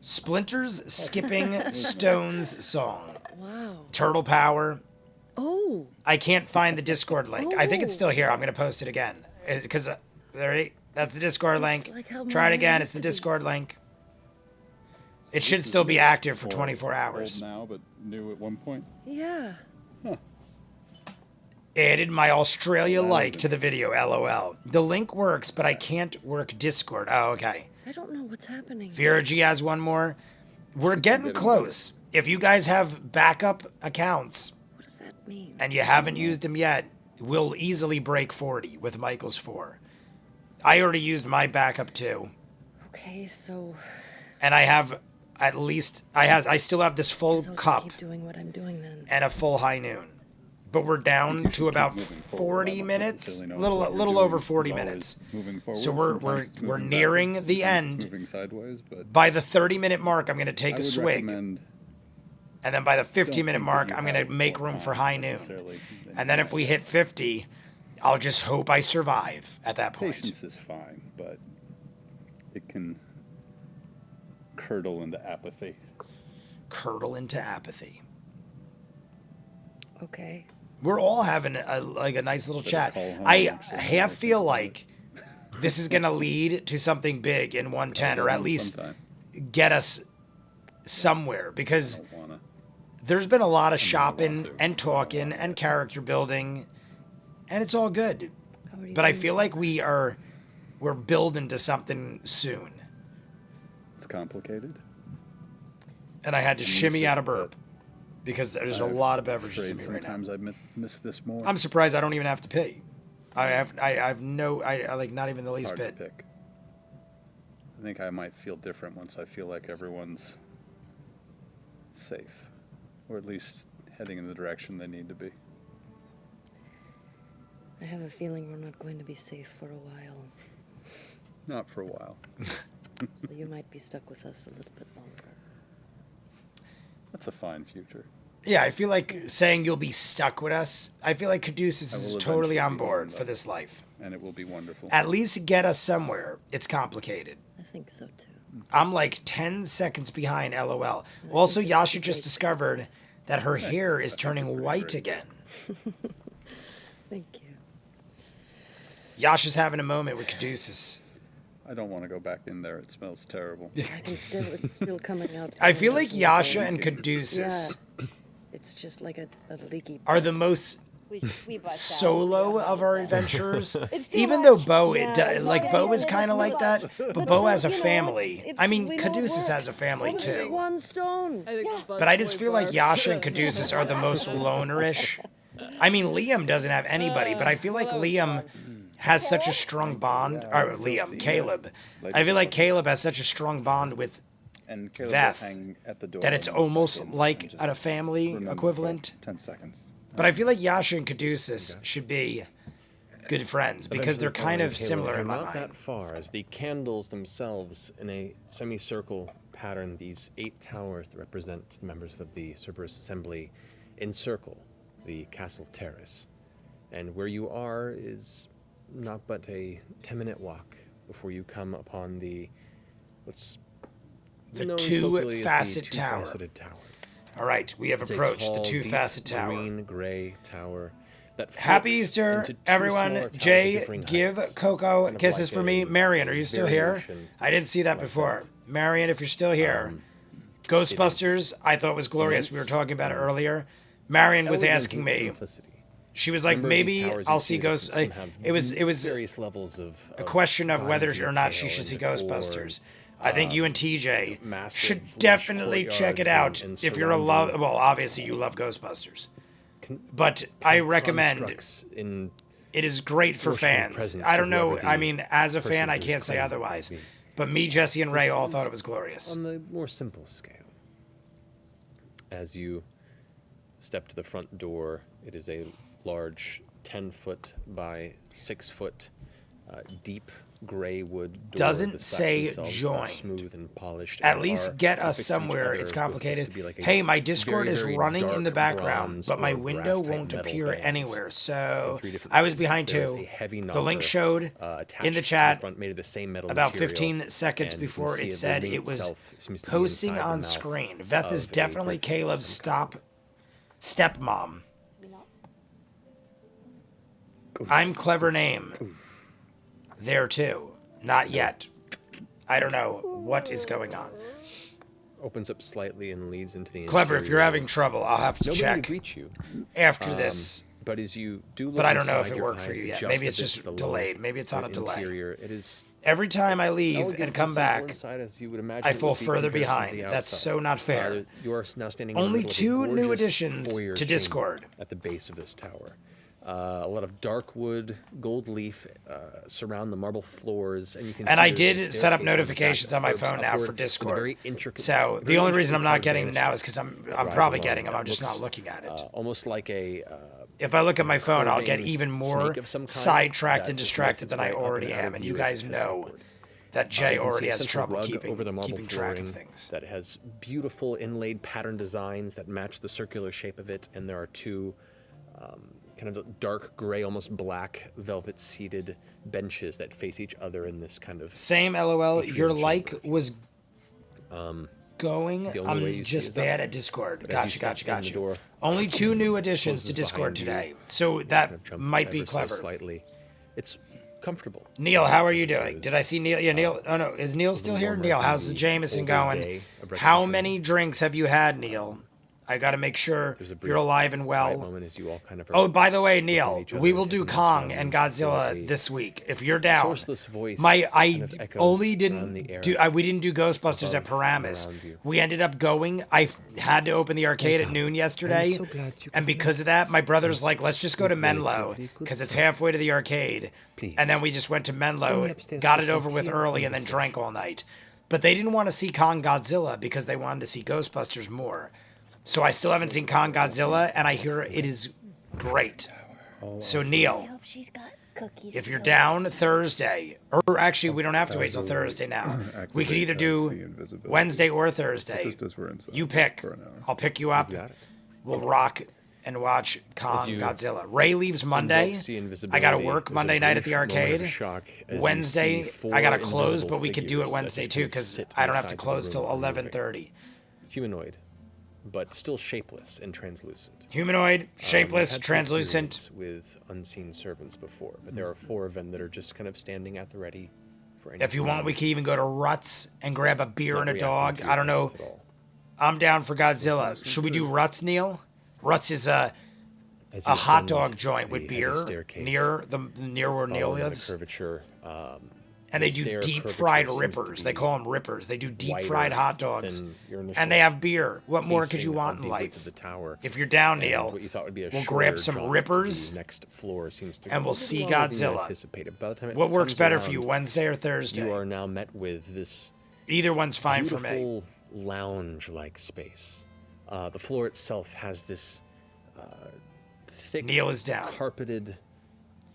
Splinters Skipping Stones song. Wow. Turtle Power. Oh. I can't find the Discord link. I think it's still here. I'm going to post it again. Because, that's the Discord link. like how Try it mine again. used It's the to be. Discord link. It should still be active for 24 hours. Old now, but new at one point. Yeah. Added my Australia like to the video, lol. The link works, but I can't work Discord. Oh, okay. I don't know what's happening. Vera G has one more. We're getting close. If you guys have backup accounts What does that mean? and you haven't used them yet, we'll easily break 40 with Michael's 4. I already used my backup too. Okay, so And I have at least I still have this full I'll cup just keep doing what I'm doing then. and a full high noon. but we're down You to should about keep moving forward. I 40 don't minutes, necessarily know little what you're little over doing. 40 Always minutes. moving forward, So we're sometimes it's moving nearing backwards, the sometimes end. it's moving sideways, but By the 30-minute mark, I'm going to take I a would swig, recommend and then by the don't 50-minute think mark, that you I'm going to have make more room for time high noon. necessarily than And then you if we might. hit 50, I'll just hope I survive at that point. Patience is fine, but it can curdle into apathy. Curdle into apathy. Okay. We're all having a nice little chat. call home I and shit, half I feel think like this is going to lead to something big in 110, or at least Sometime. get us somewhere, because I don't wanna. there's been a lot of I shopping want to. and talking and character building, and it's all good. How are you But I doing? feel like we're building to something soon. It's complicated. And I had to I'm shimmy sick, out a but burp because there's a I'm lot of beverages in afraid me right now. sometimes I miss this more. I'm surprised I don't even have to pee. I like not even the least Hard to bit. pick. I think I might feel different once I feel like everyone's safe, or at least heading in the direction they need to be. I have a feeling we're not going to be safe for a while, Not for a while. so you might be stuck with us a little bit longer. That's a fine future. Yeah, I feel like saying you'll be stuck with us. I feel like Caduceus I is will totally eventually on be board gone, for though. this life. And it will be wonderful. At least get us somewhere. It's complicated. I think so too. I'm like 10 seconds behind, LOL. Also, Yasha just discovered that her hair is turning white again. Thank you. Yasha's having a moment with Caduceus. I don't want to go back in there. It smells terrible. I can still, it's still coming out. I feel from like the Yasha window. and Caduceus It's just like a leaky. are the most We bust out. solo of our adventurers. It's too Even though much. Bo, Yeah, it's like okay, Bo yeah, is it's kind of too like that, much. but Bo has a you know, family. it's- I mean, we know it Caduceus has a works. family What is too. it? One stone. I think Yeah. the But I just busboy feel like barfs. Yasha and Caduceus are the most lonerish. I mean, Liam doesn't have anybody, but I feel like well, that was Liam has such a strong bond. Or Liam, Caleb. I feel like Caleb has such a strong bond with And Caleb Veth, will hang at the door that it's and walk almost in like and just a family remember for equivalent. 10 seconds. But I feel like Yasha and Caduceus should be good friends because they're kind of similar in my not mind. that far, as the candles themselves, in a semicircle pattern, these 8 towers that represent the members of the Cerberus Assembly encircle the castle terrace. And where you are is not but a 10-minute walk before you come upon what's The known two colloquially as facet the tower. two-faceted tower. All right, we have It's a approached the tall, two-facet deep tower. green-gray tower that Happy flips Easter, into two everyone. smaller towers of Jay, differing give heights, Coco kind of kisses like for me. a Marion, are you still here? variation I didn't see that like before. that. Marion, if you're still here. Ghostbusters, I thought was glorious. We were talking about it earlier. Marion was Elegance asking and me. simplicity. She was like, Number of these maybe towers I'll you see in the Ghost. distance have It was various levels of a question of whether vibe or not she detail should see and decor Ghostbusters. I think you and TJ massive, should lush definitely check it out courtyards and if you're a love. surrounding Well, obviously you love Ghostbusters, con- but I recommend. constructs in It is great for emotional fans. presence I to don't know. whoever I the mean, as a fan, person I who's can't say claiming it may otherwise. be. But me, Jesse, and Ray all thought it was glorious. On the more simple scale. As you step to the front door, it is a large 10-foot by 6-foot deep gray wood door. Doesn't The stacks say themselves are joined. Smooth and polished. At and least are get us affixed to each somewhere. other It's with what complicated. to be like a Hey, my Discord very, is very running in the dark background, bronze but my or window brass-type won't metal appear bands anywhere. in So 3 different I was places. behind There is too. a heavy The link knocker, showed attached in the to chat front, made of the same metal about material, 15 seconds and you can before see it the said ring it was itself seems to be posting inside the on mouth screen. Veth is of a definitely griffin of Caleb's some kind. stepmom. I'm clever name. There too. Not yet. I don't know what is going on. Opens up slightly and leads into the Clever, if you're interior. having trouble, I'll have to Nobody check to greet you. after this. But as you do look But I don't know if inside, it your worked for eyes you yet. adjust Maybe a it's bit just to the lower delayed. Maybe it's on a delay. interior. It is Every time I leave elegant and come simple back, inside as you would imagine I it fall would be further compared to behind. the That's outside. so not fair. You are now standing in Only the middle 2 of a new gorgeous additions foyer to chamber Discord. at the base of this tower. A lot of dark wood, gold leaf surround the marble floors, and you can. And see I there's a did set up staircase notifications that on my curves phone now upward for with a Discord. very intricate- So the very only reason I'm not intricately getting carved now banister is because I'm that rise probably above getting them. that I'm just not looks, looking at it. almost like a If I look at my phone, I'll get curving even more snake of some kind sidetracked that and makes distracted its than I way up already and out am. of And view you as it guys heads know upward. that Jay You can already see a has central trouble rug keeping over the marble track of flooring things. that has beautiful inlaid pattern designs that match the circular shape of it, and there are two kind of dark gray, almost black, velvet seated benches that face each other in this kind of Same LOL. Your atrium like chamber. was going. The only way you I'm see just is up. bad at Discord. But as you Gotcha. step in the door, Only 2 new additions to closes Discord behind you, today, so you that kind of jump might be ever so clever. slightly. It's comfortable. Neil, how are you It doing? was, Did I see Neil? Yeah, Neil. Oh no, is Neil still here? warmer Neil, than how's the the Jameson older going? day of How Restitution. many drinks have you had, Neil? I got to make sure There's a brief you're alive and quiet well. moment as you all kind of Oh, are by the way, looking Neil, at each other we and will do taking this Kong in, and feeling Godzilla a this week if you're down. sourceless voice I kind of echoes only around didn't the air do we didn't do Ghostbusters at above and Paramus. around you. We ended up going. Had to open the arcade at noon yesterday, so glad you and could because of that, my brother's like, "Let's just go to Menlo relatively good because it's fun. halfway to the arcade." Please. And then we just went to Bring Menlo, me upstairs got for it some over with tea and early, and then conversation. drank all night. But they didn't want to see Kong Godzilla because they wanted to see Ghostbusters more. So I still haven't seen Kong Godzilla, and I hear it is great. So I Neil, hope she's got cookies. if you're for down Thursday, or actually we don't have to wait till Thursday now. We could either do Wednesday or Thursday. Just as we're inside You pick. for an hour. I'll pick you up. got it. We'll rock and watch Kong you Godzilla. Ray leaves Monday. Invokes the I gotta invisibility, work there's a Monday night at the brief moment of arcade. shock as you Wednesday, see four I gotta close, invisible but we could do it figures that Wednesday just too kind of because sit I to don't the have to sides of the close room till unmoving. 11:30. Humanoid, but still shapeless and translucent. Humanoid, I've shapeless, had some translucent. experience with unseen servants before, but there are 4 of them that are just kind of standing at the ready for any If you want, we command. can even go to Ruts and grab a beer Not and a reacting dog. to your I don't know. presence at all. I'm down for Godzilla. Should we do Ruts, Neil? Ruts is a As you hot ascend dog joint the with heavy beer staircase, near where Neil following the lives. curvature, And the they do stair deep curvature fried seems to rippers. They be call them rippers. They do deep wider fried hot dogs. than your initial And they have beer. What more could you pacing want of in the width life? of the tower. If you're down, And Neil, what you thought would be a we'll shorter grab some jaunt to rippers the next floor seems to and go we'll a see little longer than you Godzilla. anticipated. By the time it What works comes better for you, around, Wednesday or Thursday? You are now met with this Either one's fine for me. beautiful lounge-like space. The floor itself has this thick, Neil is down. carpeted,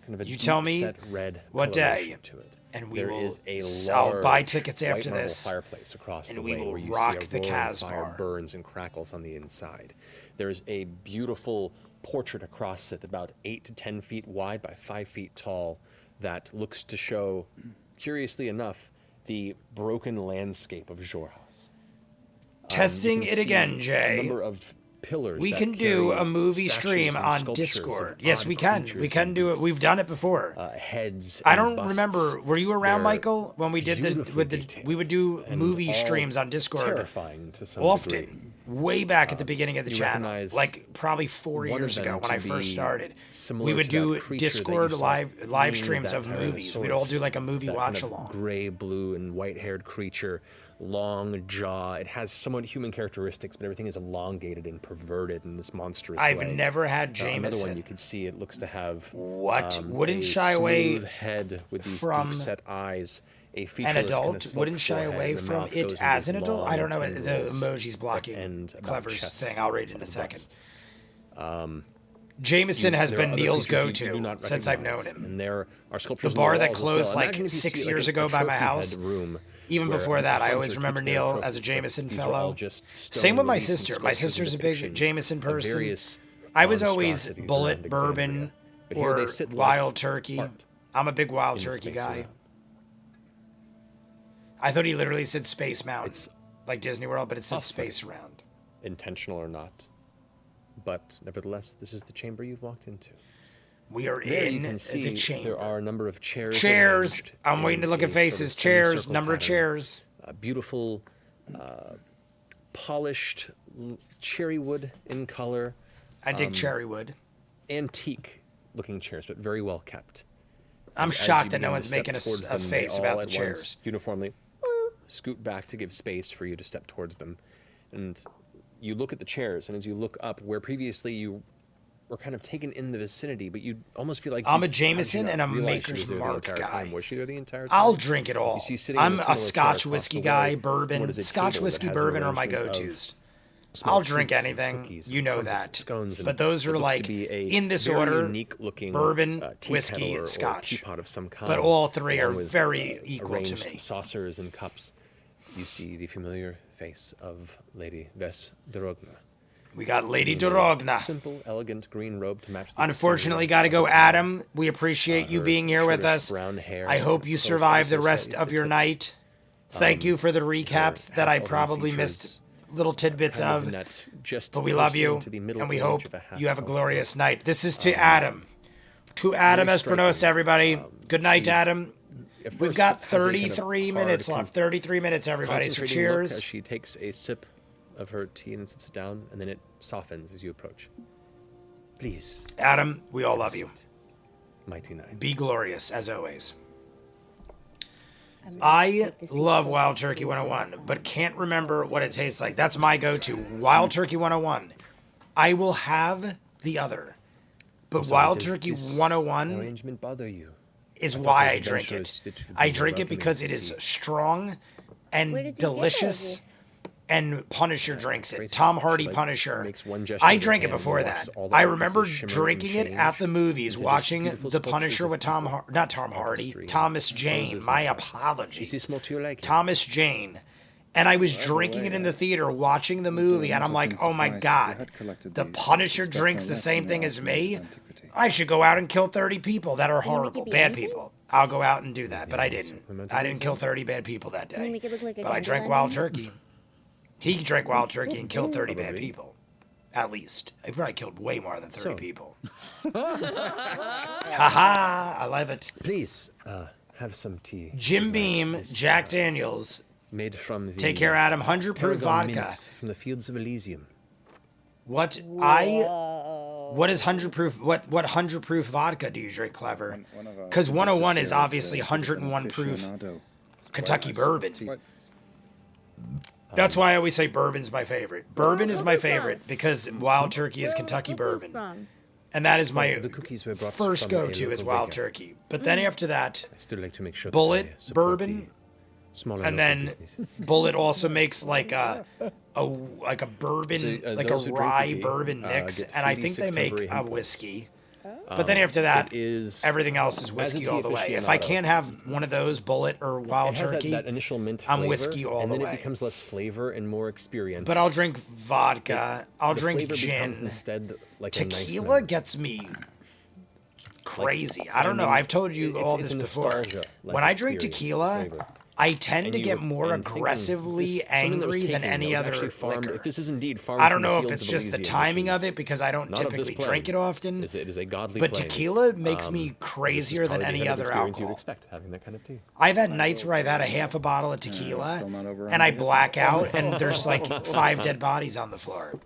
kind of a You tell me deep-set red what coloration day, to it. and we There will is a I'll buy large tickets white after marble this, fireplace across and the we way will where you rock see a the roaring Kaz fire bar. burns and crackles on the inside. There's a beautiful portrait across it, about 8 to 10 feet wide by 5 feet tall, that looks to show, curiously enough, the broken landscape of Xhorhas. Testing You can it again, see Jay. A number of pillars We that can do carry a movie statues stream and on sculptures of Discord. Yes, odd we can. We creatures can and do it. We've done it before. heads. I and don't busts. remember. Were you around, They're Michael, when we did beautifully we would do detailed movie and streams all on Discord terrifying to some often, degree. way back at the beginning of the you channel, recognize like probably 4 one years of ago them when to I first be started. similar We would to that do creature that you Discord saw live fleeing streams that of movies. We'd all do like a movie that watch kind of along. Gray, blue, and white-haired creature, long jaw. It has somewhat human characteristics, but everything is elongated and perverted in this monstrous I've way. never had Another Jameson. one you could see. It looks to have Wouldn't a shy away smooth head with these from deep-set eyes. A An featureless kind adult of wouldn't sloped shy forehead, away and the from mouth it goes into as these an adult. long I don't know the tendrils emojis that blocking end about Clever's chest thing. I'll read it in a and second. bust. Jameson has There are been other Neil's creatures you do go-to not since I've known recognize, him. And there are sculptures The on bar the that walls as closed well. like Imagine if you 6 see, years a ago by my trophy house. head room Even where before a that, I hunter always keeps remember their Neil trophies, as a but Jameson these are all fellow. just Same with my stone reliefs and sister. My sculptures sister's a and big depictions Jameson of person. various I was always monstrosities bullet, around bourbon, Exandria. But here they or sit like wild turkey. art I'm a big wild in turkey space guy. around. I thought he literally said Space Mountain, It's like Disney World, but it said off-putting. Space Round. Intentional or not. But nevertheless, this is the chamber you've walked into. We are There you in can see the chamber. there are a number of chairs. Chairs. arranged I'm waiting to in look a at sort of faces. Chairs. semicircle Number of pattern. chairs. Beautiful, polished cherry wood in color. I dig cherry wood. Antique-looking chairs, but very well kept. I'm And as shocked you that no begin one's to step making towards a them, they face all about the at once chairs. uniformly scoot back to give space for you to step towards them. And you look at the chairs, and as you look up, where previously you were kind of taken in the vicinity, but you almost feel like I'm you- a Jameson how did you and a not realize she Maker's was there the Mark entire guy. time? Was she there the entire time? I'll drink it all. You see sitting in I'm a a similar chair Scotch across whiskey the guy, way, bourbon. what is a Scotch table that whiskey, has an bourbon are my arrangement of go-tos. I'll drink treats and anything. cookies, You know crumpets and that. scones, and But those what are looks to like, be a in this very order, unique-looking, bourbon, tea whiskey, kettle or scotch. teapot of some kind. But all three along are with, very equal to arranged me. saucers and cups. You see the familiar face of Lady Ves Dorogna. We got Lady In a Dorogna. Simple, elegant green robe to match the Unfortunately, exterior got to of go, the tower. Adam. We appreciate you Her being here with shortish us. brown hair, I hope you close survive the also rest slightly of your tips. night. Thank you for the recaps Her that I half-elven probably features, missed little tidbits kind of. in that just But we love posting you, to the middle and we age hope of a you have a half-elf glorious girl. night. This is to Adam. To Adam very Espinosa, striking. everybody. Good night, she Adam. At We've first got has a kind of 33 hard, minutes left. 33 minutes, everybody. So concentrating look cheers. as she takes a sip of her tea and sits it down, and then it softens as you approach. Please. Adam, we all have a love you. seat. Mighty Nine. Be glorious, as always. I love Wild Turkey 101, but can't remember what it tastes like. That's my go-to. Wild Turkey 101. I will have the other. But So Wild does Turkey this 101 arrangement bother you? is I thought why those I drink adventurers it. that would I be drink it welcoming because to it is see. strong Where and did you get all delicious. this? And Punisher drinks it. Crazy. Tom Hardy She, like, Punisher. makes one gesture I with her drank it hand and before watches that. all the I pieces remember shimmer and drinking it at the movies, into just watching beautiful The sculptures Punisher of with Tom people, Hardy, not Tom Hardy, artistry, Thomas poses Jane. and My such. apologies. Is this more to your liking? Thomas Jane. And I was drinking it in the theater, watching the movie, and I'm like, oh my god, the Punisher drinks the same thing as me? I should go out and kill 30 people that are Can you make it horrible, be bad anything? people. I'll go out and do that, but I didn't. Memento I didn't kill Mori? 30 bad people that Can you day. make it look like a But I drank dandelion? Wild Turkey. He drank Wild Turkey and killed 30 bad Probably. people. At least. He probably killed way more than 30 So. people. Haha, I love it. Please, have some tea. Jim Good night. Beam, This, Jack Daniels. made from the Take care, Adam. 100 proof Paragon vodka. mint from the fields of Elysium. What is 100 proof? What 100 proof vodka do you drink, Clever? Because 101 is obviously 101 proof Kentucky bourbon. That's why I always say bourbon's my favorite. Bourbon is my favorite because Wild Turkey is Kentucky bourbon. From? And that is my The cookies were brought first from a go-to is local Wild baker. Turkey. But then after that, I still like to make sure Bullet, that I support bourbon, the smaller and local then businesses. Bullet also makes like a bourbon, So, like a those who drink the rye tea, bourbon mix, get and I think they 3d6 make temporary a hemp oils. whiskey. But then after that, It is everything else is as a whiskey tea all the way. If I aficionado, can't have one of those, Bullet or Wild it has Turkey, that initial mint I'm flavor, whiskey all and the then way. it becomes less flavor and more experience. but I'll drink vodka. I'll the drink flavor becomes gin. instead like a nice Tequila memory. gets me crazy. I don't know. I've told you all it's this a before. nostalgia, like, When I drink experience, tequila, flavor. I tend And to you get were- more and thinking, aggressively this- something that was angry than taken, that any was other actually farmed- liquor. If this is indeed farmed I don't from the know if fields it's of just the Elysium, timing which of is it because I don't not of this typically drink it planet. often. It is a godly But flame. tequila makes me This is crazier than probably the any kind of other experience you'd alcohol. expect having that kind of tea. I've had nights where I've had a half a bottle of tequila still not over and I 100? black out and there's like 5 dead bodies on the floor.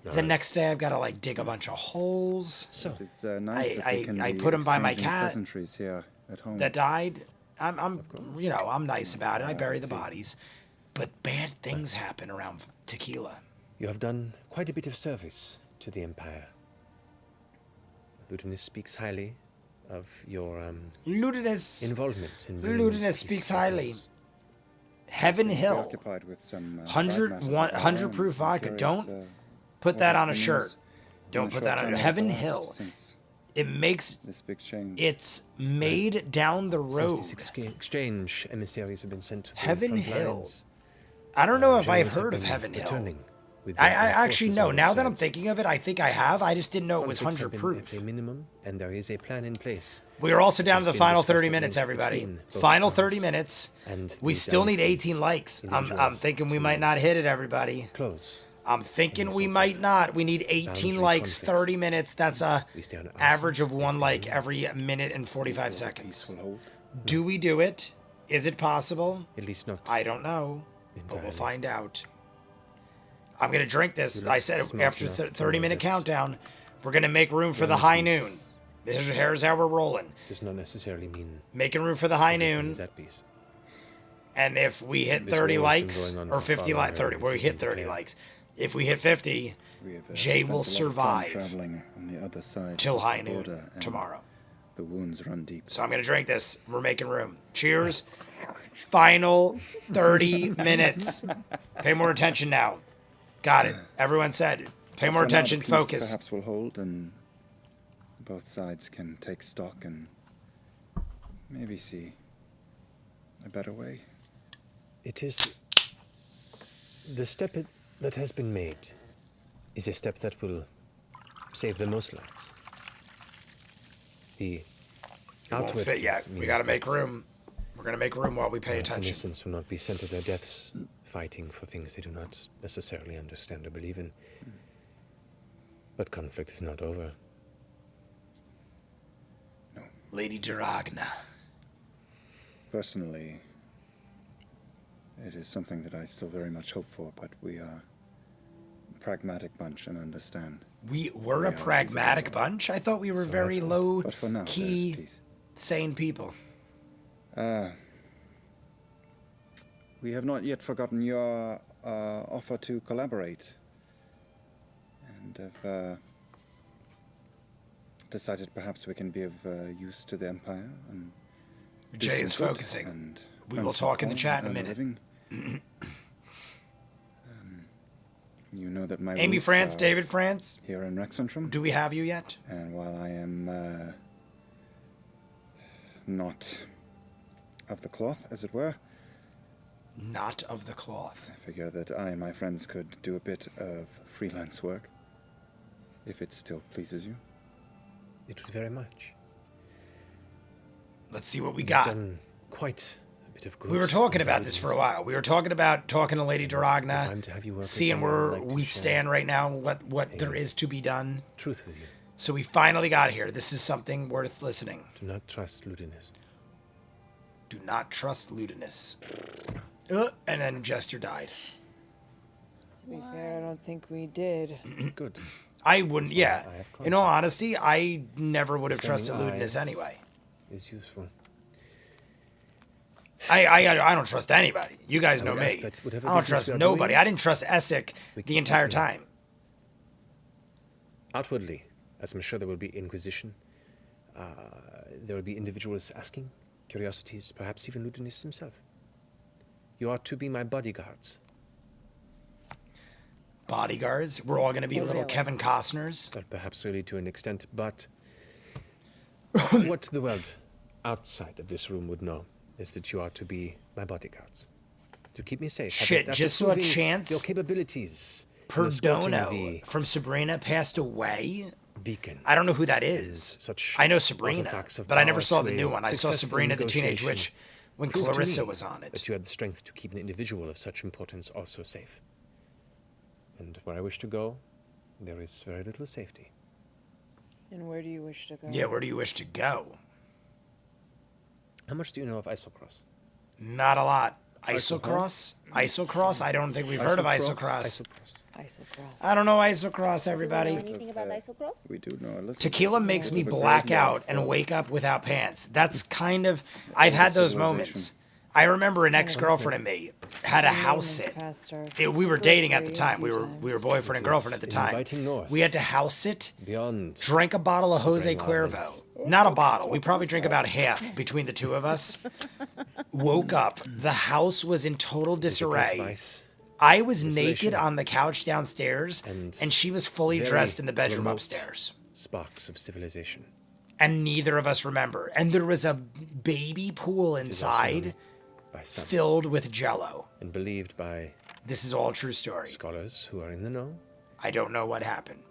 The next day I've got to like dig a bunch of holes So, It's nice that we can I be put 'em by my exchanging cat pleasantries here at home. that died. I'm I'm nice about it. I bury the bodies. But bad things happen around tequila. you have done quite a bit of service to the Empire. Lieutenant speaks highly of your Ludinous. involvement in bringing Ludinous this speaks peace to highly. close. Heaven Hill. Preoccupied with some, side 100 matters of 100 our own. proof I'm vodka. curious, Don't put that on a what's the shirt. news? Don't Been a put that short on time Heaven elapsed Hill. since It makes this big change. it's made down the Since road. this exchange, emissaries have been sent to the Heaven front Hill. lines. I don't know if I've Generals have heard of been Heaven Hill. returning with I their actually forces know. on Now both that I'm sides. thinking of it, I think I have. I just didn't know it was Conflicts 100 have been proof. at a minimum, and there is a plan in place. We are also down to There's the been final discussed 30 at minutes, length everybody. between both Final arms. 30 minutes. And We the still need downfall 18 likes. I'm individuals thinking we to might not hit it, everybody. Close. I'm thinking this we sort might of not. We need 18 boundary likes, conflicts. 30 minutes. That's a We stay on our average side. of one We stay like on every minute and 45 seconds. Peaceful hold. Do we do it? Is it possible? At least not. I don't know, but we'll entirely. find out. I'm gonna drink this. You I look said it smart after enough to 30-minute know that countdown. We're gonna make room for the one high piece noon. Here's how we're rolling. Does not necessarily mean Making room for the high everything noon. is at peace. And if we hit This 30 war has been likes going on or for 50 far likes, longer 30, than we this hit is 30 prepared. likes. If we hit 50, We have, Jay spent a will lot of time survive traveling on the other side till of the high noon border, and tomorrow. The wounds run deep. So I'm gonna drink this. We're making room. Cheers. Final 30 minutes. Pay more attention now. Got it. Everyone said, pay more For now, the attention, peace focus. Perhaps will hold, and both sides can take stock and maybe see a better way. It is the step that has been made is a step that will save the most lives. The It won't outward fit yet. peace We means got to make that room. We're going to make room while we pay our attention. innocents will not be sent to their deaths fighting for things they do not necessarily understand or believe in. But conflict is not over. Lady Dragna. Personally, it is something that I still very much hope for, but we are a pragmatic bunch and understand. We're a pragmatic bunch? I thought we were very low But for now, there's key, peace. sane people. We have not yet forgotten your offer to collaborate, and have decided perhaps we can be of use to the Empire. And do Jay some is good focusing. and We earn will some talk in the coin chat in a and earn minute. living. You know that my Amy roots France, are David France. here in Rexentrum. Do we have you yet? And while I am not of the cloth, as it were, Not of the cloth. I figure that I and my friends could do a bit of freelance work, if it still pleases you. It would very much. Let's see what we You've got. done quite a bit of good. We were talking in about this for a Valdi's. while. We were talking to Lady Dragna, time to have you work with seeing me, I would where like to we share stand right now, what there is to be done. Truth with you. So we finally got here. This is something worth listening. Do not trust lewdness. Do not trust lewdness. And then Jester died. To be fair, I don't think we did. Good. I wouldn't, yeah. I have In all honesty, I never would have trusted Standing lewdness eyes anyway. Is useful. I don't trust anybody. You guys I know would ask me. that whatever I don't business trust we are nobody. doing, I didn't trust Essek we the keep entire confidence. time. Outwardly, as I'm sure there will be inquisition, there will be individuals asking, curiosities, perhaps even lewdness himself. You are to be my bodyguards. Bodyguards. We're all going to be little really? Kevin Costners. Well, perhaps really to an extent, but what the world outside of this room would know is that you are to be my bodyguards. To keep me safe. Shit, after just so a proving chance your capabilities in escorting Perdono the from Sabrina passed away. beacon. I don't know who that is. Such I know Sabrina, artifacts of but I never power saw to the a new one. I saw successful Sabrina the Teenage negotiation. Witch when Prove to Clarissa me was on it. that you have the strength to keep an individual of such importance also safe. And where I wish to go, there is very little safety. And where do you wish to go? Yeah, where do you wish to go? How much do you know of Isocross? Not a lot. Isocross? Isocross? I don't think we've heard of Isocross. Isocross. I don't know Isocross, everybody. Anything about isocross? We do know a little. Tequila bit. makes Bit me of a black graveyard out and for wake up without pants. That's kind of... I've had those moments. I remember an ex-girlfriend of me had a house sit. We were dating at the time. We were boyfriend and girlfriend at the time. Inviting north. We had to house sit, Beyond. drank a bottle of Jose Grand Cuervo. Islands. Not a bottle. We probably drank about half between the two of us. Woke up. The house was in total disarray. Spice. I was naked Isolation. on the couch downstairs, and she was fully very dressed in the bedroom remote upstairs. Sparks of civilization. And neither of us remember. And there was a baby pool It is also inside known by some filled with jello. and believed by This is all a true story. scholars who are in the know I don't know what happened.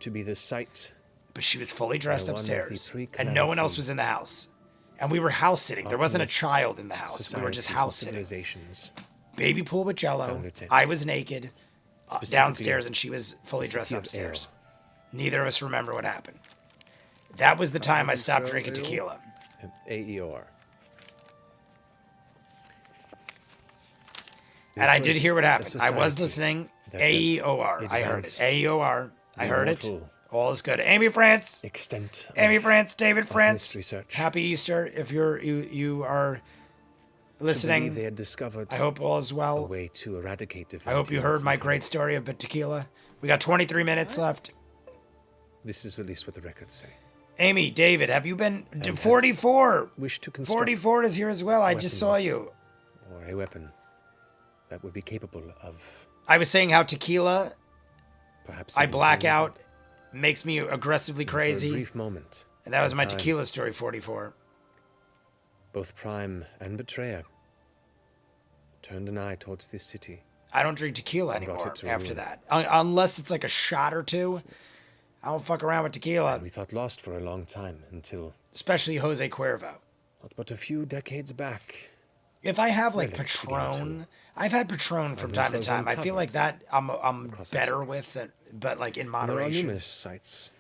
to be the site But she was fully dressed one of the upstairs. three And no one else calamities was in the house. And we were house sitting. There wasn't a Alchemists, child in the house. We were just societies, and house sitting. civilizations. Baby pool with jello. Found it in. I was naked Specifically, downstairs and she was fully the dressed city of upstairs. Neither of us remember what happened. That was the time I stopped drinking tequila. AEOR. And I did hear what a happened. I was society listening. that had AEOR. I heard it. advanced AEOR. I the heard it. immortal All is good. Amy France. extent Amy of France. David France. alchemist research. Happy Easter. If you are to believe listening, they had discovered I hope all is a well. way to eradicate I hope you heard my divinity great story of tequila. We got 23 minutes left. This is at least what the records say. Amy, David, have you been... And 44! Wish to construct 44 is here as well. I just saw weapons. you. or a weapon that would be capable of I was saying how tequila perhaps I even black pain. out, makes me aggressively For a crazy, brief moment, and that was in my time, tequila story 44. both Prime and Betrayer turned an eye towards this city. I don't drink tequila And brought anymore it to after ruin. that. Unless it's like a shot or two. I don't fuck around with tequila, And we thought lost for a long time until especially Jose Cuervo. not but a few decades back. If I have like Well, it's beginning Patron, I've had Patron from time to themselves time. I feel like uncovered that I'm across the better series. with it, but like in And there are moderation. numerous sites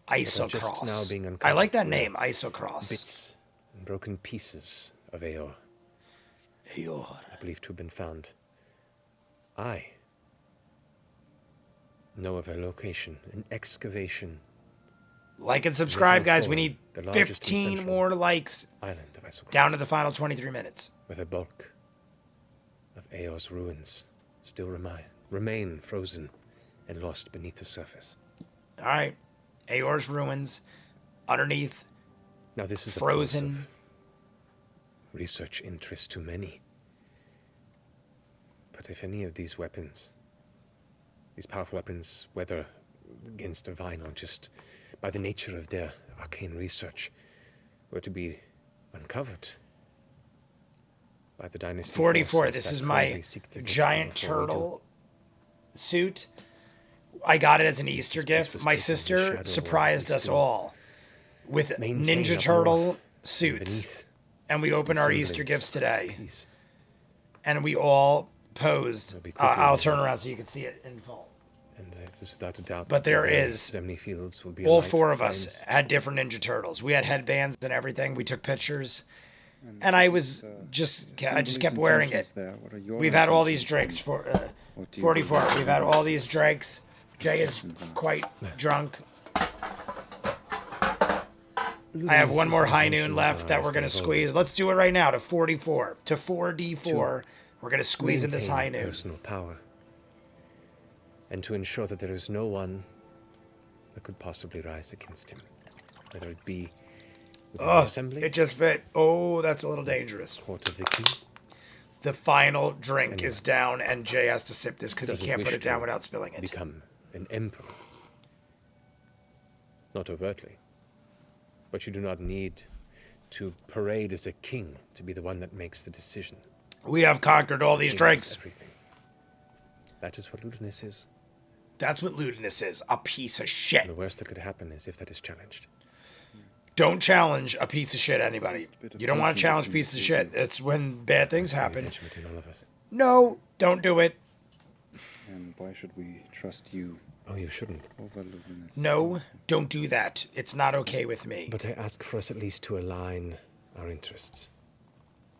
that are just now Isocross. being I uncovered like that where name, Isocross. bits and broken pieces of Aor Eeyore. are believed to have been found. I know of a location, an excavation Like and subscribe, guys. We Forum, need the largest and 15 central more likes. island of Isocross, Down to the final 23 minutes. where the bulk of Aor's ruins still remain frozen and lost beneath the surface. All right. Aor's ruins underneath. Now this is Frozen. of course, of research interest to many. But if any of these weapons, these powerful weapons, whether against divine or just by the nature of their arcane research, were to be uncovered by the dynasty 44. forces This that is my currently seek to giant control what we do, turtle suit. I got it as an Easter This gift. was My taken from the sister shadow surprised of us still all with maintain Ninja up Turtle north suits. beneath And we opened our the Easter semblance gifts of today. peace. And we all posed. It'll be quickly I'll over. turn around so you can see it in full. And it's without a doubt. But that there the is- Zemni Fields will be All alight four with of us flames. had different Ninja Turtles. We had headbands and everything. We took pictures. And I was I just kept wearing it. We've had all these drinks for 44. We've had all these drinks. Jay is quite drunk. I have one more high noon left that we're going to squeeze. Let's do it right now to 44. To 4D4. We're going to squeeze in this high Maintain noon. personal power, and to ensure that there is no one that could possibly rise against him, whether it be within the Oh, assembly, it just fit. Oh, that's a little dangerous. court of the king. The final drink is down, and Jay has to sip this because he Doesn't can't put wish it down to without spilling it. Become an emperor, not overtly, but you do not need to parade as a king to be the one that makes the decision. We have conquered all these King drinks. is everything. That is what lewdness is. That's what lewdness is. A piece of shit. And the worst that could happen is if that is challenged. Don't challenge a piece of shit, anybody. You don't want to challenge pieces of shit. It's when bad things happen. Tension between all of us. No, don't do it. And why should we trust you Oh, you shouldn't. over Luminous? No, don't do that. It's not okay with me. But I ask for us at least to align our interests.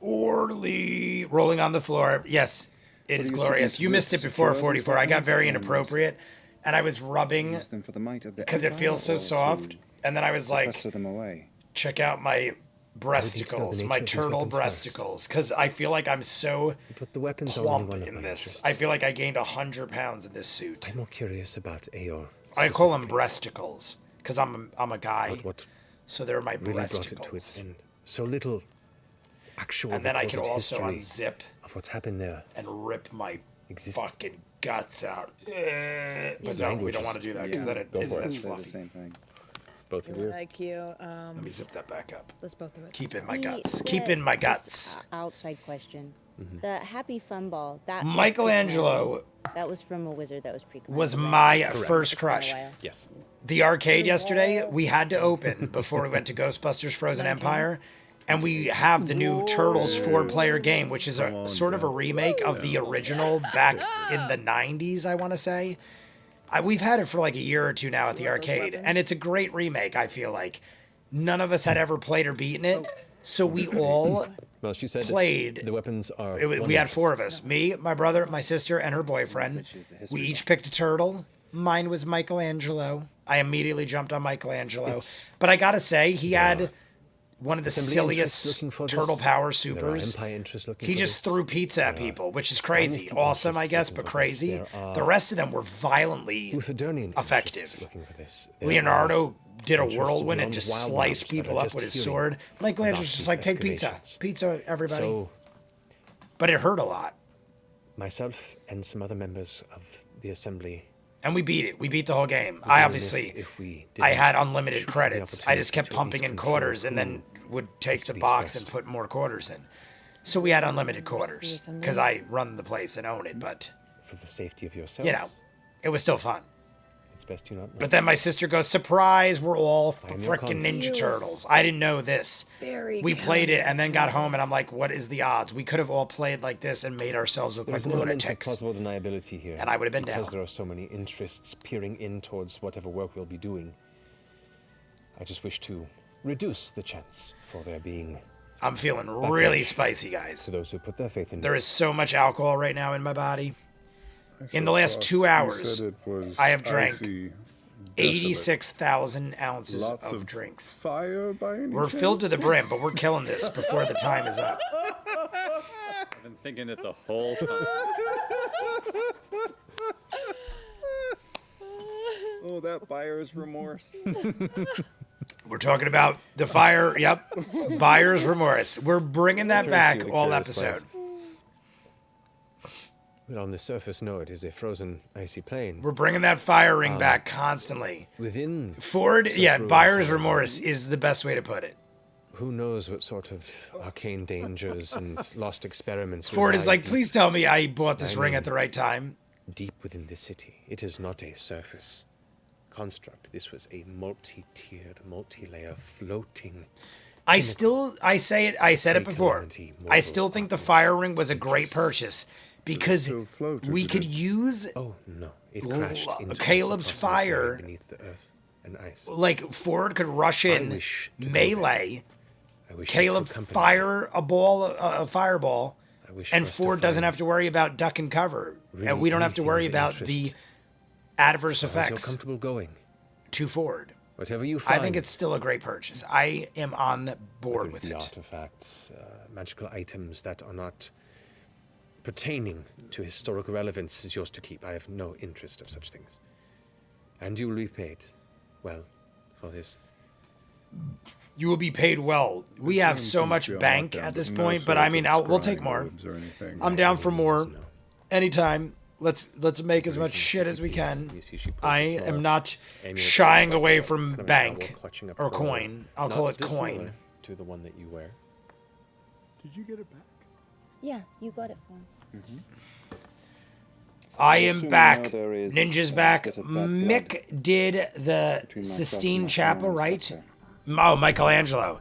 Orderly. Rolling on the floor. Yes, it is do you glorious. submit You to missed it to before secure these 44. I got weapons very and inappropriate. And I was rubbing Use them for the might of the because it Empire feels so or soft. to And then I was like, sequester them away. check out my How did you know the breasticles, nature my of these turtle weapons first? breasticles. Because I feel like I'm so But the weapons are only plump one of in my this. interests. I feel like I gained 100 pounds in this suit. I'm more curious about Aor. I call them specifically, breasticles because I'm a guy. about what So they're my really brought it to its breasticles. end. So little actual And then I can recorded also history unzip of what's happened there. and rip my Exists. fucking guts out. But no, we Language don't is- want to do that because Yeah, then it go isn't for it. as They're the fluffy. same thing. Both of you. Like you. Let me zip that back up. Let's both do it. Keep in my The- guts. the- Keep in my just guts. a outside question. The Happy Fun Ball. That was Michelangelo that was from a wizard that was pre. was my first It's been a crush. while. Yes. The arcade yesterday, we had to open before we went to Ghostbusters Frozen Empire. And we have the new Turtles 4-player game, which is a sort of a remake of the original back in the 90s, I want to say. We've had it for like a year or two now at the arcade, and it's a great remake, I feel like. None of us had ever played or beaten it, so we all Well, she said that played. the weapons are. We had 4 of us. Me, my brother, my sister, and her boyfriend. We each picked a turtle. Mine was Michelangelo. I immediately jumped on Michelangelo. But I gotta say, he had one of the Assembly interests silliest looking for this. turtle power There are supers. Empire interests looking He for just this. threw pizza at There are people, which is crazy. dynasty Awesome, I interests guess, looking but for this. crazy. There The are rest of them were violently Lutherdonian effective. interests looking for this. There are Leonardo did a interested whirlwind and beyond just wild sliced ones that people are up just with his hearing sword. Michelangelo's about just these like, take pizza. excavations. Pizza, everybody. So, But it hurt a lot. myself and some other members of the assembly And we beat it. We beat the whole game. We'd I be obviously, remiss if we I didn't had unlimited shoot for the credits. I just opportunity kept to at pumping least in control quarters and who then would gets take to the be box and first. put more quarters in. So we had unlimited quarters assembly. because I run the place and own it. But, For the safety of yourself. you know, it was still fun. It's best you not know. But then my sister goes, surprise, we're all I'm your freaking confidant. Ninja Turtles. I didn't know this. Very We played it and then got counterintuitive. home and I'm like, what is the odds? We could have all played like this and made ourselves look There's like an element of lunatics. plausible deniability here. And I would have been because down. there are so many interests peering in towards whatever work we'll be doing. I just wish to reduce the chance for there being, I'm feeling really spicy, guys. to those who put their faith in There me. is so much alcohol right now in my body. In the saw last across. 2 You hours, said it was I have drank icy, desolate. 86,000 ounces Lots of of drinks. fire by any We're chance? filled to the brim, but we're killing this before the time is up. I've been thinking it the whole time. Oh, that buyer's remorse. We're talking about the fire. Yep. Buyer's remorse. We're bringing that back Thirsty, all curious episode. minds. Well, on the surface, no, it is a frozen, icy plain. We're bringing that fire ring back constantly. Within Ford, such yeah, ruins, buyer's however, remorse is the best way to put it. Who knows what sort of arcane dangers and lost experiments Ford is reside like, deep- please tell me I bought this I ring mean- at the right time. deep within the city. It is not a surface construct. This was a multi-tiered, multi-layer floating. I said it before. Pre-calamity I mortal still think the atmosphere. fire ring was a great purchase because still floated, we did could it? use Oh no! It crashed into Caleb's a supposedly fire. buried beneath the earth and ice. like Ford could rush in, wish to go melee, I wish you Caleb to accompany me. fire a fireball, I wish and for us to Ford doesn't find have to worry about duck and cover, really and we don't have to anything worry of about interest. the adverse As you're effects comfortable going. to Ford. Whatever you I find. think it's still a great purchase. I am on board whether with it be it. artifacts, magical items that are not pertaining to historical relevance is yours to keep. I have no interest of such things. And you will be paid well for this. You will be paid well. We have Everyone so seems much to be on bank lockdown, at this no point, but sort I of mean, we'll take scrying more. moves or anything. I'm down for more. No. Anytime. Let's make as much Reason shit to as we peace. can. You see she pulls I a small am not amulet shying like away a from kind of bank towel clutching up or her coin. I'll not call it dissimilar coin. to the one that you wear. Did you get it back? Yeah, you got it for me. I am assume back. now there is Ninja's a back. bit of bad blood Mick did the between myself Sistine and my Chapel, parents, right? but, Oh, Michelangelo.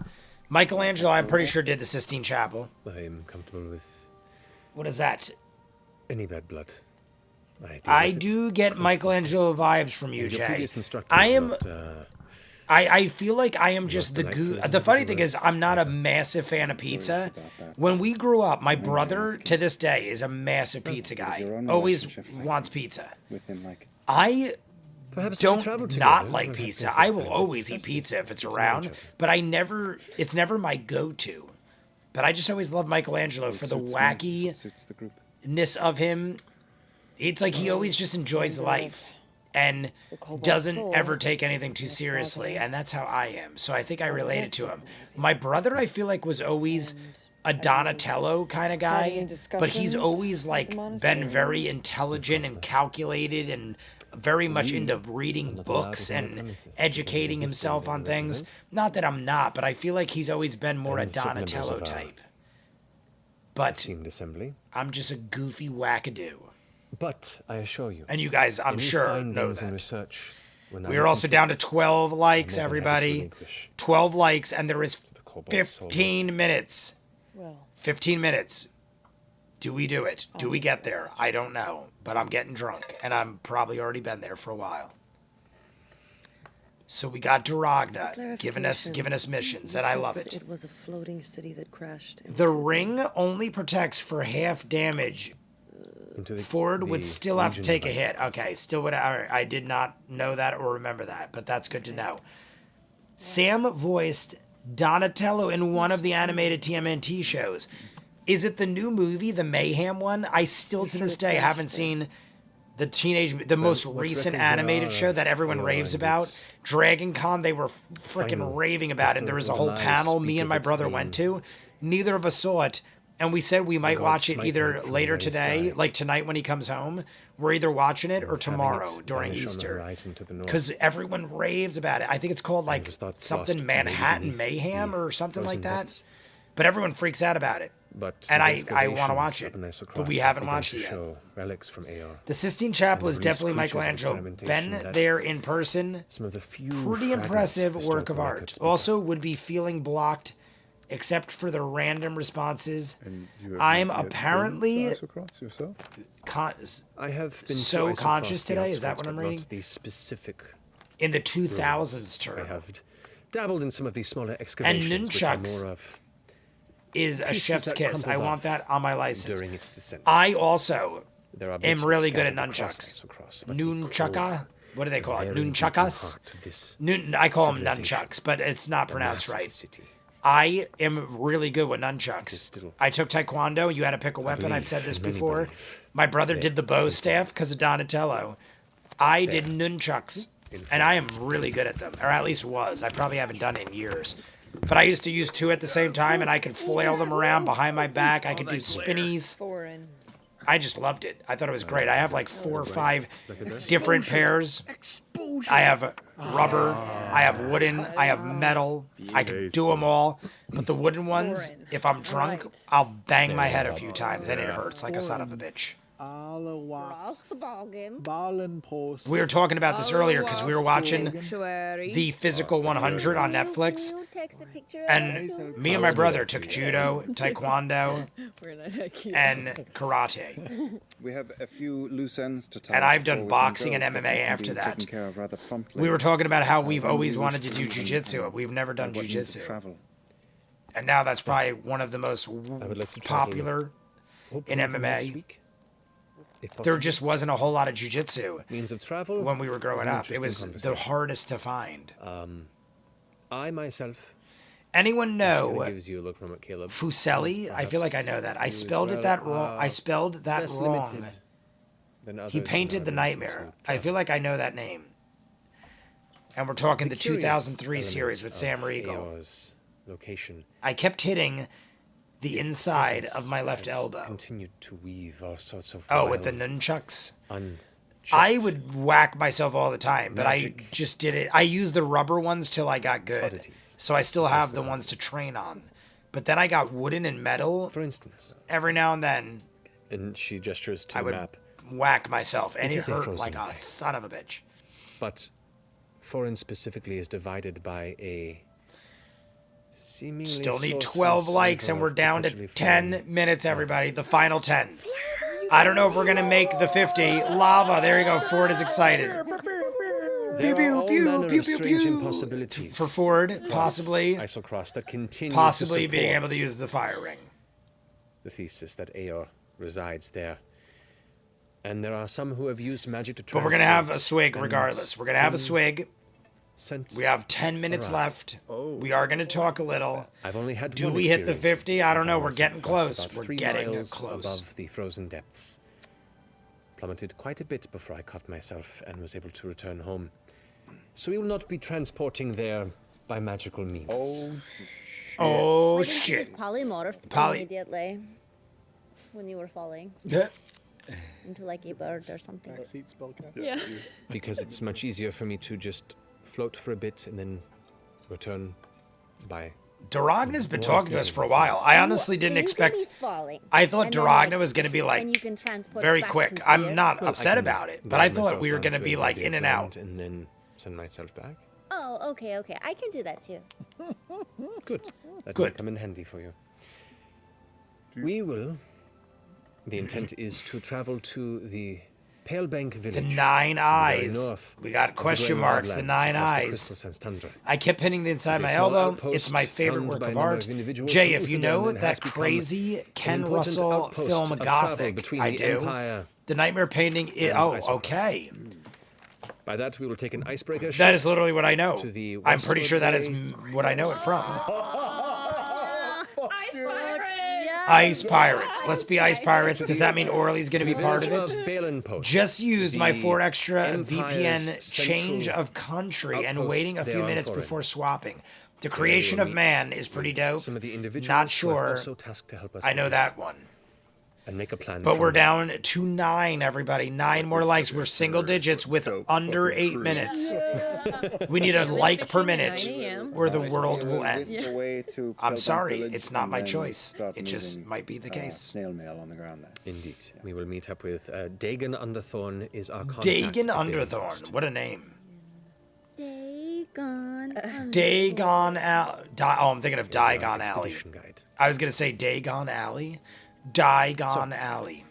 Michelangelo, I'm pretty sure did the Sistine Chapel. I am comfortable with What is that? any bad blood. deal I with it do get constantly. Michelangelo vibes from you, And your Jay. previous instructor I is am. not, I feel like I am just the delightfully goo. The funny thing ambiguous is, I'm not a massive fan of pizza. about that. When we grew up, my Maybe brother asking. to this day is a massive pizza What is guy. your own Always relationship like? wants pizza. Within like I Perhaps we don't travel not together, like we'll have pizza. things I like will that. always eat It's pizza if it's to know around, each other. but it's never my go-to. But I just always love Michelangelo for the suits me, wackiness suits the group. of him. It's like he always just enjoys life and The cobalt doesn't soul ever take anything too is seriously, positive. and that's how I am. So I think I How does related that to him. sound? My brother, I feel like, was always a Donatello kind of having guy, discussions but he's always at like the been monastery? very intelligent and calculated and very much into reading not allowed books within the and premises. educating They don't himself really on things. represent. Not that I'm not, but I feel like he's always been more a And certain members Donatello of our type. But esteemed assembly. I'm just a goofy wackadoo. But I assure you, And you guys, I'm any sure, know findings and that. research when We I are also complete, down to 12 likes, I'm more than happy to everybody. relinquish 12 likes, and there is the cobalt soul. 15 minutes. Well, 15 minutes. Do we do it? Do we get there? I don't know, but I'm getting drunk, and I'm probably already been there for a while. So we got Duragna giving us missions, and I love it. It was a floating city that crashed. The ring only protects for half damage. into the, Ford would the still have to region take a of- hit. Okay, still would. All right, I did not know that or remember that, but that's good to know. Sam voiced Donatello in one of the animated TMNT shows. Is it the new movie, the Mayhem one? I still to this day haven't seen the most what recent reckons there animated are show that everyone your raves lines? about. Dragon Con, they were freaking Final raving about it. And there was a whole historical panel lies me speak and of my it brother being- went to. Neither of us saw it. And we said we might God watch it smite either him from later the today, sky. like tonight when he comes home. We're either watching it or having tomorrow it during vanish on the Easter. horizon to the north. Because everyone raves about it. I think it's called like just thought something lost maybe Manhattan beneath Mayhem the or something like frozen that. depths. But everyone freaks out about it. But And the I want to excavations watch it. up and But across we have haven't begun watched to it yet. show relics from Aeor. The Sistine Chapel is And definitely released creatures of Michelangelo. experimentation Been that there in person. Some of the few Pretty fragments impressive work historical of art. records speak of. Also would be feeling blocked except for the random responses. And you have I'm not yet been apparently to Isocross yourself? in I have been So to Isocross conscious the today? Is that outskirts, what I'm but reading? not the specific the ruins. 2000s I term. have dabbled in some of these smaller excavations, which are nunchucks more of Is a pieces chef's that kiss. I crumpled want off that on my license. during its descent. I also There are am bits really good at scattered across nunchucks. Isocross, but the Nunchaka? core, What do they call it? very beating Nunchakas? heart of this I call them civilization, nunchucks, but it's not the pronounced massive right. city. I am really good with nunchucks. Is still- I took Taekwondo. You had to pick a weapon. I've said believe, this many before. believe, My brother that did the bow staff because of Donatello. I did nunchucks, and I am really good at them, or at least was. I probably haven't done it in years. But I used to use two at the same time, and I could flail them around behind my back. I could do spinnies. Foreign. I just loved it. I thought it was great. I have like 4 or 5 different pairs. I have rubber, I have wooden, I have metal. I can do them all. But the wooden ones, Foreign. if I'm drunk, Right. I'll bang my head a few times and it hurts like a son of a bitch. Lost the ball game. We were talking about this earlier because we were watching Sanctuary. the Physical 100 on Netflix. Can you text a picture of And it too? me and my brother took judo, taekwondo, We're not that cute. and karate. We have a few loose ends to tie. And I've done before we can boxing go, and but MMA they can after be that. taken care of rather promptly. We were talking about how we've when always we wanted to wish do leave jujitsu. and We've never done what needs to jujitsu. travel. And now that's probably one of the most would like to travel popular. Hopefully In for next MMA, week, if There possible. just wasn't a whole lot of jujitsu Means of travel when we were is growing an up. It interesting was the conversation. hardest to find. I myself Anyone know know gives you a look from it, Caleb. Fuseli? I feel like I know that. I as spelled it well that wrong. are I spelled that less wrong. limited than He others in painted our the ability nightmare. to I feel like I know that name. And we're talking the curious 2003 series elements with of Sam Riegel. Aeor's location I kept hitting the Its inside presence of my left has elbow. Continued to weave all sorts of Oh, with the wild, nunchucks? unchecked I would whack myself all the time, but I Magic. just did it. I used the rubber ones till I got good. Oddities. So I still have the ones to train on. But then I got wooden and metal. For instance, Every now and then, and she gestures to I the would map, whack myself, and It it is a hurt frozen like a place. son of a bitch. but Foreign specifically is divided by a seemingly Still need so 12 small likes, sliver and we're of down to perpetually 10 fallen- minutes, everybody. The final 10. I don't know if we're going to make the 50. Lava. There you go. Ford is excited. There Pew, are all pew, manner pew, of pew, strange pew. impossibilities For Ford, possibly. Isocross that continue Possibly to being able support to use the fire ring. the thesis that Aeor resides there. And there are some who have used magic to But we're going to have a transport swig and regardless. We're going to have a swig. sent We have 10 minutes arrive. left. We are going to talk a little. I've only had Do one we hit the experience 50? I don't know. We're involving getting thrust close. about We're 3 getting miles close. above the frozen depths. Plummeted quite a bit before I caught myself and was able to return home. So we will not be transporting there by magical means. Oh, Why didn't you shit. just polymorph Poly- immediately when you were falling into like a bird or something? Backseat spellcasting. Yeah. Because it's much easier for me to just float for a bit and then return by... Duragna's been Well, talking to us for a while. I honestly So didn't you can expect. be falling, I thought and then, Duragna like, was going to be like and you can transport very back quick. to I'm here. not Well, I upset can about it, but guide I thought myself we were down going to to be a like body in of and out. land and then send myself back. Oh, okay. I can do that too. Good. That Good. will come in handy for you. We will... The intent is to travel to the Palebank The village. 9 eyes. north We got of the question Grey marks. The Wildlands 9 across the eyes. crystal sands tundra. I kept hitting the inside It's a my small elbow. outpost It's my favorite owned work by a of number art. of individuals Jay, who if you for know them has that become crazy an Ken important Russell outpost film of travel Gothic, between I the do. Empire The Nightmare Painting. and Oh, Isocross. okay. By that, we will take an icebreaker That ship is literally what I know. to the I'm pretty westward sure that is way. what I know it from. Ice Ice Pirates. Let's be Ice Pirates. Does that mean Orly's going to be part of Village it? of Balin Post, Just used my the 4 extra Empire's VPN change central of country and outpost waiting a few there on minutes Foreign. before swapping. The There creation you of will man meet is pretty with dope. Some of the individuals Not who have sure. also tasked to help us I with know this. that one. and make a plan. But from we're there. down to 9, everybody. 9 more likes. We're single digits with under 8 minutes. We need a like per minute 9 a.m. or the world will Whisk end. away to I'm Pillbump sorry, Village it's not and my then choice. start It just moving, might be the case. Snail mail on the ground there. Indeed. We will meet up with Dagon Underthorn is our contact. Dagon at Underthorn. ViewMasters. What a name. Dagon. Dagon Alley. Oh, I'm thinking of Diagon Alley. Expedition guide. I was going to say Dagon Alley. Diagon Alley.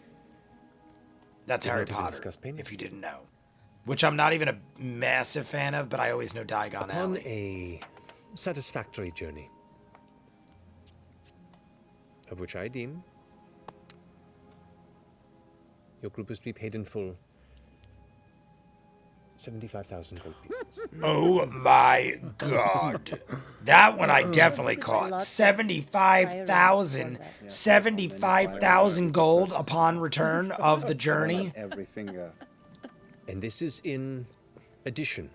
That's We've Harry already Potter, discussed painting. if you didn't know. Which I'm not even a massive fan of, but I always know Diagon Upon Alley. a satisfactory journey, of which I deem your group is to be paid in full 75,000 gold pieces. Oh my god. That one I definitely caught. 75,000. 75,000 gold upon return of the journey Every finger. And this is in addition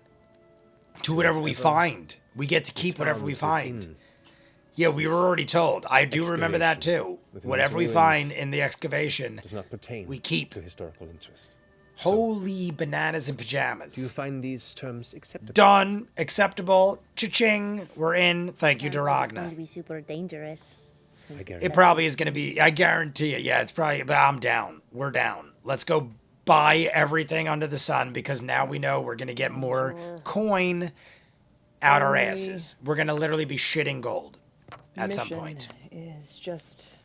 to whatever we find. We get to keep whatever we find. Yeah, we were already told. I do remember that too. within Whatever we these find ruins in the excavation, does not pertain we keep. to historical interest. Holy bananas and Do you pajamas. find these terms acceptable? Done. Acceptable. Cha-ching. We're in. Thank you, It's going to Daragna. be super dangerous. I guarantee. It probably is going to be, I guarantee it. Yeah, it's probably, but I'm down. We're down. Let's go buy everything under the sun because now we know we're going to get more coin out our asses. We're going to literally be shitting gold at some Mission point. is just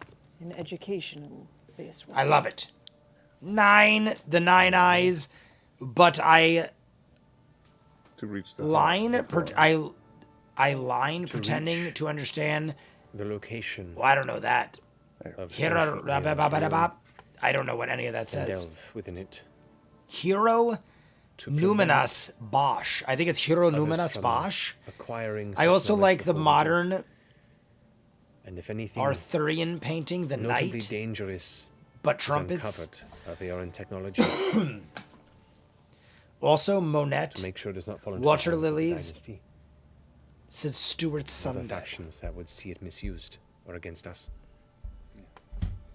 an educational based one. I love it. 9, the 9 eyes, but I To reach the line, heart of the I line pretending reach to understand. the location Well, I don't know that. of Hero, Central Aeon's I don't know what any of that and says. delve within it. Hero To Numinous Bosch. I think it's Hero others Numinous from Bosch. Acquiring I such also knowledge like the before we do. modern And if anything Arthurian painting, the notably knight, dangerous but is trumpets. uncovered of the Aeon technology Also to Monet, make sure it does not fall into Water the hands of the lilies, dynasty says Stuart and other Sunday. factions that would see it misused or against us.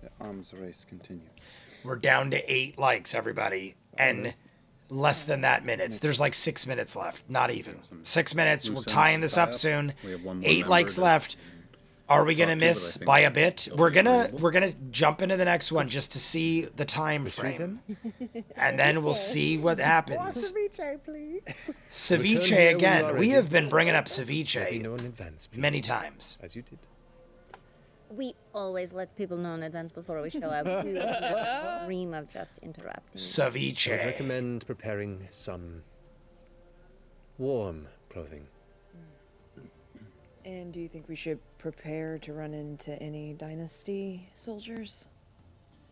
The arms race continues. We're down to 8 likes, everybody, and less than that minutes. There's like 6 minutes left, not even 6 minutes. We're loose tying ends this to tie up up. soon. We have one more 8 member likes to- left. Are we gonna talk to, but I miss think by a bit? they'll We're be gonna agreeable. jump into the next one just to see the time Retrieve frame, them. and then we'll see what happens. Return Ceviche here when you again. are We ready. have been bringing up Let me ceviche know in advance, please, many times. as you did. We always let people know in advance before we show up. We would never dream of just interrupting. I would Ceviche. recommend preparing some warm clothing. And do you think we should prepare to run into any dynasty soldiers?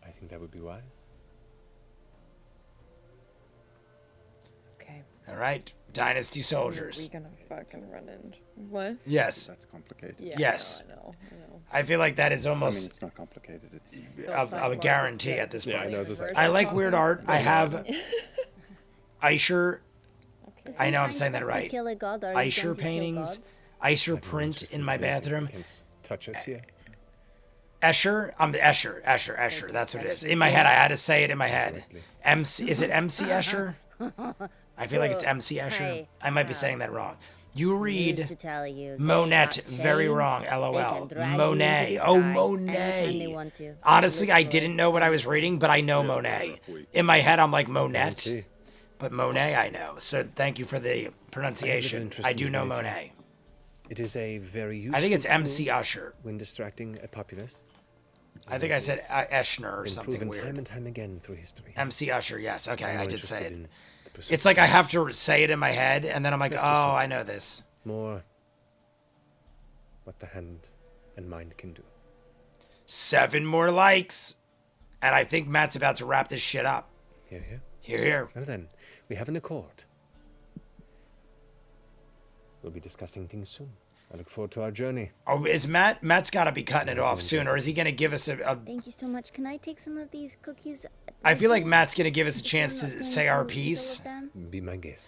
I think that would be wise. Okay. All right, Dynasty We're soldiers. gonna fucking run into what? Yes, That's complicated. Yeah. Yes. I know. I feel like that is I mean, almost it's not complicated. It's a guarantee at this Yeah, I point. know, it's just like- I like weird art. I have Aisher. If I we know I'm find saying that stuff to right. kill a god, are we Aisher going to kill paintings. gods? Aisher Everyone print just in my feels like bathroom. you can't touch us here. Escher. I'm Escher. That's what it is. In my head, I had to say it in my head. MC. Is it MC Escher? I feel like it's MC Escher. Hi. I might be saying that wrong. You News read to tell you, they Monet, got very chains, wrong, they LOL. can drag you Monet. into the Oh, sky anytime they Monet. want to. Honestly, Look I for didn't it. know what I was reading, but I know Monet. In my head, I'm like Monet, See, but Monet I know. So thank you for the pronunciation. interest I in do know divinity. Monet. it is a very useful I think it's tool MC Usher. when distracting a populace. I think I said Eschner or Been something proven time weird. and time again through history. MC Usher, yes. Okay, I'm I more did say interested it. in the pursuit It's like I have to say it in my head, and then I'm like, Rest oh, assured. I know this. more what the hand and mind can do. 7 more likes. And I think Matt's about to wrap this shit up. Here, here. Here. Well then, we have an accord. We'll be discussing things soon. I look forward to our journey. Oh, is Matt's got to be cutting it off soon, or is he going to give us a Thank you so much. Can I take some of these cookies I feel like Matt's gonna give us a chance to say our piece. Be my guest.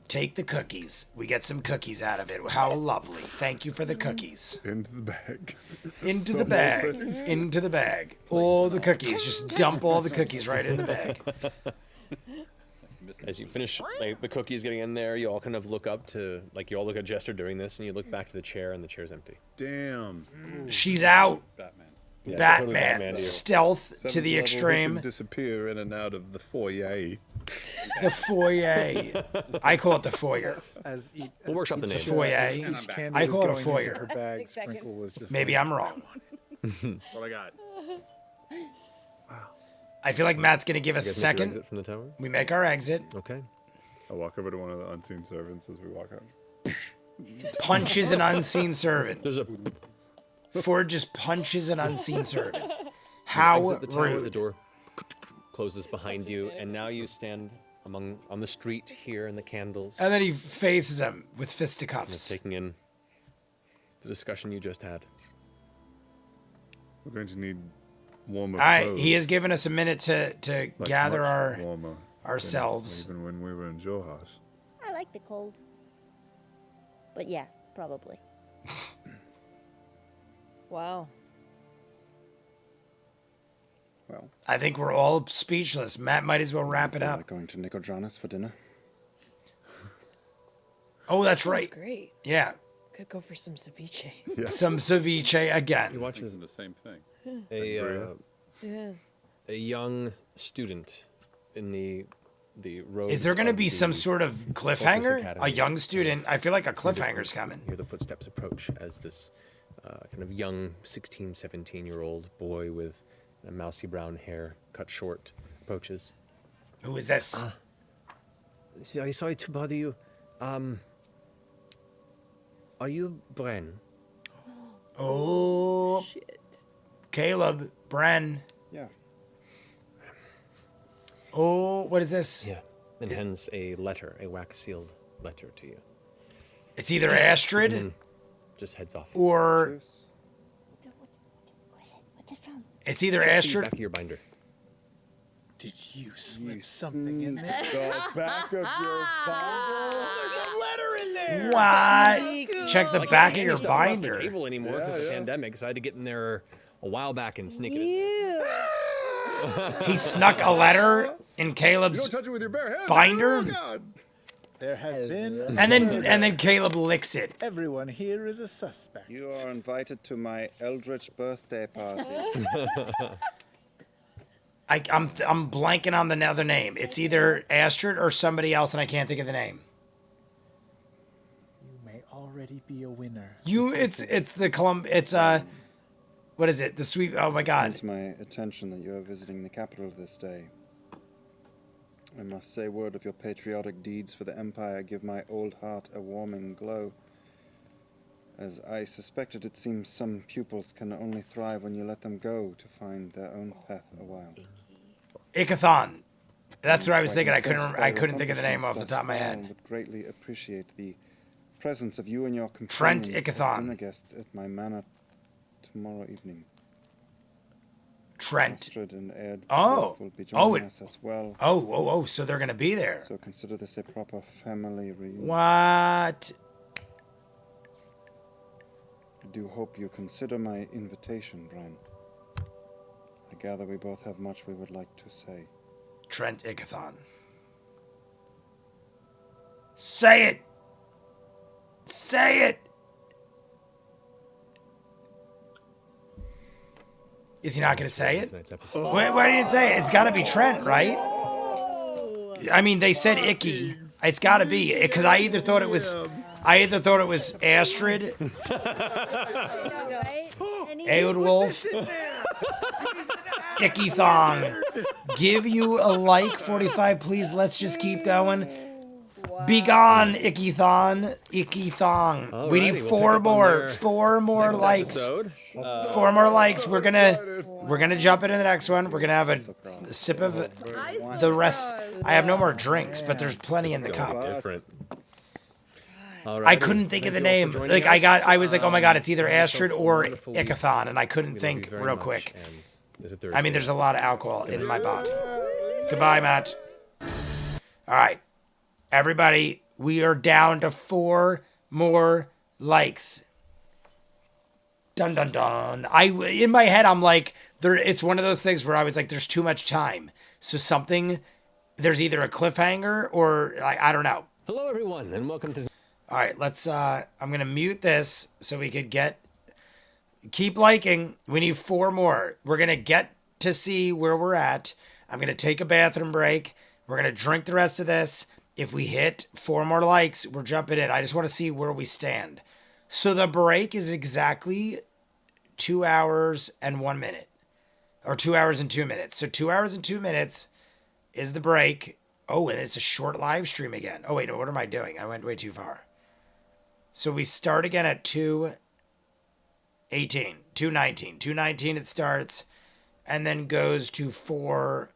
Take the cookies. We get some cookies out of it. How lovely. Thank you for the cookies. Into the bag. Into the bag. Into the bag. All the cookies. Just dump all the cookies right in the bag. As you finish like, the cookies getting in there, you all kind of look up to, like, you all look at Jester doing this, and you look back to the chair, and the chair's empty. Damn. She's out. Batman. Yeah, Batman. totally Batman to you. Stealth to Seventh the level, who extreme. can disappear in and out of the foyer. The foyer. I call it the foyer. As We'll workshop the name. Foyer. Each candy I was call it a going into foyer. Her bag, Sprinkle was just Maybe like, I'm wrong. What I got? I feel like Matt's going to give us a You guys make your second. exit from the tower? We make our exit. Okay. I walk over to one of the unseen servants as we walk out. Punches an unseen servant. There's a Ford just punches an unseen servant. How exit the tower, the rude. door closes behind you, and now you stand on the street here in the candles, And then he faces him with just fisticuffs. taking in the discussion you just had. We're going to need warmer All right, clothes. he has given us a minute to Like, gather much our warmer than ourselves. even when we were in your house. I like the cold. But yeah, probably. Wow. Well, I think we're all speechless. Matt might as well wrap it feel up. like going to Nicodranus for dinner. Oh, that's Sounds right. great. Yeah, Could go for some ceviche. some ceviche You again. watch as The same thing. Yeah. a young student in the robes. Is there going to of be some the sort of cliffhanger? Academy. A young student? I feel like a From a cliffhanger's distance, coming. you hear the footsteps approach as this kind of young 16, 17-year-old boy with a mousy brown hair cut short approaches. Who is this? Very sorry to bother you. Are you Bren? Oh, Shit. Caleb, Bren. Yeah. Oh, what is this? Yeah. And hands a letter, a wax-sealed letter to you. It's either Astrid And just heads off. or What's it from? it's either Check the Astrid. back of your binder. Did you slip something in there? The back of your Bible. There's a letter in there. What? Check the Like, back of can't your stuff across the binder. table anymore because of the yeah. pandemic, so I had to get in there a while back and sneak it in. He snuck a letter in You Caleb's don't touch it with your bare hands. binder? Oh, God. There has been. and then Caleb licks it. Everyone here is a suspect. You are invited to my eldritch birthday party. I'm blanking on the other name. It's either Astrid or somebody else, and I can't think of the name. You may already be a winner. It's the what is it? The sweet. Oh my It's God. to my attention that you are visiting the capital this day. I must say word of your patriotic deeds for the Empire give my old heart a warming glow. As I suspected, it seems some pupils can only thrive when you let them go to find their own path a while. Ikathon. That's what I was Quite thinking. I impressed by I your couldn't think of the name off the accomplishments top of my thus far head. and would greatly appreciate the presence of you and your Trent companions as Ikathon. dinner guests at my manor tomorrow evening. Trent. Astrid and Ed Oh. will be Oh, joining us as well. Oh, so they're gonna be there. So consider this a proper family reunion. What? I do hope you consider my invitation, Brian. I gather we both have much we would like to say. Trent Ikathon. Say it. Say it. Is he not going to say it? Tonight's episode. Why did he say it? It's got to be Trent, right? I mean, they said Icky. It's got to be because I either thought it was Astrid, Eowulf, Icky Thong. Give you a like, 45, please. Let's just keep going. Be gone, Icky Thong. Icky Thong. We need Alrighty, we'll four pick up on more. there 4 more next likes. episode. 4 more likes. We're gonna jump into the next one. We're gonna have a sip of the rest. I have no more drinks, but there's plenty in the cup. Different. I couldn't think of the name. Like I was like, oh my god, it's either Astrid or Ikathon, and I couldn't think real quick. I mean, there's a lot of alcohol in my body. Goodbye, Matt. All right. Everybody, we are down to 4 more likes. Dun dun dun. In my head, I'm like, it's one of those things where I was like, there's too much time. So there's either a cliffhanger or I don't know. Hello, everyone, and welcome to... All right, I'm going to mute this so we could keep liking. We need 4 more. We're going to get to see where we're at. I'm going to take a bathroom break. We're going to drink the rest of this. If we hit 4 more likes, we're jumping in. I just want to see where we stand. So the break is exactly 2 hours and 1 minute. Or 2 hours and 2 minutes. So 2 hours and 2 minutes is the break. Oh, and it's a short live stream again. Oh, wait, no, what am I doing? I went way too far. So we start again at 2:18, 2:19. 2:19 it starts and then goes to 4.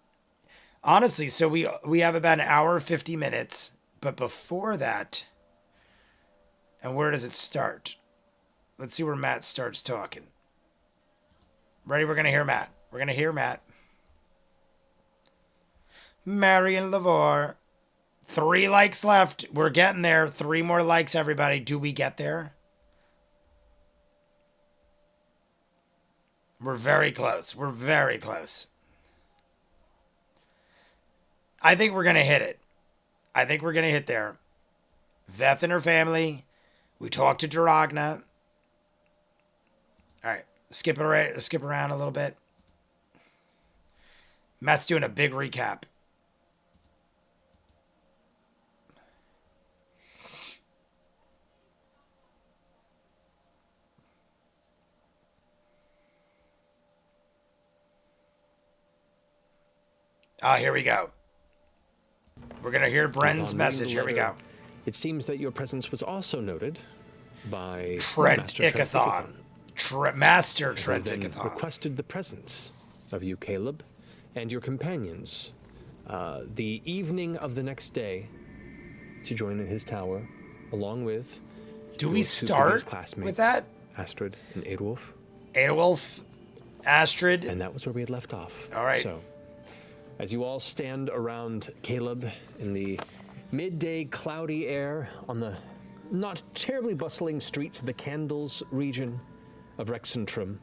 Honestly, so we have about an hour, 50 minutes. But before that, and where does it start? Let's see where Matt starts talking. Ready? We're going to hear Matt. We're going to hear Matt. Marion Lavore. 3 likes left. We're getting there. 3 more likes, everybody. Do we get there? We're very close. We're very close. I think we're going to hit it. I think we're going to hit there. Veth and her family. We talked to Duragna. All right. Skip around a little bit. Matt's doing a big recap. Here we go. We're going to hear Bren's message. Here we go. It seems that your presence was also noted by Master Trent Ickathon. Requested the presence of you, Caleb, and your companions the evening of the next day to join in his tower, along with... Do we start with that? Astrid and Aedwulf. Aedwulf, Astrid. And that was where we had left off. All right. So, as you all stand around Caleb in the midday cloudy air on the not terribly bustling streets of the Candles region of Rexentrum,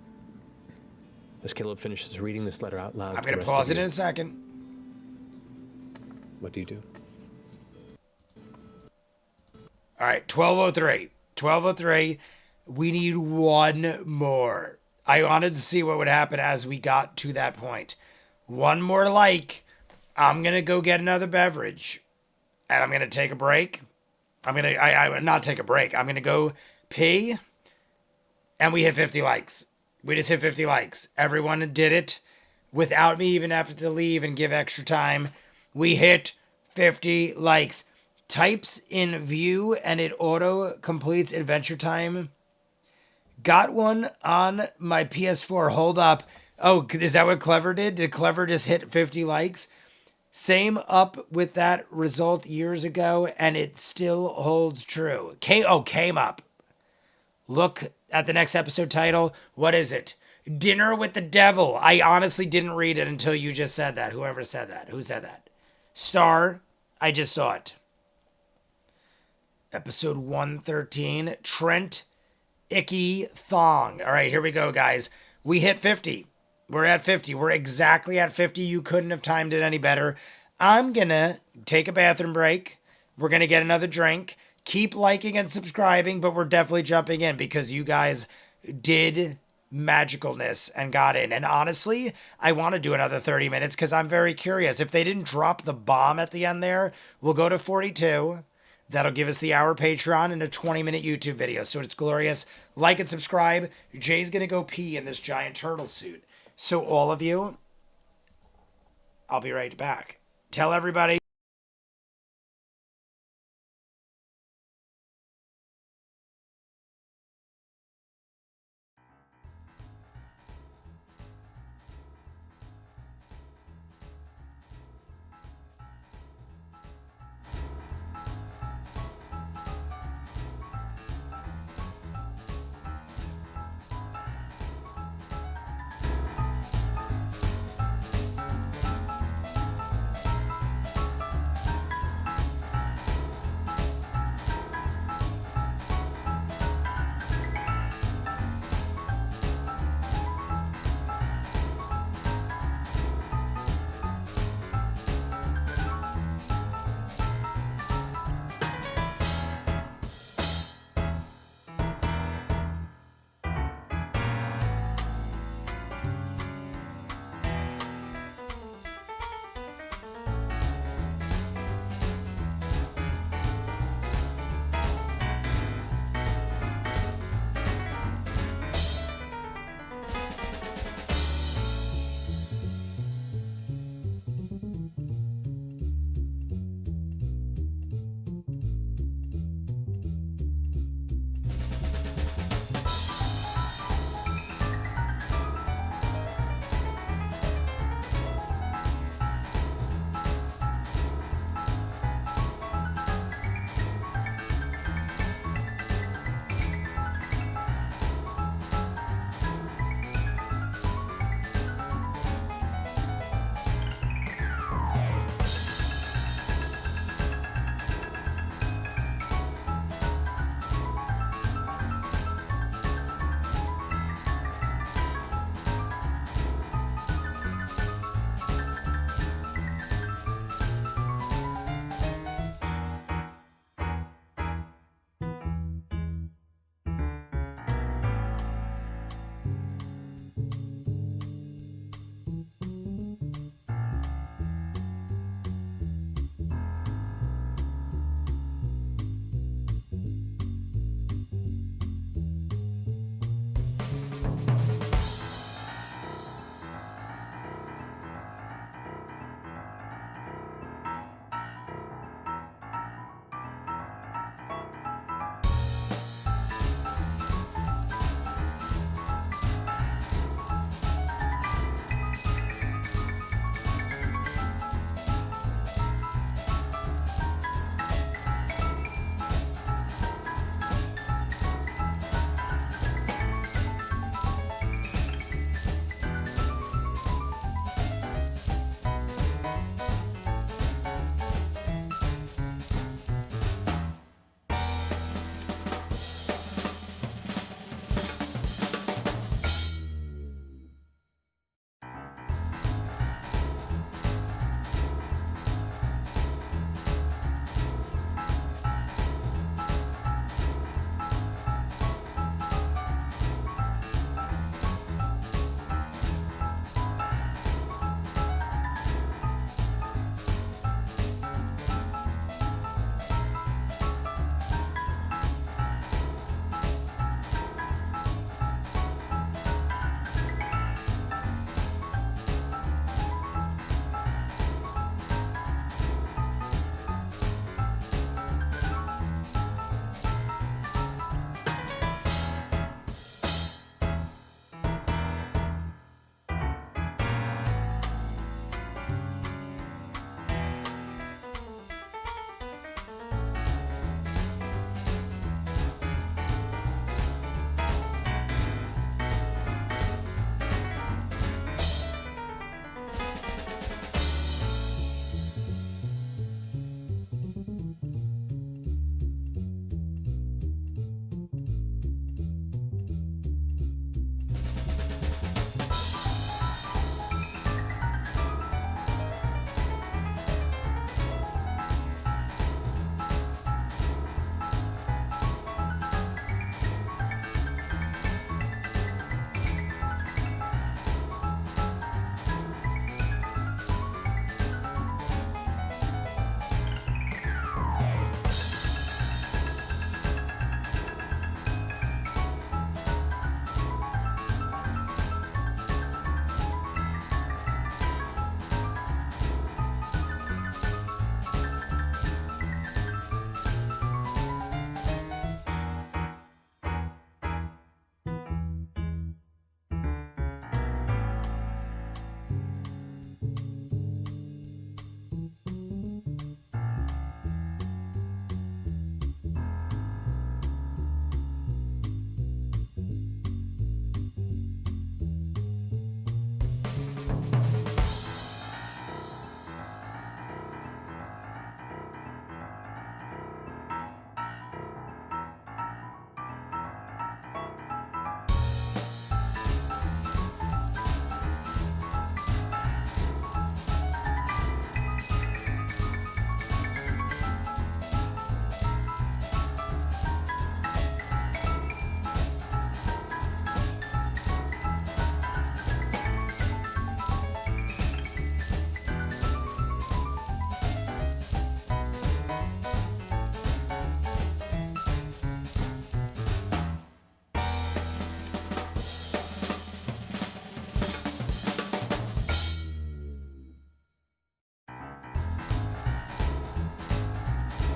as Caleb finishes reading this letter out loud. I'm going to pause it in a second. What do you do? All right, 12:03. 12:03. We need 1 more. I wanted to see what would happen as we got to that point. 1 more like. I'm going to go get another beverage. And I'm going to take a break. I'm not take a break. I'm going to go pee. And we hit 50 likes. We just hit 50 likes. Everyone did it without me even having to leave and give extra time. We hit 50 likes. Types in view and it auto completes Adventure Time. Got one on my PS4. Hold up. Oh, is that what Clever did? Did Clever just hit 50 likes? Same up with that result years ago, and it still holds true. Came up. Look at the next episode title. What is it? Dinner with the Devil. I honestly didn't read it until you just said that. Whoever said that. Who said that? Star. I just saw it. Episode 113. Trent Icky Thong. All right, here we go, guys. We hit 50. We're at 50. We're exactly at 50. You couldn't have timed it any better. I'm going to take a bathroom break. We're going to get another drink. Keep liking and subscribing, but we're definitely jumping in because you guys did magicalness and got in. And honestly, I want to do another 30 minutes because I'm very curious. If they didn't drop the bomb at the end there, we'll go to 42. That'll give us the hour Patreon and a 20-minute YouTube video. So it's glorious. Like and subscribe. Jay's going to go pee in this giant turtle suit. So all of you, I'll be right back. Tell everybody.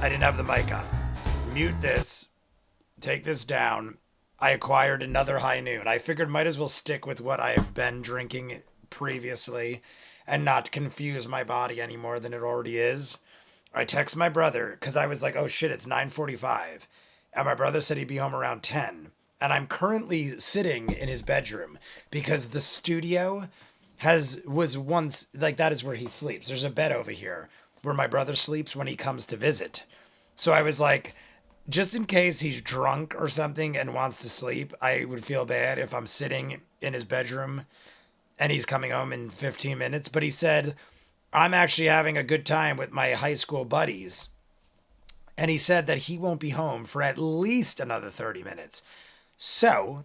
I didn't have the mic on. Mute this. Take this down. I acquired another high noon. I figured might as well stick with what I have been drinking previously and not confuse my body any more than it already is. I text my brother because I was like, oh shit, it's 9:45. And my brother said he'd be home around 10. And I'm currently sitting in his bedroom because the studio was once, like, that is where he sleeps. There's a bed over here where my brother sleeps when he comes to visit. So I was like, just in case he's drunk or something and wants to sleep, I would feel bad if I'm sitting in his bedroom and he's coming home in 15 minutes. But he said, I'm actually having a good time with my high school buddies. And he said that he won't be home for at least another 30 minutes. So,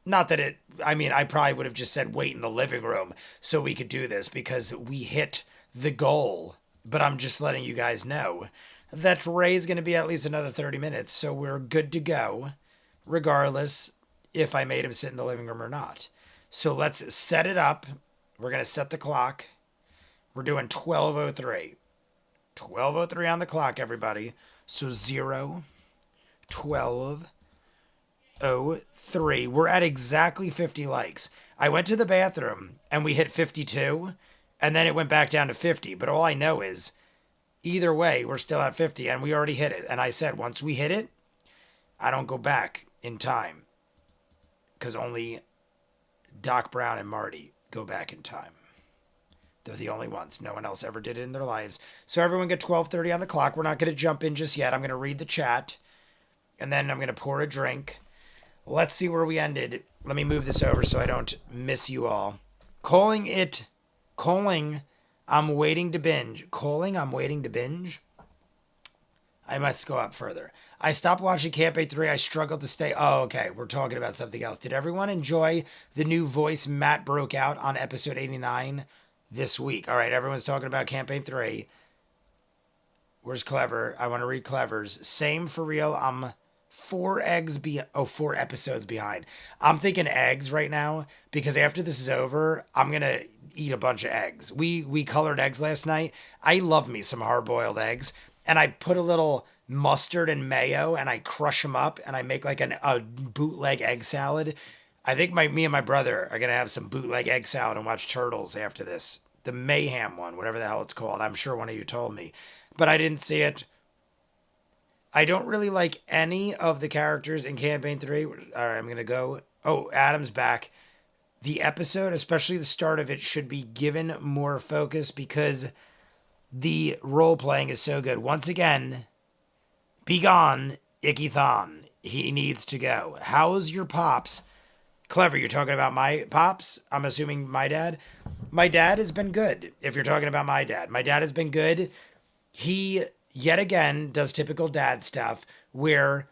not that I probably would have just said wait in the living room so we could do this because we hit the goal. But I'm just letting you guys know that Ray's going to be at least another 30 minutes. So we're good to go, regardless if I made him sit in the living room or not. So let's set it up. We're going to set the clock. We're doing 12:03. 12:03 on the clock, everybody. So 12:03. We're at exactly 50 likes. I went to the bathroom and we hit 52 and then it went back down to 50. But all I know is either way, we're still at 50 and we already hit it. And I said, once we hit it, I don't go back in time because only Doc Brown and Marty go back in time. They're the only ones. No one else ever did it in their lives. So everyone get 12:30 on the clock. We're not going to jump in just yet. I'm going to read the chat and then I'm going to pour a drink. Let's see where we ended. Let me move this over so I don't miss you all. Calling, I'm waiting to binge. I'm waiting to binge. I must go up further. I stopped watching Campaign 3. I struggled to stay. Oh, okay. We're talking about something else. Did everyone enjoy the new voice Matt broke out on episode 89 this week? All right. Everyone's talking about Campaign 3. Where's Clever? I want to read Clever's. Same for real. I'm 4 episodes behind. I'm thinking eggs right now because after this is over, I'm going to eat a bunch of eggs. We colored eggs last night. I love me some hard-boiled eggs. And I put a little mustard and mayo and I crush them up and I make like a bootleg egg salad. I think me and my brother are going to have some bootleg egg salad and watch Turtles after this. The Mayhem one, whatever the hell it's called. I'm sure one of you told me. But I didn't see it. I don't really like any of the characters in Campaign 3. All right, I'm going to go. Oh, Adam's back. The episode, especially the start of it, should be given more focus because the role-playing is so good. Once again, be gone, Icky Thon. He needs to go. How's your pops? Clever, you're talking about my pops? I'm assuming my dad? My dad has been good, if you're talking about my dad. My dad has been good. He, yet again, does typical dad stuff where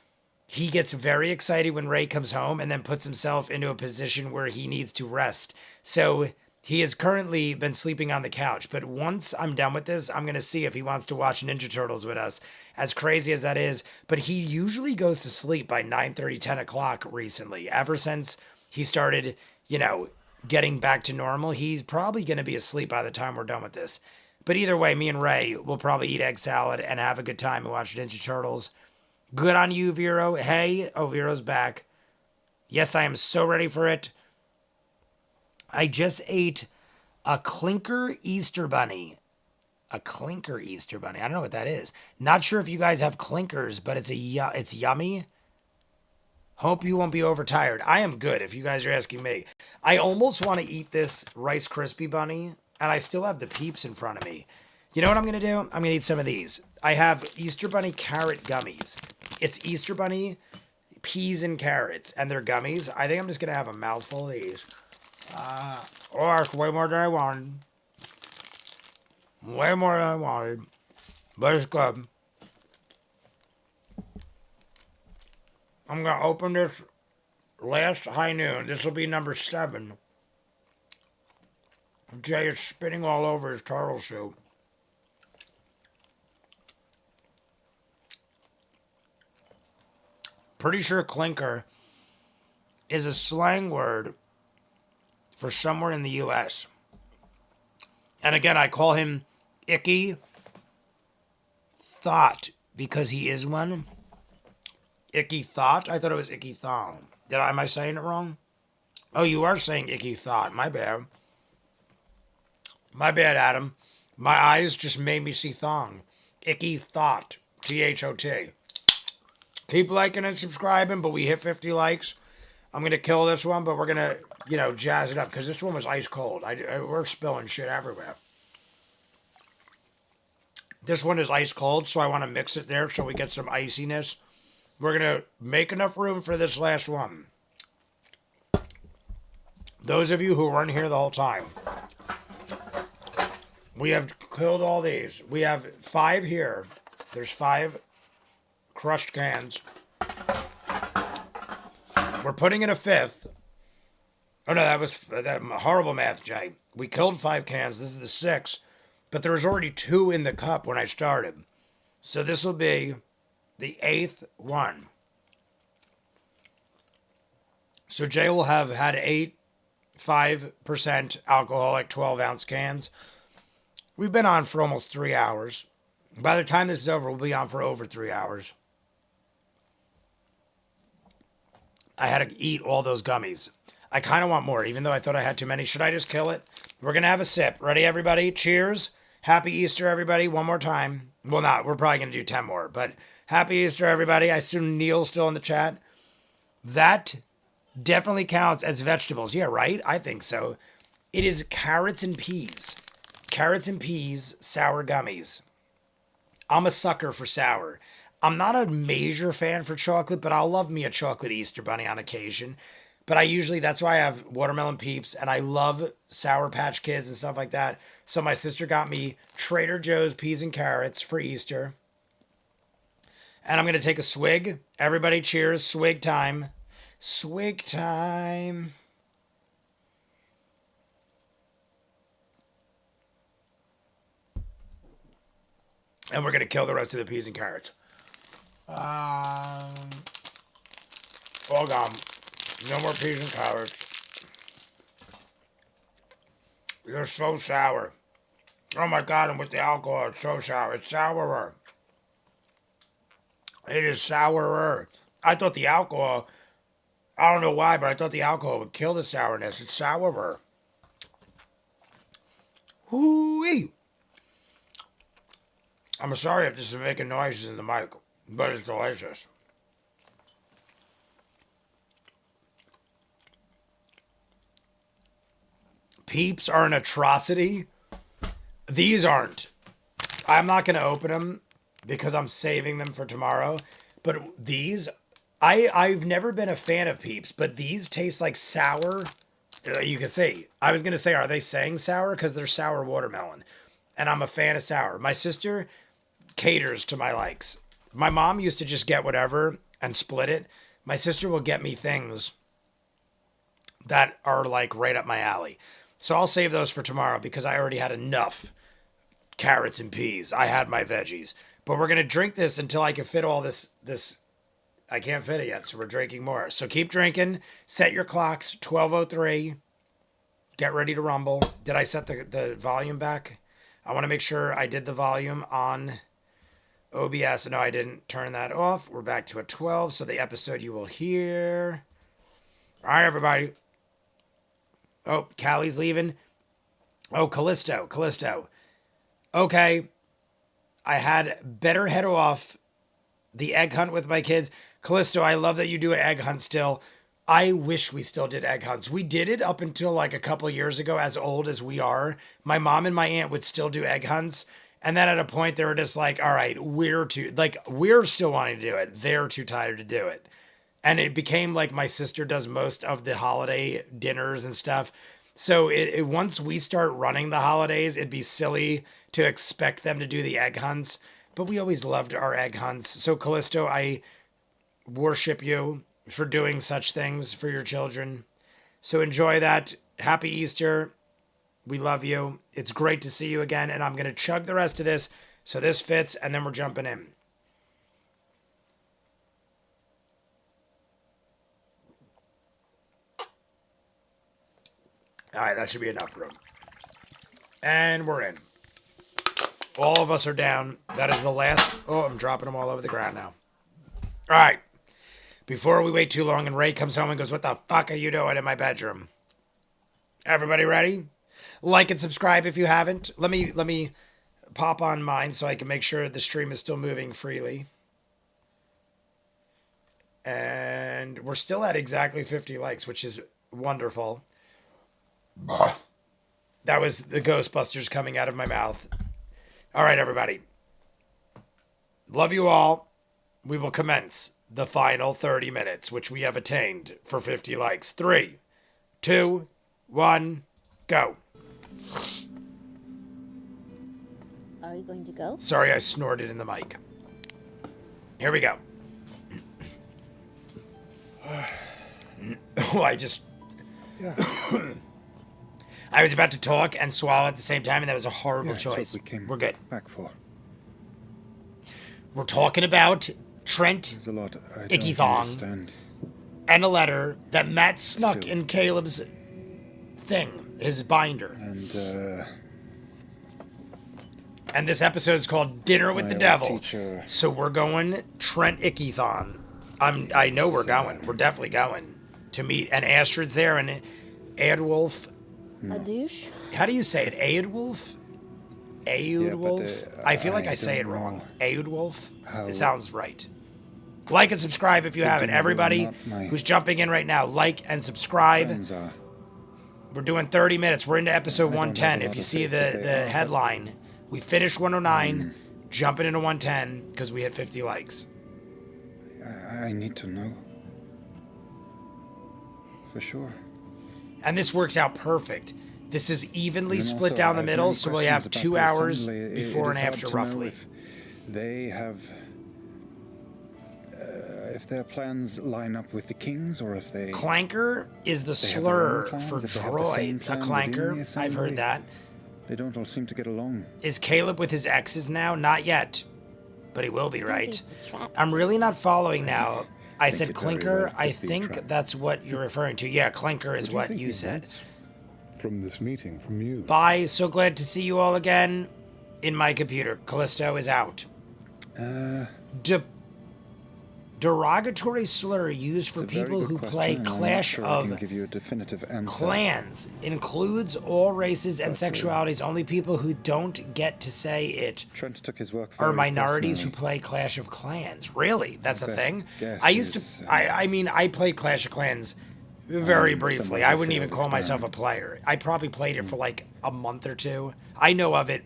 he gets very excited when Ray comes home and then puts himself into a position where he needs to rest. So he has currently been sleeping on the couch, but once I'm done with this, I'm going to see if he wants to watch Ninja Turtles with us, as crazy as that is. But he usually goes to sleep by 9:30, 10 o'clock recently. Ever since he started, getting back to normal, he's probably going to be asleep by the time we're done with this. But either way, me and Ray will probably eat egg salad and have a good time and watch Ninja Turtles. Good on you, Vero. Hey, Vero's back. Yes, I am so ready for it. I just ate a clinker Easter bunny. A clinker Easter bunny. I don't know what that is. Not sure if you guys have clinkers, but it's yummy. Hope you won't be overtired. I am good if you guys are asking me. I almost want to eat this Rice Krispie bunny, and I still have the Peeps in front of me. You know what I'm going to do? I'm going to eat some of these. I have Easter bunny carrot gummies. It's Easter bunny, peas, and carrots, and they're gummies. I think I'm just going to have a mouthful of these. Or it's way more than I wanted. Way more than I wanted. But it's good. I'm going to open this last high noon. This will be number 7. Jay is spitting all over his turtle soup. Pretty sure clinker is a slang word for somewhere in the U.S. And again, I call him Icky Thought because he is one. Icky thought? I thought it was icky thong. Am I saying it wrong? Oh, you are saying icky thought. My bad. My bad, Adam. My eyes just made me see thong. Icky thought. THOT. Keep liking and subscribing, but we hit 50 likes. I'm going to kill this one, but we're going to, jazz it up, because this one was ice cold. We're spilling shit everywhere. This one is ice cold, so I want to mix it there so we get some iciness. We're going to make enough room for this last one. Those of you who weren't here the whole time, we have killed all these. We have 5 here. There's 5 crushed cans. We're putting in a 5th. Oh no, that was that horrible math, Jay. We killed 5 cans. This is the 6th. But there was already 2 in the cup when I started. So this will be the 8th one. So Jay will have had 5% alcoholic 12-ounce cans. We've been on for almost 3 hours. By the time this is over, we'll be on for over 3 hours. I had to eat all those gummies. I kind of want more, even though I thought I had too many. Should I just kill it? We're going to have a sip. Ready, everybody? Cheers. Happy Easter, everybody. One more time. Well, not. We're probably going to do 10 more. But happy Easter, everybody. I assume Neil's still in the chat. That definitely counts as vegetables. Yeah, right? I think so. It is carrots and peas. Carrots and peas, sour gummies. I'm a sucker for sour. I'm not a major fan for chocolate, but I'll love me a chocolate Easter bunny on occasion. But that's why I have watermelon peeps, and I love Sour Patch Kids and stuff like that. So my sister got me Trader Joe's peas and carrots for Easter. And I'm going to take a swig. Everybody cheers. Swig time. Swig time. And we're going to kill the rest of the peas and carrots. All gone. No more peas and carrots. They're so sour. Oh my God, and with the alcohol, it's so sour. It's sourer. It is sourer. I thought the alcohol, I don't know why, but I thought the alcohol would kill the sourness. It's sourer. Hoo-wee. I'm sorry if this is making noises in the mic, but it's delicious. Peeps are an atrocity. These aren't. I'm not going to open them because I'm saving them for tomorrow. But these, I've never been a fan of Peeps, but these taste like sour. You can see. I was going to say, are they saying sour? Because they're sour watermelon. And I'm a fan of sour. My sister caters to my likes. My mom used to just get whatever and split it. My sister will get me things that are like right up my alley. So I'll save those for tomorrow because I already had enough carrots and peas. I had my veggies. But we're going to drink this until I can fit all this. I can't fit it yet, so we're drinking more. So keep drinking. Set your clocks, 12:03. Get ready to rumble. Did I set the volume back? I want to make sure I did the volume on OBS. No, I didn't turn that off. We're back to a 12, so the episode you will hear. All right, everybody. Oh, Callie's leaving. Oh, Callisto. Okay. I had better head off the egg hunt with my kids. Callisto, I love that you do an egg hunt still. I wish we still did egg hunts. We did it up until like a couple years ago, as old as we are. My mom and my aunt would still do egg hunts. And then at a point they were just like, all right, we're still wanting to do it. They're too tired to do it. And it became like my sister does most of the holiday dinners and stuff. So once we start running the holidays, it'd be silly to expect them to do the egg hunts. But we always loved our egg hunts. So Callisto, I worship you for doing such things for your children. So enjoy that. Happy Easter. We love you. It's great to see you again. And I'm going to chug the rest of this so this fits, and then we're jumping in. All right, that should be enough room. And we're in. All of us are down. That is the last. Oh, I'm dropping them all over the ground now. All right. Before we wait too long and Ray comes home and goes, what the fuck are you doing in my bedroom? Everybody ready? Like and subscribe if you haven't. Let me pop on mine so I can make sure the stream is still moving freely. And we're still at exactly 50 likes, which is wonderful. That was the Ghostbusters coming out of my mouth. All right, everybody. Love you all. We will commence the final 30 minutes, which we have attained for 50 likes. 3, 2, 1, go. Are you going to go? Sorry, I snorted in the mic. Here we go. Oh, I just... Yeah. I was about to talk and swallow at the same time, and that was a horrible choice. We're good. Back for. We're talking about Trent There's a lot I don't Icky-thong understand. and a letter that Matt snuck in Caleb's thing, his binder. And this episode is called Dinner with the Devil. So we're going Trent Icky-thon. I know we're going. We're definitely going to meet. And Astrid's there, and Aedwulf. A douche? How do you say it? Aedwulf? Aedwulf? I feel like I say it wrong. Aedwulf? It sounds right. Like and subscribe if you haven't. Everybody who's jumping in right now, like and subscribe. We're doing 30 minutes. We're into episode 110. If you see the headline, we finished 109, jumping into 110 because we hit 50 likes. I need to know. For sure. And this works out perfect. This is evenly split down the middle, so we have 2 hours before and after, roughly. They have... if their plans line up with the king's, or if they... Clanker is the slur for droid. A clanker. I've heard that. They don't all seem to get along. Is Caleb with his exes now? Not yet. But he will be, right? I'm really not following now. I said clinker. I think that's what you're referring to. Yeah, clinker is what you said. From this meeting, from you. Bye. So glad to see you all again. In my computer. Callisto is out. Derogatory slur used for people who play Clash of Clans includes all races and sexualities. Only people who don't get to say it are minorities who play Clash of Clans. Really? That's a thing? I used to... I played Clash of Clans very briefly. I wouldn't even call myself a player. I probably played it for like a month or two. I know of it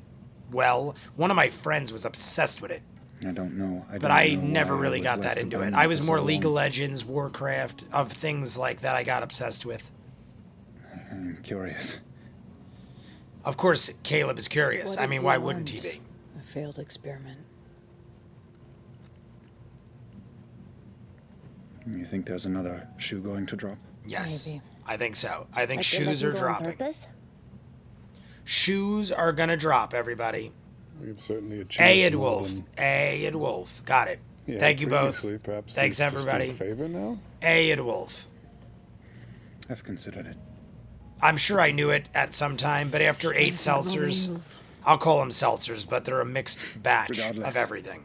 well. One of my friends was obsessed with it. I don't know. But I never really got that into it. I was more League of Legends, Warcraft, of things like that I got obsessed with. I'm curious. Of course, Caleb is curious. I mean, why wouldn't he be? A failed experiment. You think there's another shoe going to drop? Yes, Maybe. I think so. I think shoes are dropping. Shoes are gonna drop, everybody. We've certainly achieved Aedwulf. Got it. Yeah, Thank you both. Perhaps Thanks, everybody. Just in favor now? Aedwulf. I've considered it. I'm sure I knew it at some time, but after 8 seltzers, I'll call them seltzers, but they're a mixed batch of everything.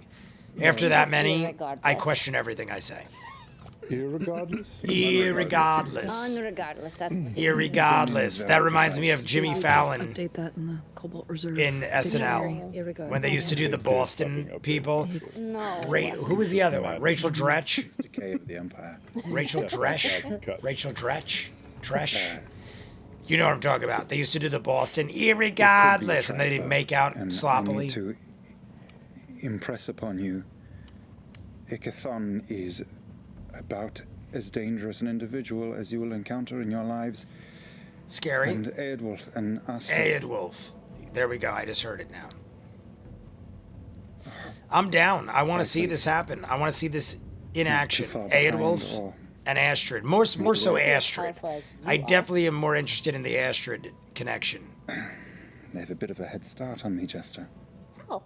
After that many, I question everything I say. Irregardless? Irregardless. Unregardless. That's Irregardless. That reminds me of Jimmy Fallon Update that in the Cobalt Reserve. in SNL when they used to do the Boston people. no. Who was the other one? Rachel Dretch? Decay of the Empire. Rachel Dresch? Rachel Dretch? Dresch? You know what I'm talking about. They used to do the Boston irregardless, and they didn't make out sloppily. To impress upon you, Ickathon is about as dangerous an individual as you will encounter in your lives. Scary. And Aedwulf and Astrid. Aedwulf. There we go. I just heard it now. I'm down. I want to see this happen. I want to see this in action. Aedwulf and Astrid. More so Astrid. I definitely am more interested in the Astrid connection. They have a bit of a head start on me, Jester. How?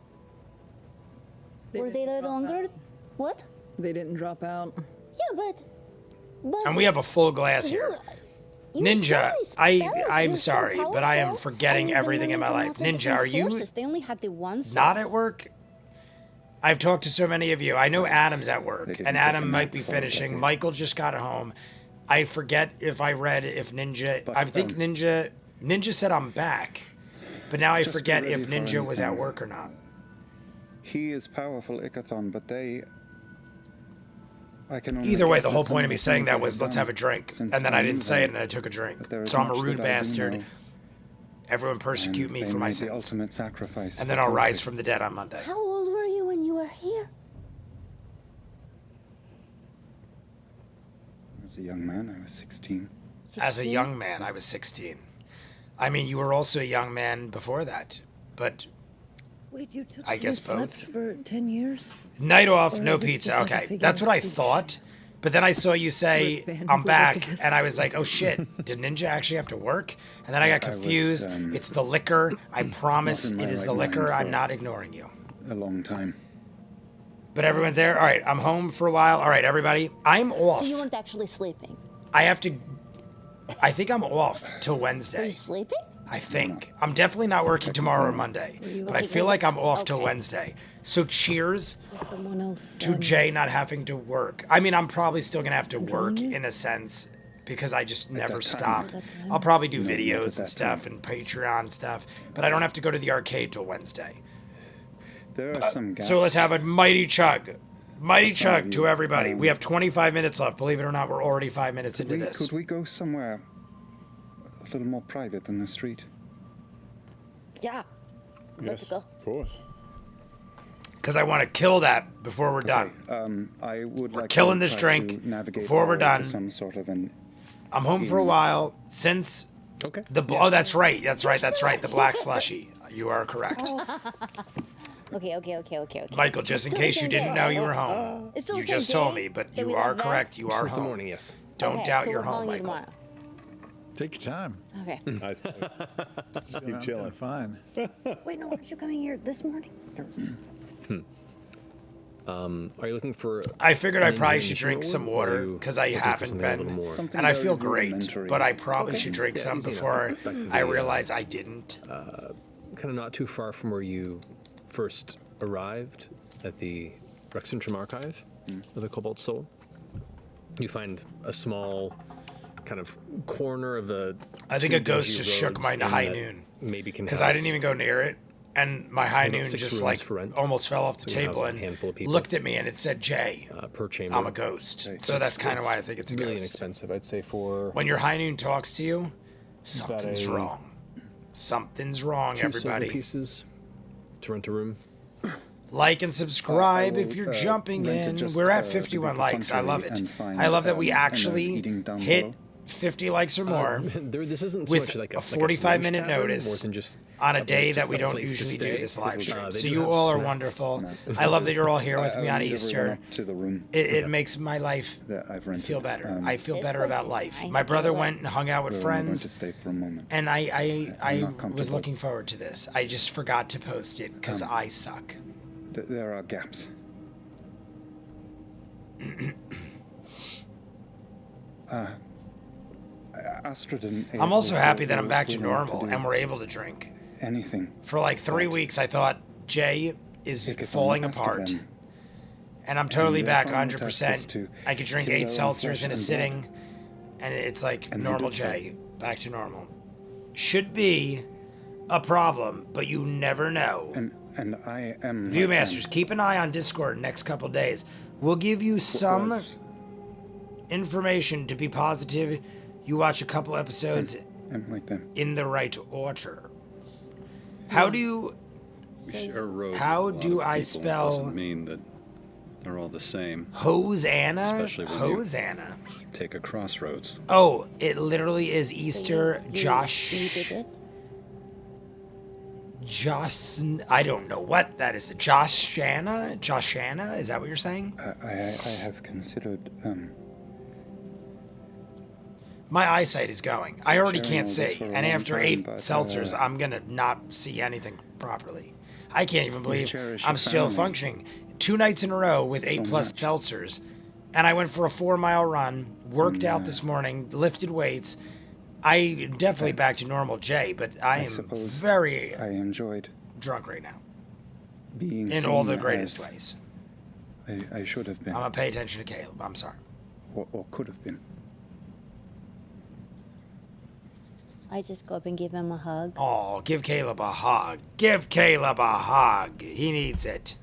Were they there longer? What? They didn't drop out. Yeah, but And we have a full glass here. You know, so Ninja, many spells, I'm they're so sorry, but I am powerful. forgetting I mean, everything in my learning life. from Ninja, are you sources. They only had the one source. not at work? I've talked to so many of you. I know Adam's at work, didn't and take a Adam might nap be for a finishing. decade. Michael just got home. I forget if I read if Ninja. But, I think Ninja said I'm back, but now I Just be forget ready if for Ninja was at anything. work or not. He is powerful, Ikathon, but they. I can only Either way, guess the whole at some point of of me the saying things that they've was let's done have a drink, since and then I knew didn't say them. it, and I took a drink. But there is So I'm a much rude that I do bastard. know, Everyone persecute and me they for my made the sins, ultimate sacrifice and for then I'll rise Frigid. from the dead on Monday. How old were you when you were here? As a young man, I was 16. As a young man, I was 16. I mean, you were also a young man before that, but Wait, you took I guess this left both. for 10 years? night off, Or no is this pizza. just like a Okay, figure that's of what I speech? thought. But then I saw you say, We're I'm vanity, I back, guess. and I was like, oh shit, did Ninja actually have to work? And then I got I was, confused. It's the liquor. I promise in my it is right the liquor. mind I'm for- not ignoring you. A long time. But everyone's there. All right, I'm home for a while. All right, everybody, I'm off. So you weren't actually sleeping. I have to, I think I'm off till Were Wednesday. you sleeping? I think. I'm definitely not working tomorrow or Monday, but I feel like I'm off till Okay. Wednesday. So cheers Someone else. to Jay not having to work. I mean, I'm probably still going to have to work in a sense because I just never that stop. time. I'll probably do No, not at videos that and stuff and Patreon stuff, but I don't have to go to the arcade till Wednesday. There are some gaps. So let's have a mighty chug. Mighty For some of chug to you, everybody. We have 25 minutes left. Believe it or not, we're already 5 minutes into this. Could we go somewhere a little more private than the street? Yeah. Let's go. Of course. Because I want to kill that before we're done. I would We're like killing to this try drink to navigate before we're our way done. to some sort of an I'm home for a while since Okay. oh, that's right. That's right. That's right. The black slushy. You are correct. Okay. Michael, just in Still the case you same didn't day. know you were home. It's still You the same just told day me, but that we you are left that? correct. You are Since the home. morning, yes. Don't Okay, doubt so you're we're home, calling you Michael. tomorrow. Take your time. Okay. Nice. Just keep chilling. Fine. Wait, no, aren't you coming here this morning? Are you looking for? I figured I an probably should individual drink some or are water you because I looking for haven't something a little been, more? Something and I very feel great. rudimentary. But I probably should Yeah, drink some easy enough. before Back to I the, realize I didn't. kind of not too far from where you first arrived at the Rexentrum Archive of the Cobalt Soul. You find a small kind of corner of a. I think two a ghost dingy just shook roads my in high that noon Maybe can because I didn't even go near it, and my high About noon 6 just rooms like for rent. almost fell off the So you house table a and handful of people. looked at me, and it said, "Jay, per chamber. I'm a ghost." So that's kind of why I think it's a really ghost. inexpensive. I'd say for When your high noon talks to you, something's a- wrong. Something's wrong, 2 silver everybody. pieces to rent a room. Like and subscribe I if will, you're jumping rent it in. just, We're at to 51 be likes. I love it. perfunctory and find, I love that we a nurse actually eating down hit below. 50 likes or more This isn't so with much like a like 45-minute lunch tavern, notice more than just on a a day place- that just we a don't place to usually do stay. this live stream. They So do you have all are snacks. wonderful. I love that you're all here with me I'll on lead everyone Easter. up to the room It makes my life that I've rented. feel better. I feel This better place about is life. nice. My brother Feel it. went and hung out with We're only going to friends. stay for a moment. And I'm I not was comfortable. looking forward to this. I just forgot to post it because I suck. There are gaps. Astrid and I'm Abe also were happy that I'm back to willing normal do and we're able to drink. anything. For like 3 weeks, I thought Jay is Take it on falling the best of apart. them. And I'm totally And back their final task is 100%. to I could drink kill 8 their own seltzers flesh in a and sitting, and it's like And he normal did so. Jay. Back to normal. Should be a problem, but you never know. And I am. like ViewMasters, them. keep an eye on Discord next couple days. We'll give you some Was- information to be positive. You watch a couple episodes I'm like them. in the right order. How do you... We share a road with How a lot do of I people. spell- Doesn't mean that they're all the same. Hosanna? Especially when you- Hosanna. Take a crossroads. Oh, it literally is Easter. Josh. You did it? Josh. I don't know what that is. Joshana? Joshana? Is that what you're saying? I have considered. My eyesight is going. I already Sharing can't all this see. for a And long after time, 8 but, seltzers, I'm going to not see anything properly. I can't even believe cherish I'm your still family. functioning. 2 nights in a row with 8 plus much. seltzers. And I went for a 4-mile run, worked out Yeah. this morning, lifted weights, I definitely back to normal Jay, but I am suppose very I enjoyed drunk right now. being In all seen the greatest as ways. I should have been, I'm gonna pay attention to Caleb. I'm sorry. or could have been. I just go up and give him a hug. Oh, give Caleb a hug. Give Caleb a hug. He needs it.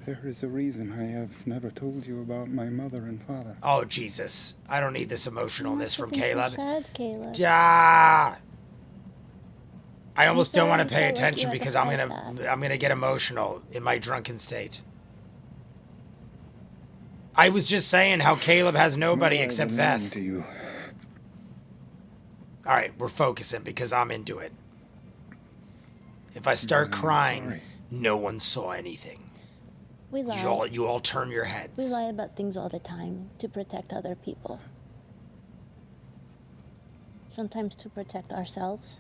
There is a reason I have never told you about my mother and father. Oh, Jesus. I don't need this emotionalness from Caleb. So sad, Caleb. Ah! I almost don't want to sorry, pay I felt like attention you because had I'm to gonna say I'm gonna get emotional in my drunken state. I was just saying how Caleb has nobody No, I except belong Veth. to you. All right, we're focusing because I'm into it. If I start I'm crying, sorry. no one saw anything. We lie. You all turn your We heads. lie about things all the time to protect other people. Sometimes to protect ourselves.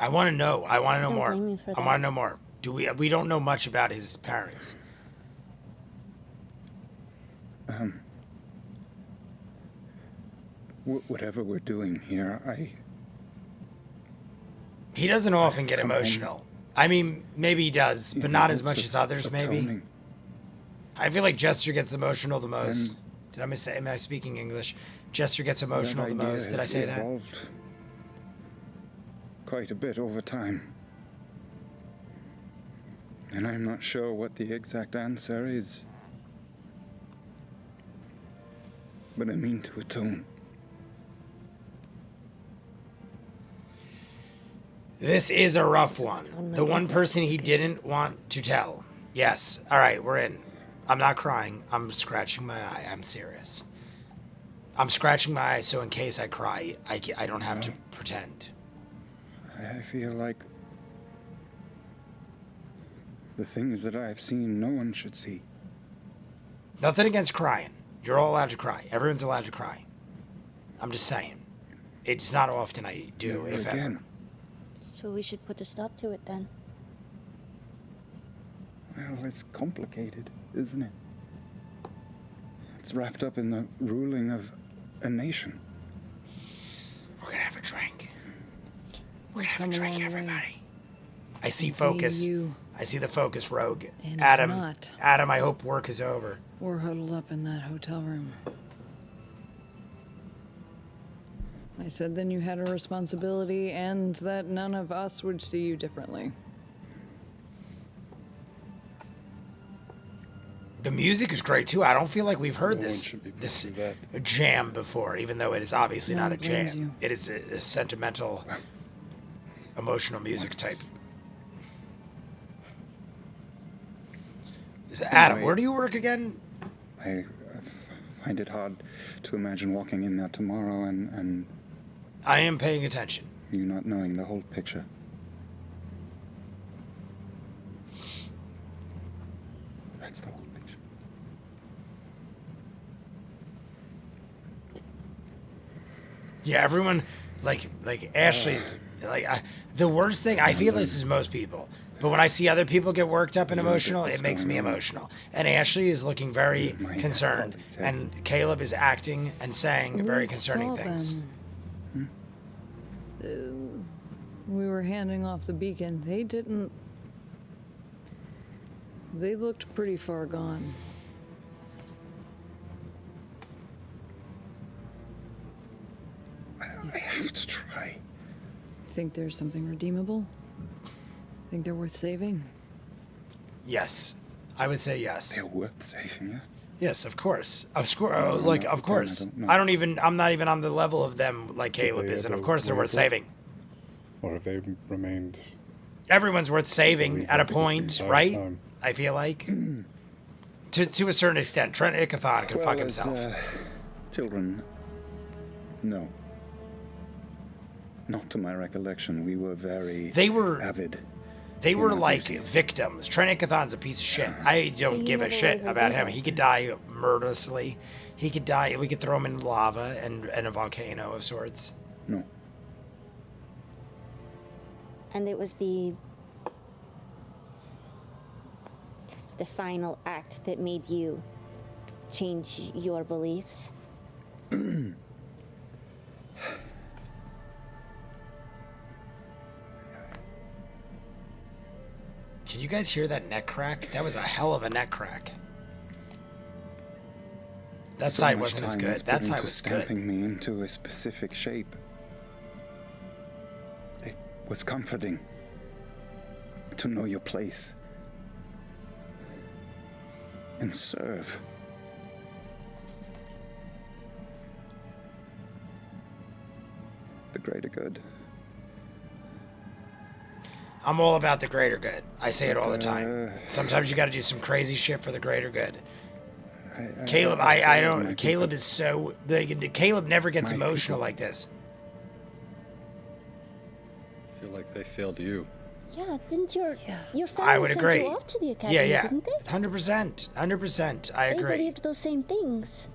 I want to know. I want to know Don't more. blame me for I that. want to know more. We don't know much about his parents. Whatever we're doing here, He doesn't often get emotional. I mean, maybe he does, but not as much as others, maybe. atoning. I feel like Jester gets emotional the most. And- Did I say? Am I speaking English? Jester gets emotional That the idea most. Did I has say that? evolved quite a bit over time. And I'm not sure what the exact answer is. But I mean to atone. This is a rough one. The one person he didn't want to tell. Yes. All right, we're in. I'm not crying. I'm scratching my eye. I'm serious. I'm scratching my eye so in case I cry, I don't have to pretend. I feel like the things that I've seen no one should see. Nothing against crying. You're all allowed to cry. Everyone's allowed to cry. I'm just saying. It's not often I do, Never if again. ever. So we should put a stop to it then. Well, it's complicated, isn't it? It's wrapped up in the ruling of a nation. We're gonna have a drink. We're gonna have Come a a drink, long way. everybody. I see It's me and focus. you. I see the focus rogue. And if Adam. not- Adam, I hope work is over. We're huddled up in that hotel room. I said then you had a responsibility and that none of us would see you differently. The music is great too. I don't feel like we've heard No one this should be this playing that. jam before, even though it is obviously No not one a blames jam. you. It is a sentimental, emotional music type. Adam, Anyway. where do you work again? I find it hard to imagine walking in there tomorrow and I am paying attention. you not knowing the whole picture. That's the whole picture. Yeah, everyone, like Ashley's, the worst thing, I feel this is most people, but when I see other people get worked up and You don't get emotional, what's it makes me going on. emotional. And Ashley is looking very My concerned, colleagues had and Caleb is acting and saying very We concerning saw things. them. We were handing off the beacon. They didn't. They looked pretty far gone. I have to try. Think there's something redeemable? Think they're worth saving? Yes, I would say yes. They're worth saving, yeah? Yes, of course. Of course, No, like no, of okay, course. I don't know. I'm not even on the level of them like Caleb they is, and of ever course they're worth waver? saving. Or have they remained Everyone's worth saving believe at a that this point, entire right? time? I feel like. To a certain extent, Trent Ickathon can fuck as, himself. Children, no. Not to my recollection. We were very They were avid. They were our like duties. victims. Trent Ickathon's a piece of shit. I don't you give a never shit overdo about him. that. He could die murderously. He could die. We could throw him in lava and a volcano of sorts. No. And it was the final act that made you change your beliefs? Can you guys hear that neck crack? That was a hell of a neck crack. That side wasn't as good. That side was good. Stamping me into a specific shape. It was comforting to know your place and serve. The greater good. I'm all about the greater good. I say it all the time. Sometimes you got to do some crazy shit for the greater good. Caleb, I don't. Caleb is so. Caleb never gets emotional like this. I feel like they failed you. Yeah, didn't your family I would send agree. you off to the academy, Yeah, didn't they? 100%. 100%. I They agree. believed those same things,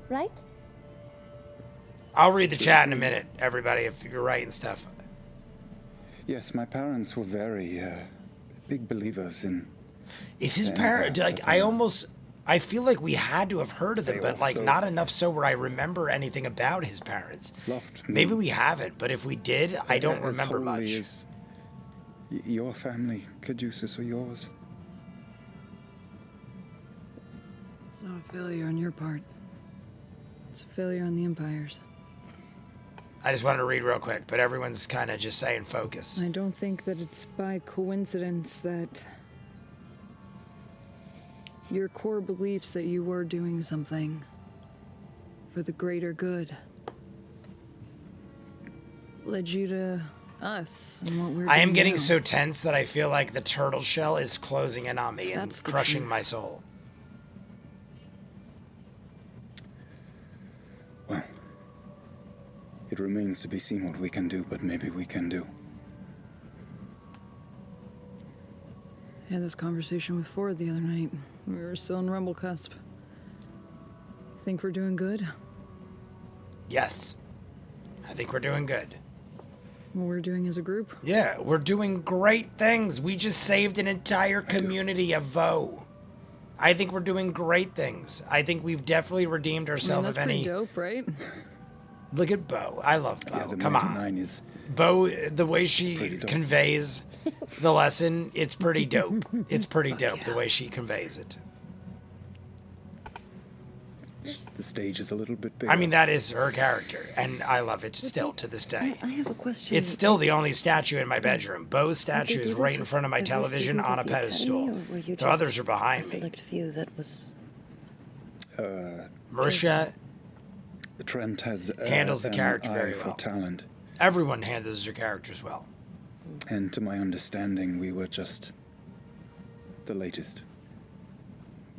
right? I'll read the chat in a minute, everybody, if you're writing stuff. Yes, my parents were very big believers in. Is his parent like? I feel like we had to have heard of them, but like not enough so where I remember anything about his parents. Maybe we haven't, but if we did, I don't remember much. As your family, Caduceus, or yours? It's not a failure on your part. It's a failure on the Empire's. I just wanted to read real quick, but everyone's kind of just saying focus. I don't think that it's by coincidence that your core beliefs that you were doing something for the greater good led you to us and what we're doing. I am getting now. so tense that I feel like the turtle shell is closing in on me and That's the crushing truth. my soul. Well, it remains to be seen what we can do, but maybe we can do. I had this conversation with Ford the other night. We were still in Rumble Cusp. Think we're doing good? Yes. I think we're doing good. What we're doing as a group? Yeah, we're doing great things. We just saved an entire community of Vo. I think we're doing great things. I think we've definitely redeemed ourselves that's of any. pretty dope, right? Look at Bo. I love Bo. Yeah, the Come Mighty on. Nine is Bo, the way she pretty dope. conveys the lesson, it's pretty dope. It's pretty dope the way she conveys it. the stage is a little bit bigger. I mean, that is her character, and I love it still to this day. I have a question. It's still the only statue in my bedroom. Bo's statue is right in front of my television on a pedestal. The others are behind me. Select few that was. Marisha Trent has handles the an character eye very for well. talent. Everyone handles their characters well. And to my understanding, we were just the latest.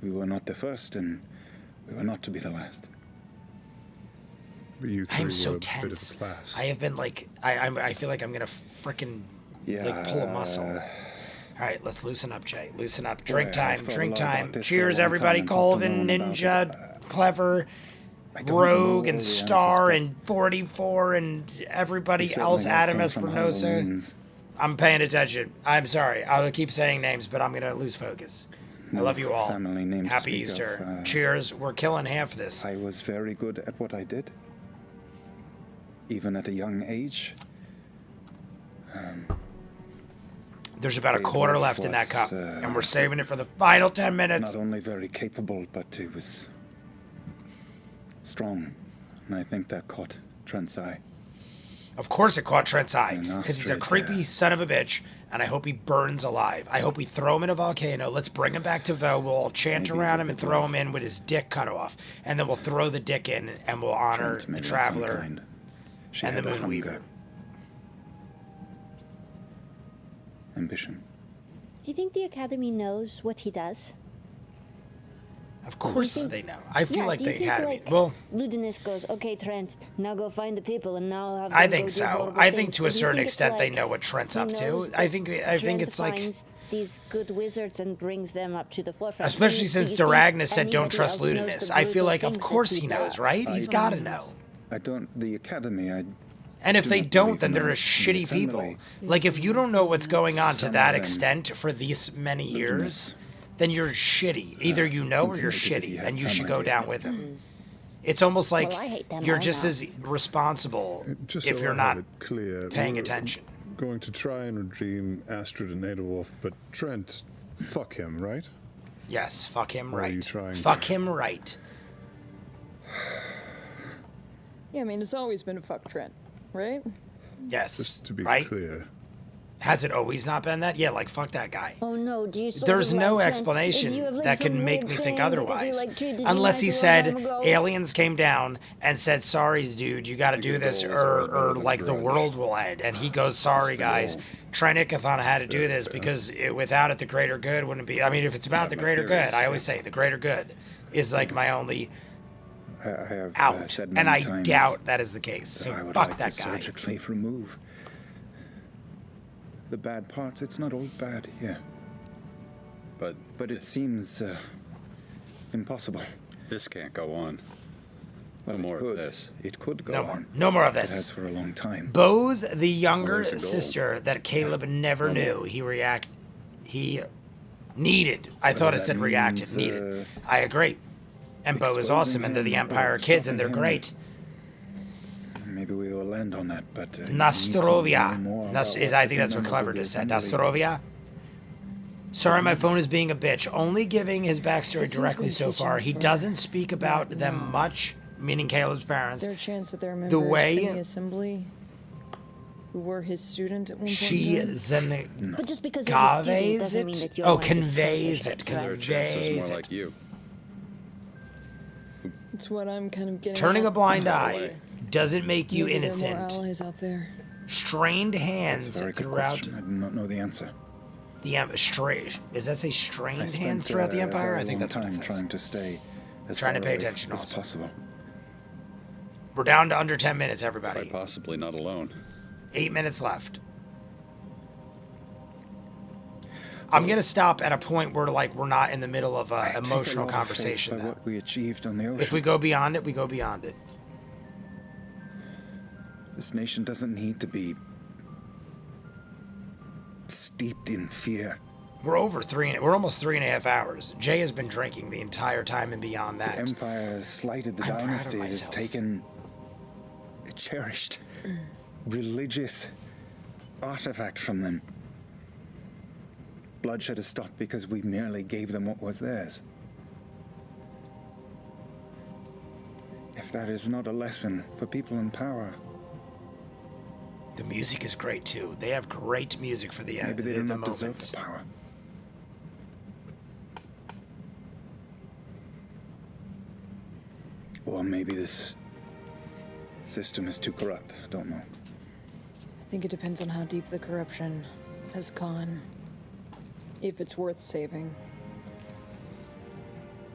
We were not the first, and we were not to be the last. But you three I'm so were a bit of tense. class. I have been like, I feel like I'm gonna frickin' like pull a muscle. All right, let's loosen up, Jay. Loosen up. Drink Boy, I've time. thought a Drink lot about time. this for a Cheers, long everybody. time and talked to Colvin, no one about Ninja, it. Clever, I don't know Rogue, all and the Star, answers, and 44, and everybody but we else. certainly Adam come from Espinosa. Halloweens. I'm paying attention. I'm sorry. I'll keep saying names, but I'm gonna lose focus. I No love you all. family name to Happy speak of, Easter. Cheers. We're killing half this. I was very good at what I did, even at a young age. There's about a Dave quarter Wolf left in that was, cup, and we're saving it for the final 10 minutes. Not only very capable, but he was strong, and I think that caught Trent's eye. Of course it caught Trent's eye, And because he's a Astrid, creepy son of a bitch, and I hope he burns alive. I hope we throw him in a volcano. Let's bring him back to Vo. We'll all chant Maybe he's around a him and bit throw like him in with his dick cut off. And then we'll throw the dick in, and we'll honor Trent, the maybe that's Traveler unkind. She and the had a Moonweaver. hunger, ambition. Do you think the Academy knows what he does? Of course they know. I feel like do you the think, Academy. like, Well, Ludinus goes, okay, Trent, now go find the people and now have I them think go do so. horrible I think things? to Or a do you certain think it's extent they like know what Trent's he up to. knows I that think Trent it's like, finds these good wizards and brings them up to the forefront. especially Do since you think Daragnus said don't anybody trust else knows Ludinus. the I feel brutal like of things that course he knows, does? right? He's got to know. I don't. The Academy. And if do they not don't, believe then in they're those in the shitty people. assembly. Like if you don't know what's going on to Some that of them extent for these many years, then you're shitty. Either you know or you're shitty, and you should go down with him. It's almost like Well, I hate them you're all just now. as responsible Just if so you're I not have it clear, paying we're attention. Going to try and redeem Astrid and Adolf, but Trent, fuck him, right? Yes, fuck him Or are you right. trying to- Fuck him right. Yeah, I mean, it's always been a fuck Trent, right? Yes, Just to be right? clear. Has it always not been that? Yeah, like, fuck that guy. Oh no, do you sort There's of no like him? explanation If you have, like, that some can make weird me thing think because he, otherwise. like, treated you Unless he nice a long said time ago? aliens came down and said, sorry, dude, you got to do this, or like the world will end. And he goes, sorry, guys. Trinicathon had to do this because without it, the greater good wouldn't be. I mean, if it's about the greater good, I always say the greater good is like my only I have out. said And many I times doubt that is the case. that So I would fuck like that to guy. surgically remove the bad parts. It's not all bad here, but it seems impossible. This can't go on. Well, No more it could. of this. It could go No more. on. No more of It this. has for a long time. Bose, the younger there's the goal. sister that Caleb never knew, he needed. I thought it that said reacted, means, needed. I agree. And Bo is exposing awesome, and they're the him Empire or kids, and they're stopping him. great. Maybe we will land on that, but Nostrovia. I think the that's what members Clever of the just said. assembly- Nostrovia. Sorry, my phone is being a bitch. Only giving his backstory directly so far. He doesn't speak about them much, meaning Caleb's Is parents. there a chance that there are members The way in the assembly who were his student at one point? she in time? But just because you're a student conveys doesn't mean it. that you're Oh, one of his conveys proteges, it. right? There's a chance Conveys it's more it. like you. It's what I'm kind of getting Turning at. a blind By the eye way. doesn't make you Maybe there are innocent. more allies out there. Strained That's hands a very good throughout question. I do not know the answer. the Does that say I strained spent hands throughout the a Empire? very I think long that's what it time says. trying to stay as Trying to far pay away attention as also. possible. We're down to under 10 minutes, everybody. Quite possibly not alone. 8 minutes left. I'm gonna stop at a point where like we're not in the middle of I an take a emotional lot of faith conversation. by Though. what we achieved on the ocean. If we go beyond it, we go beyond it. This nation doesn't need to be steeped in fear. We're over we're almost 3.5 hours. Jay has been drinking the entire time and beyond The that. Empire has slighted the I'm proud of dynasty. It has myself. taken a cherished religious artifact from them. Bloodshed has stopped because we merely gave them what was theirs. If that is not a lesson for people in power, The music is great too. They have great music for the end. maybe they do the not deserve moments. the power. Or maybe this system is too corrupt. I don't know. I think it depends on how deep the corruption has gone. If it's worth saving.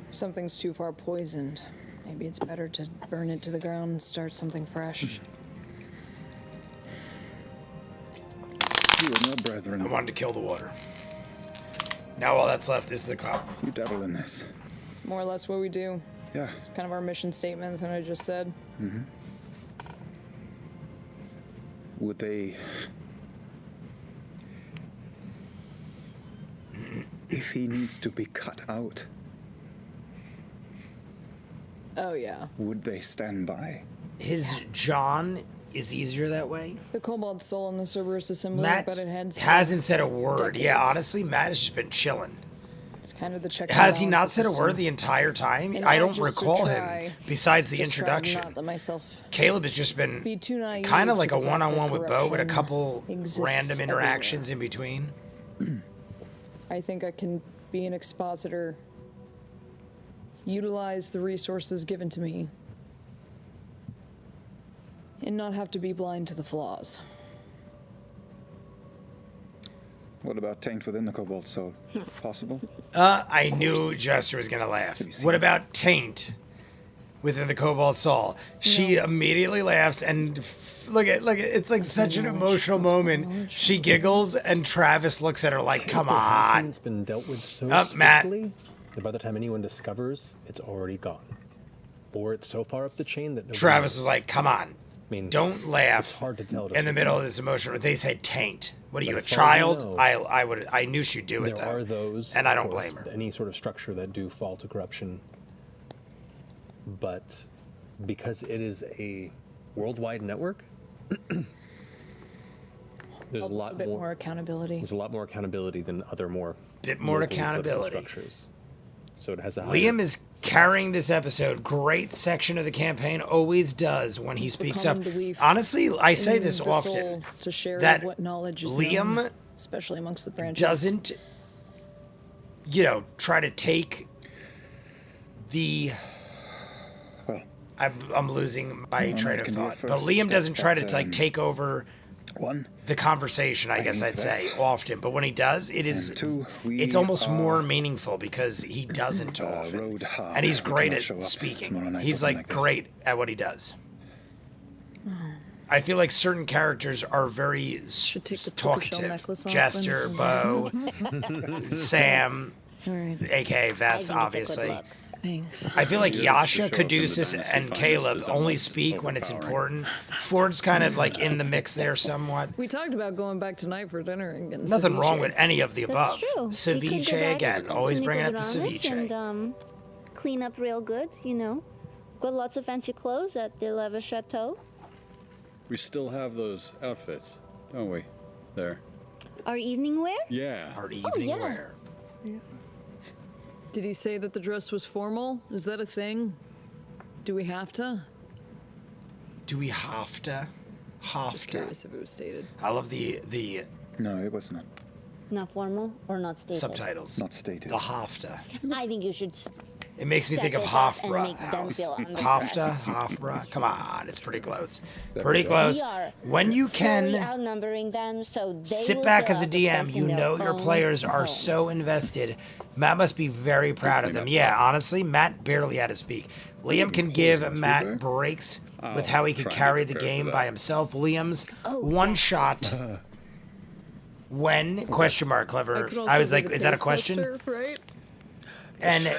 If something's too far poisoned, maybe it's better to burn it to the ground and start something fresh. You and your brethren, I wanted to kill the water. Now all that's left is the cup. you dabble in this. It's more or less what we do. Yeah. It's kind of our mission statement that I just said. Would they... If he needs to be cut out, Oh yeah. would they stand by? His John is easier that way. The Cobalt Soul in the Cerberus Assembly, Matt but it had hasn't said a word. Yeah, decades. honestly, Matt has just been chilling. It's kind of the check. Has he not said a word the entire time? And I I don't just recall try- him besides the Just try introduction. not let myself Caleb has just been be too naive kind of to like a the fact one-on-one that with Bo, with a corruption couple exists random everywhere. interactions in between. I think I can be an expositor, utilize the resources given to me, and not have to be blind to the flaws. What about taint within the Cobalt Soul? Possible? I knew Jester was gonna laugh. What about taint within the Cobalt Soul? She immediately laughs and look at it's like such an emotional moment. She giggles and Travis looks at her like, "Come on." It's been dealt with so Matt. swiftly that by the time anyone discovers, it's already gone, or it's so far up the chain that nobody Travis knows. was like, "Come on." mean, Don't laugh it's hard to tell. in the middle of this emotion. They said taint. What are But you, a as far as you child? know, I knew she'd do it there though. are those, and I of don't course, blame her. any sort of structure that do fall to corruption. But because it is a worldwide network, there's a lot bit more accountability. There's a lot more accountability than other more Bit more locally political accountability. structures. So it has a Liam is carrying this episode. Great section of the campaign. Always does when he speaks up. common belief Honestly, I say in this the often. soul to share that what knowledge is Liam known, especially amongst the branches. doesn't, try to take the. I'm losing my train of can do a thought. But first Liam step, doesn't try but, to take over the conversation, I guess I'd say, often. But when he does, it's almost more meaningful because he doesn't often. And he's great at speaking. He's great at what he does. I feel like certain characters are very talkative. necklace off Jester, then. Bo, Sam, Alright. aka Veth, obviously. Thanks. I feel like Yasha, Caduceus, and Caleb only speak when it's important. Ford's kind of in the mix there somewhat. We talked about going back tonight for dinner and getting Nothing ceviche. wrong with any of the above. That's true. We could go Ceviche back again, to always Nico bringing up the Duranus ceviche. And clean up real good, Got lots of fancy clothes at the Leva Chateau. We still have those outfits, don't we? There. Our evening wear? Yeah. Our evening yeah. wear. Did he say that the dress was formal? Is that a thing? Do we have to? Do we have to? Just curious if it was stated. I love the No, it was not. Not formal or not stated? subtitles. Not stated. The Hafta. I think you should. It makes me Step think of it up and Hofbra make them house. feel Hafta, underdressed. Hofbra. Come on, it's pretty close. Step Pretty it up. close. We are When you fully can outnumbering them, so they sit will back fill as a out the DM, space you in their know your own players are home. so invested. Matt must be very proud of them. Yeah, honestly, Matt barely had to speak. Liam can give Matt breaks with how he could carry the game by himself. Liam's one shot. When question mark clever? I was like, is that a question? Right? And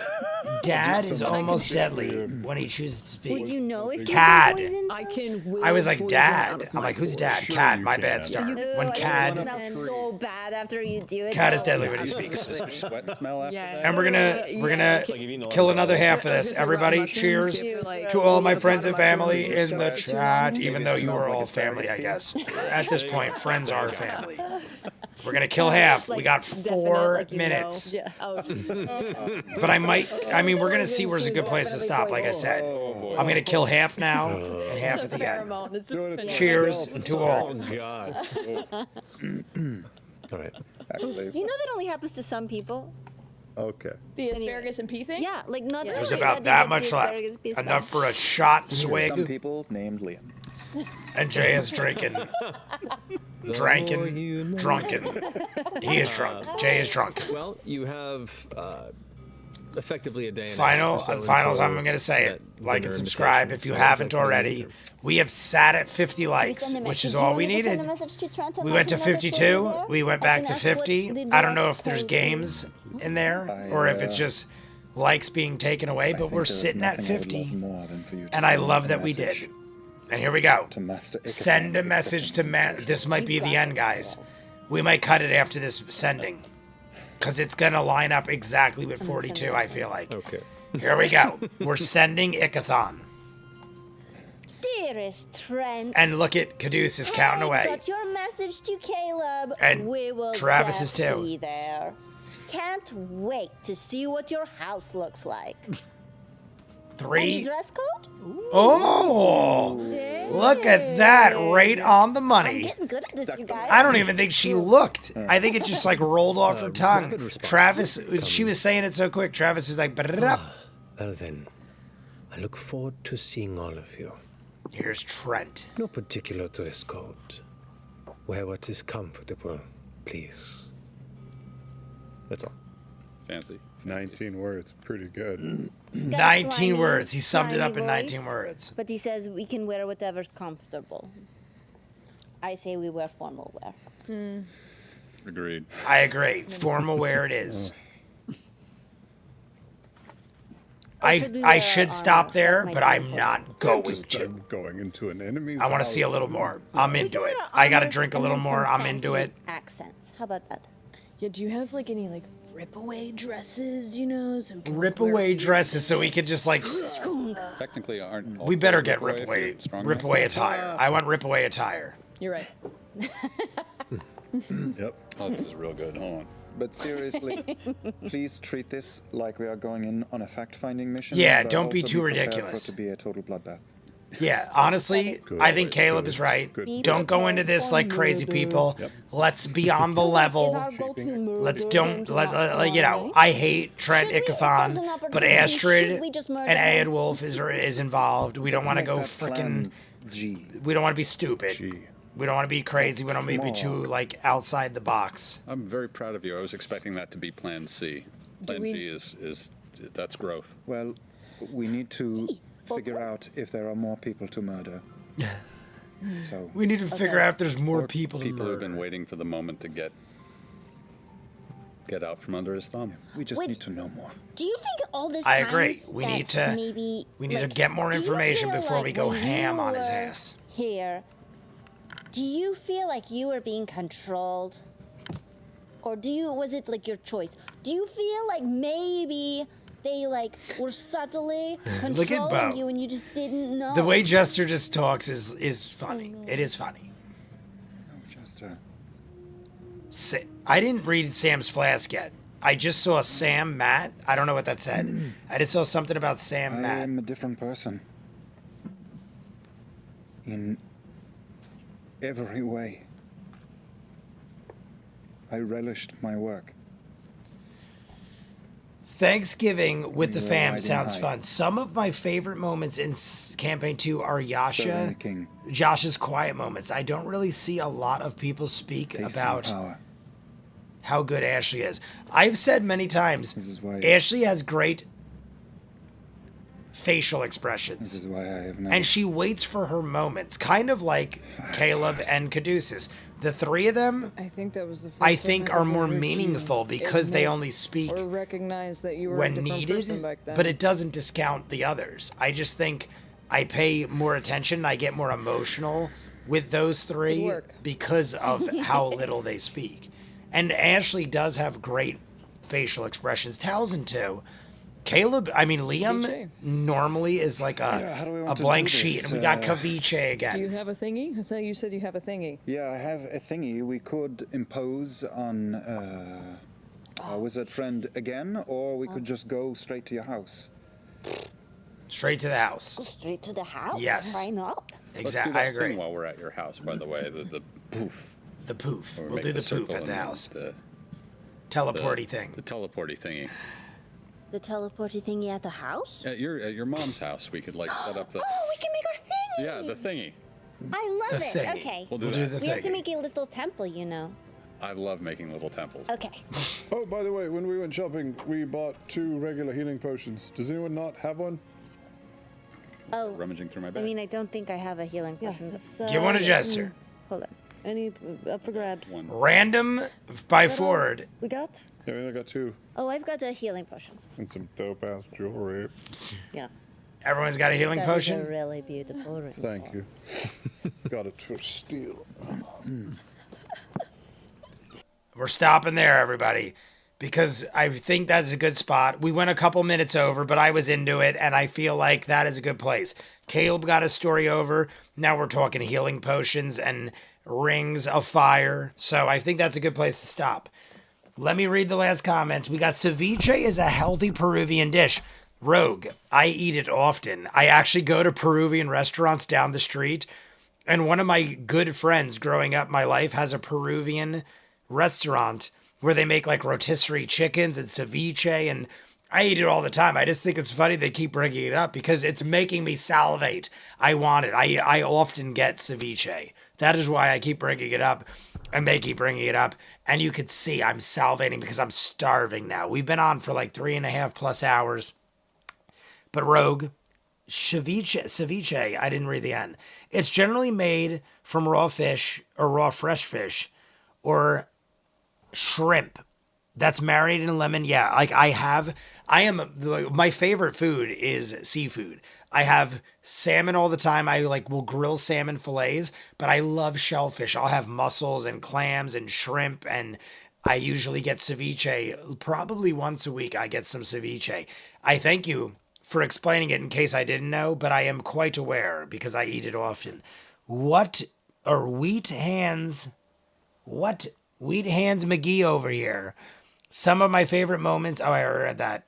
Dad is almost deadly when he chooses to speak. Would you know if Cad. you poisoned? I can. I was like, poison Dad. out of I'm my like, who's voice. Dad? Sure Cad, you my can. bad start. When It Cad, smells so bad after you do it. Cad is though. deadly when he speaks. Sweat smell after Yeah. that? And we're gonna kill another half of this. Everybody, cheers to all my friends and family in the chat. Even though you are all family, I guess. At this point, friends are family. We're gonna kill half. We got 4 minutes. But I mean, we're gonna see where's a good place to stop, like I said. I'm gonna kill half now and half at the end. Cheers to all. Oh God. All right. Do you know that only happens to some people? Okay. The asparagus and pea thing? Yeah, like not There's everybody about that gets much the left. asparagus piece Enough back. for a shot Some swig. people named Liam. And Jay is drinking. Drunken. He is drunk. Jay is drunk. Well, you have effectively a day. And Final a half or so finals. until I'm gonna say it. that Like dinner and subscribe invitation. if you So haven't definitely already. We have sat at 50 Can we likes, send a which is message? all You we want me to send a needed. message to Trent and We let went to him know that you're 52. there? We went I back can to ask what 50. the I don't know last if there's poll games in there or if it's just likes being taken away, but we're sitting at 50. And I love that we did. And here we go. Send a message to Matt. This might be the end, guys. We might cut it after this sending. Because it's going to line up exactly with 42, I feel like. Okay. Here we go. We're sending Ikathon. Dearest Trent. And look at Caduceus counting away. Got your message to Caleb. And we will Travis is too. be there. Can't wait to see what your house looks like. 3. Any dress code? Oh, look at that. Right on the I'm money. getting good at this, you guys. I don't even think she looked. I think it just rolled off her tongue. Travis, she was saying it so quick. Travis was like, "Brrrr." Well then, I look forward to seeing all of you. Here's Trent. No particular dress code. Wear what is comfortable, please. That's all. Fancy. 19 words. Pretty good. 19 words. He summed it slimy up in 19 voice, words. But he says we can wear whatever's comfortable. I say we wear formal wear. Agreed. I agree. Formal wear it is. I should stop there, but I'm not going Just to. I'm going into an enemy's I want to house. see a little more. I'm into We it. got our I got to armor drink a and little then more. some I'm into fancy it. Accents. How about that? Yeah, do you have like any like rip away dresses, you know? So we can, Rip wear away it? dresses so we could just like. Technically, aren't all We better rip get rip if away you're strong rip enough? away attire. I want rip away attire. You're right. Yep. Oh, this is real good. Hold on. But seriously, please treat this like we are going in on a fact-finding mission. Yeah, but don't be also too prepared for ridiculous. it to be a total bloodbath. Yeah, honestly, I think Caleb good, is right. good. Don't go into this like crazy people. Yep. Let's be on the level. Let's don't you know. I hate Trent Ickathon, but Astrid and Aedwulf is involved. We don't want to go Make that plan freaking. G. We don't want to be stupid. Gee. We don't want to be crazy. We don't want to be too like outside the box. I'm very proud of you. I was expecting that to be Plan C. Plan we- G is that's growth. Well, we need to figure out if there are more people to murder. So We need to figure out if there's more Or people to People who've murder. been waiting for the moment to get out from under his thumb. we just Wait. need to know more. Do you think all this I time agree. We that need to- maybe We need to like, get more do you information feel before we like go when ham you on his were ass. Here, do you feel like you were being controlled, or was it like your choice? Do you feel like maybe they like were subtly Look at controlling Bo. you and you just didn't know? The way Jester just talks is funny. It is funny. Just I didn't read Sam's flask yet. I just saw Sam Matt. I don't know what that said. I just saw something about Sam I Matt. am a different person. In every way. I relished my work. Thanksgiving with the You are fam riding sounds high. fun. Some of my favorite moments in campaign 2 are Serving the Yasha, king. Josh's quiet moments. I don't really see a lot of people speak Tasting about power. how good Ashley is. I've said many times, This is why. Ashley has great facial This expressions. is why I have never. And she waits for her moments, kind of like Caleb and Caduceus. The three of them, I think that was the first I time think, I are ever more heard you meaningful because they admit only speak or recognize that you were a when different person needed, back then. but it doesn't discount the others. I just think I pay more attention, I get more emotional with those three work. because of how little they speak. And Ashley does have great facial expressions. Talzin too. Caleb, I mean Liam Ceviche. normally is like Yeah, how do we a want to blank do sheet, this? and we got Uh, Ceviche again. Do you have a thingy? I thought you said you have a thingy. Yeah, I have a thingy we could impose on our wizard friend again, or we could just go straight to your house. Straight to the house. Go straight to the house. Yes. Why not? Let's do Exactly, that I agree. thing while we're at your house, by the way. The poof. The poof. Or We'll make do the circle poof at and the then house. The Teleporty thing. The teleporty thingy. The teleporty thingy at the house? At your mom's house, we could like set up the Oh, we can make our thingy. yeah the thingy. I love The it. thingy. Okay. We'll do We'll that. do the We have to thingy. make a little temple, you know. I love making little temples. Okay. Oh, by the way, when we went shopping, we bought 2 regular healing potions. Does anyone not have one? Oh, Rummaging through my I bag. mean, I don't think I have a healing Yeah, potion. it's, Give one to Jester. Hold on. Any up for grabs? One. Random by That all Ford. We got? Yeah, we only got 2. Oh, I've got a healing potion. And some dope ass jewelry. Yeah. Everyone's got a healing That is a potion. really beautiful ring. Thank you. got it for steel. We're stopping there, everybody, because I think that's a good spot. We went a couple minutes over, but I was into it, and I feel like that is a good place. Caleb got his story over. Now we're talking healing potions and rings of fire. So I think that's a good place to stop. Let me read the last comments. We got ceviche is a healthy Peruvian dish. Rogue, I eat it often. I actually go to Peruvian restaurants down the street, and one of my good friends growing up my life has a Peruvian restaurant where they make like rotisserie chickens and ceviche, and I eat it all the time. I just think it's funny they keep bringing it up because it's making me salivate. I want it. I often get ceviche. That is why I keep bringing it up, and they keep bringing it up. And you could see I'm salivating because I'm starving now. We've been on for like 3.5+ hours. But Rogue, ceviche, I didn't read the end. It's generally made from raw fish or raw fresh fish or shrimp That's marinated in lemon. Yeah, like my favorite food is seafood. I have salmon all the time. I like will grill salmon fillets, but I love shellfish. I'll have mussels and clams and shrimp, and I usually get ceviche. Probably once a week I get some ceviche. I thank you for explaining it in case I didn't know, but I am quite aware because I eat it often. What are Wheat Hands? What Wheat Hands McGee over here? Some of my favorite moments. Oh, I read that.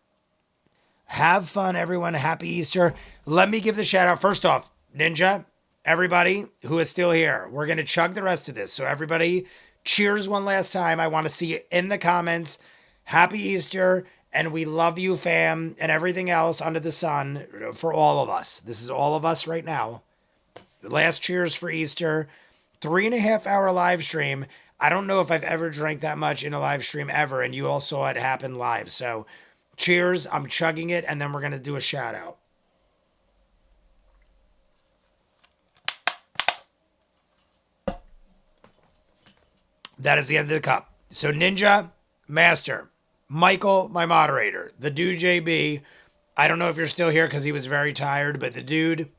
Have fun, everyone. Happy Easter. Let me give the shout out. First off, Ninja, everybody who is still here, we're going to chug the rest of this. So everybody, cheers one last time. I want to see it in the comments. Happy Easter. And we love you, fam, and everything else under the sun for all of us. This is all of us right now. Last cheers for Easter. 3.5 hour live stream. I don't know if I've ever drank that much in a live stream ever, and you all saw it happen live. So cheers. I'm chugging it, and then we're going to do a shout out. That is the end of the cup. So Ninja, Master, Michael, my moderator, the dude JB. I don't know if you're still here because he was very tired, but the dude,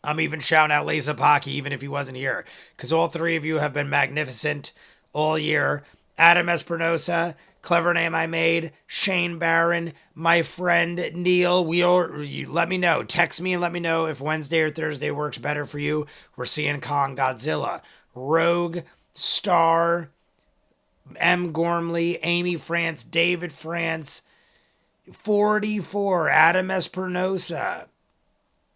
I'm even shouting out Lisa Pocky even if he wasn't here, because all three of you have been magnificent all year. Adam Espinosa, clever name I made. Shane Barron, my friend Neil. You let me know. Text me and let me know if Wednesday or Thursday works better for you. We're seeing Kong Godzilla. Rogue, Star, M. Gormley, Amy France, David France, 44, Adam Espinosa.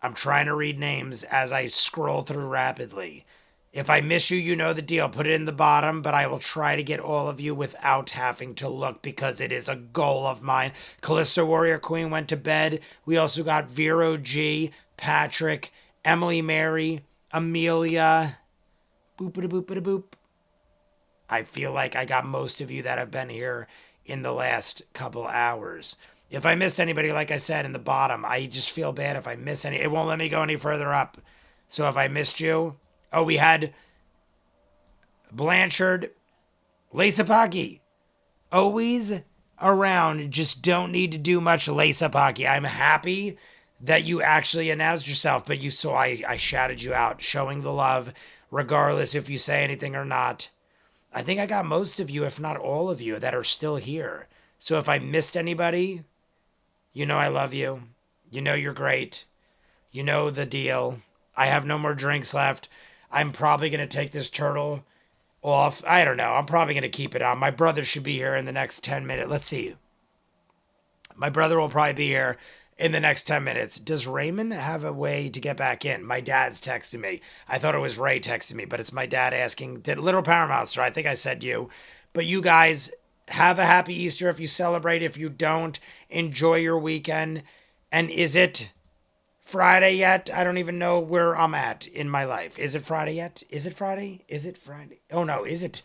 I'm trying to read names as I scroll through rapidly. If I miss you, you know the deal. Put it in the bottom, but I will try to get all of you without having to look because it is a goal of mine. Callisto Warrior Queen went to bed. We also got Vero G, Patrick, Emily Mary, Amelia. Boop-a-da-boop-a-da-boop. I feel like I got most of you that have been here in the last couple hours. If I missed anybody, like I said, in the bottom, I just feel bad if I miss any. It won't let me go any further up. So if I missed you. Oh, we had Blanchard, Lisa Pocky. Always around. Just don't need to do much, Lisa Pocky. I'm happy that you actually announced yourself, but you saw I shouted you out, showing the love, regardless if you say anything or not. I think I got most of you, if not all of you, that are still here. So if I missed anybody, you know I love you. You know you're great. You know the deal. I have no more drinks left. I'm probably going to take this turtle off. I don't know. I'm probably going to keep it on. My brother should be here in the next 10 minutes. Let's see. My brother will probably be here in the next 10 minutes. Does Raymond have a way to get back in? My dad's texting me. I thought it was Ray texting me, but it's my dad asking. Did Little Power Monster? I think I said you. But you guys, have a happy Easter if you celebrate. If you don't, enjoy your weekend. And is it Friday yet? I don't even know where I'm at in my life. Is it Friday yet? Is it Friday? Is it Friday? Oh no, is it?